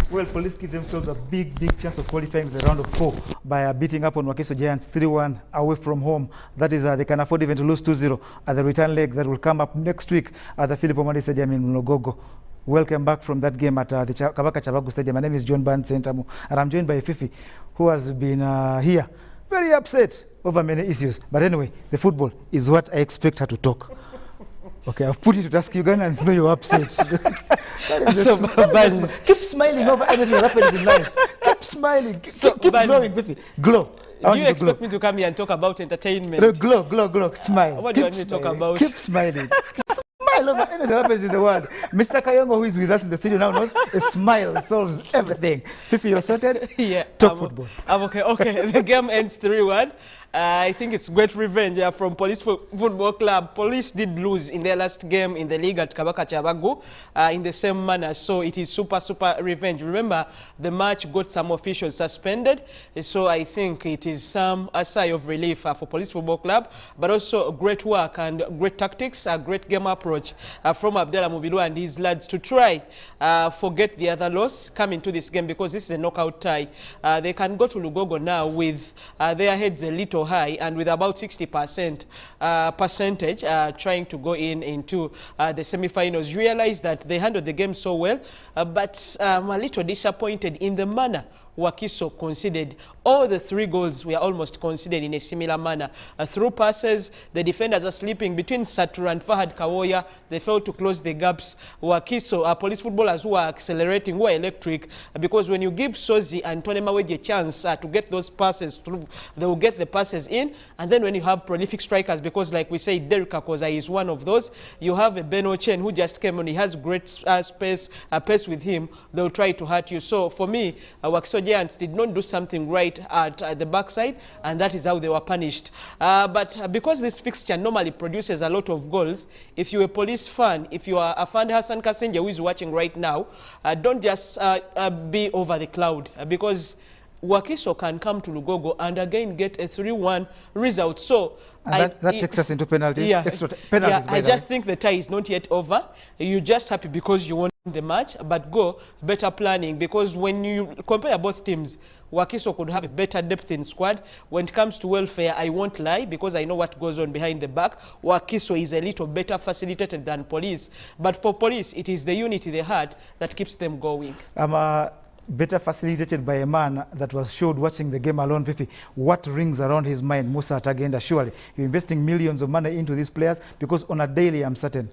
Well, Police give themselves a big chance of qualifying the round of 4 by beating up on Wakiso Giants 3-1 away from home. That is, they can afford even to lose 2-0 at the return leg that will come up next week at the Philip Omandi Stadium in Mnogogo. Welcome back from that game at the Kabaka Chabagu Stadium. My name is John Barnes Sentamu, and I'm joined by Fifi, who has been here very upset over many issues. But anyway, the football is what I expect her to talk. Okay, I've put you to task. Ugandans know you're upset. Keep smiling over everything that happens in life. Keep smiling. Keep glowing, Fifi. Glow. Do you expect me to come here and talk about entertainment? No, glow. Smile. What do you want me to talk about? Keep smiling. Smile over anything that happens in the world. Mr. Kayongo, who is with us in the studio now, knows a smile solves everything. Fifi, you're sorted? Yeah. Talk football. I'm okay. Okay, the game ends 3-1. I think it's great revenge from Police Football Club. Police did lose in their last game in the league at Kabaka Chabagu in the same manner. So it is super revenge. Remember, the match got some officials suspended. So I think it is a sigh of relief for Police Football Club, but also great work and great tactics, a great game approach from Abdallah Mubilu and his lads to try forget the other loss, come into this game because this is a knockout tie. They can go to Lugogo now with their heads a little high and with about 60% percentage trying to go into the semi-finals. Realize that they handled the game so well, but I'm a little disappointed in the manner Wakiso conceded. All the 3 goals were almost conceded in a similar manner. Through passes, the defenders are sleeping between Satura and Fahad Kawoya. they failed to close the gaps. WAKISO, police footballers who are accelerating, who are electric, because when you give Sozi and Tony Maweji a chance to get those passes through, they will get the passes in. And then when you have prolific strikers, because like we say, Derek Akoza is one of those, you have a Beno Chen who just came on, he has great pace with him, they'll try to hurt you. So for me, WAKISO Giants did not do something right at the backside, and that is how they were punished. But because this fixture normally produces a lot of goals, if you're a Police fan, if you are a fan Hassan Kasenje who is watching right now, don't just be over the cloud, because WAKISO can come to Lugogo and again get a 3-1 result. So that takes us into penalties. Yeah, extra penalties. Yeah, I just think the tie is not yet over. You're just happy because you won the match, but go better planning, because when you compare both teams, WAKISO could have a better depth in squad. When it comes to welfare, I won't lie, because I know what goes on behind the back. WAKISO is a little better facilitated than Police, but for Police, it is the unity they had that keeps them going. Better facilitated by a man that was showed watching the game alone. Fifi, what rings around his mind? Musa Atagenda, surely you're investing millions of money into these players, because on a daily, I'm certain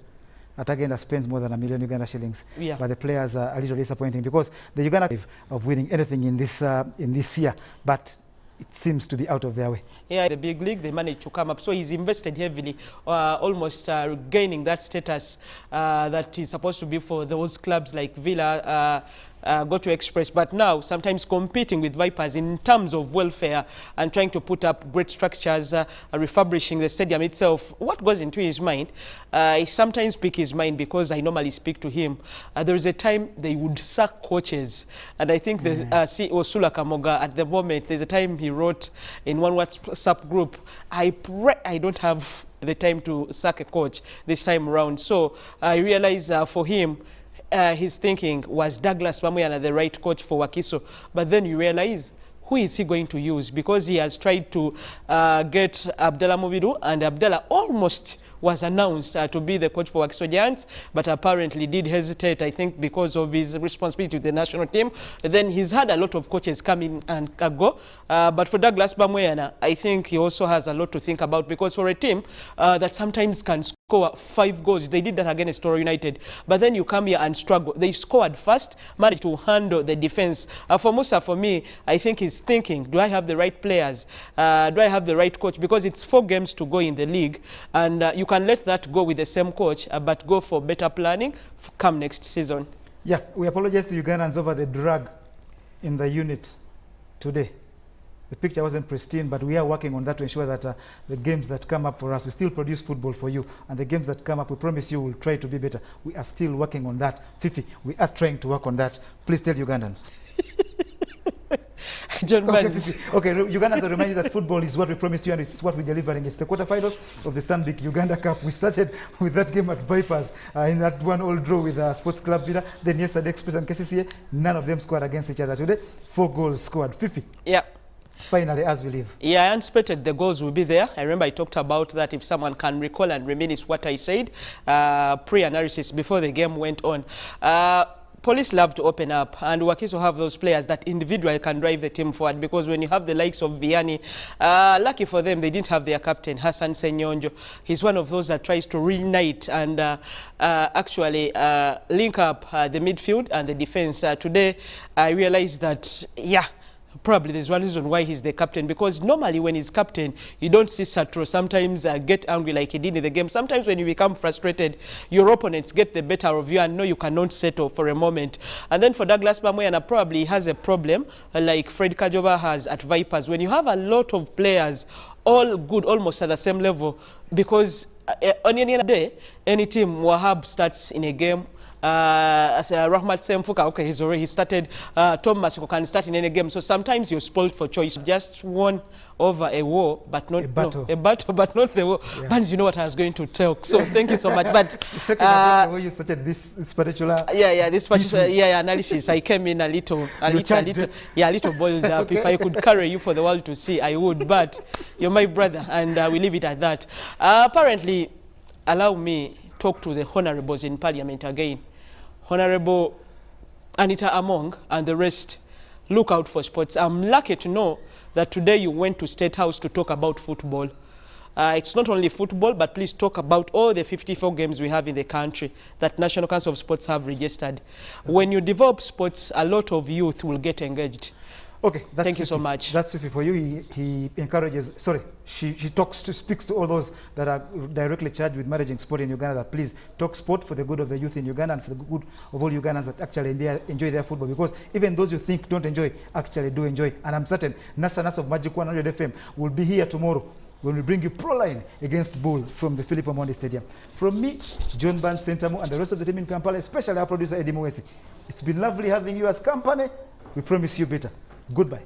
Atagenda spends more than $1 million Uganda shillings. Yeah. But the players are a little disappointing, because the Uganda of winning anything in this year, but it seems to be out of their way. Yeah, the big league, they managed to come up. So he's invested heavily, almost gaining that status that is supposed to be for those clubs like Villa, Go to Express, but now sometimes competing with Vipers in terms of welfare and trying to put up great structures, refurbishing the stadium itself. What goes into his mind? I sometimes pick his mind because I normally speak to him. There is a time they would sack coaches, and I think the CEO Sula Kamoga at the moment, there's a time he wrote in one WhatsApp group, I pray I don't have the time to sack a coach this time around. So I realize for him, his thinking was Douglas Bamuyana the right coach for WAKISO, but then you realize, who is he going to use? Because he has tried to get Abdallah Mubiru, and Abdallah almost was announced to be the coach for WAKISO Giants, but apparently did hesitate, I think, because of his responsibility to the national team. Then he's had a lot of coaches come in and go. But for Douglas Bamuyana, I think he also has a lot to think about, because for a team that sometimes can score 5 goals, they did that against Toro United, but then you come here and struggle. They scored first, managed to handle the defense. For Musa, for me, I think he's thinking, do I have the right players? Do I have the right coach? Because it's 4 games to go in the league, and you can let that go with the same coach, but go for better planning come next season. Yeah, we apologize to Ugandans over the drag in the unit today. The picture wasn't pristine, but we are working on that to ensure that the games that come up for us, we still produce football for you, and the games that come up, we promise you will try to be better. We are still working on that. Fifi, we are trying to work on that. Please tell Ugandans. John Burns. Okay, Ugandans, I remind you that football is what we promised you, and it's what we're delivering. It's the quarterfinals of the Stanbic Uganda Cup. We started with that game at Vipers in that 1-1 draw with Sports Club Villa. Then yesterday, Express and KCCA, none of them scored against each other. Today, 4 goals scored. Fifi. Yeah. Finally, as we leave. Yeah, I anticipated the goals will be there. I remember I talked about that, if someone can recall and reminisce what I said pre-analysis before the game went on. Police love to open up, and WAKISO have those players that individually can drive the team forward, because when you have the likes of Vianney, lucky for them, they didn't have their captain, Hassan Senyonjo. He's one of those that tries to reunite and actually link up the midfield and the defense. Today, I realized that, yeah, probably there's one reason why he's the captain, because normally when he's captain, you don't see Satro sometimes get angry like he did in the game. Sometimes when you become frustrated, your opponents get the better of you and know you cannot settle for a moment. And then for Douglas Bamuyana, probably has a problem like Fred Kajoba has at Vipers. When you have a lot of players all good, almost at the same level, because on any other day, any team, Wahab starts in a game, as Rahmat Semfuka, okay, he started. Tom Masiko can start in any game. So sometimes you're spoiled for choice. Just won over a war, but not a battle, but not the war. Yeah. And you know what I was going to talk. So thank you so much. But the way you started this particular, this particular analysis, I came in a little boiled up. Okay. If I could carry you for the world to see, I would. But you're my brother, and we leave it at that. Apparently, allow me talk to the honourables in Parliament again. Honourable Anita Among and the rest, look out for sports. I'm lucky to know that today you went to State House to talk about football. It's not only football, but please talk about all the 54 games we have in the country that National Council of Sports have registered. When you develop sports, a lot of youth will get engaged. Okay, thank you so much. That's Fifi for you. He encourages, she speaks to all those that are directly charged with managing sport in Uganda, that please talk sport for the good of the youth in Uganda and for the good of all Ugandans that actually enjoy their football, because even those you think don't enjoy actually do enjoy. And I'm certain Nasa of Magic 100 FM will be here tomorrow when we bring you Pro Line against Bull from the Philip Omondi Stadium. From me, John Ban Sentamu, and the rest of the team in Kampala, especially our producer Eddie Mwesi. It's been lovely having you as company. We promise you better. Goodbye.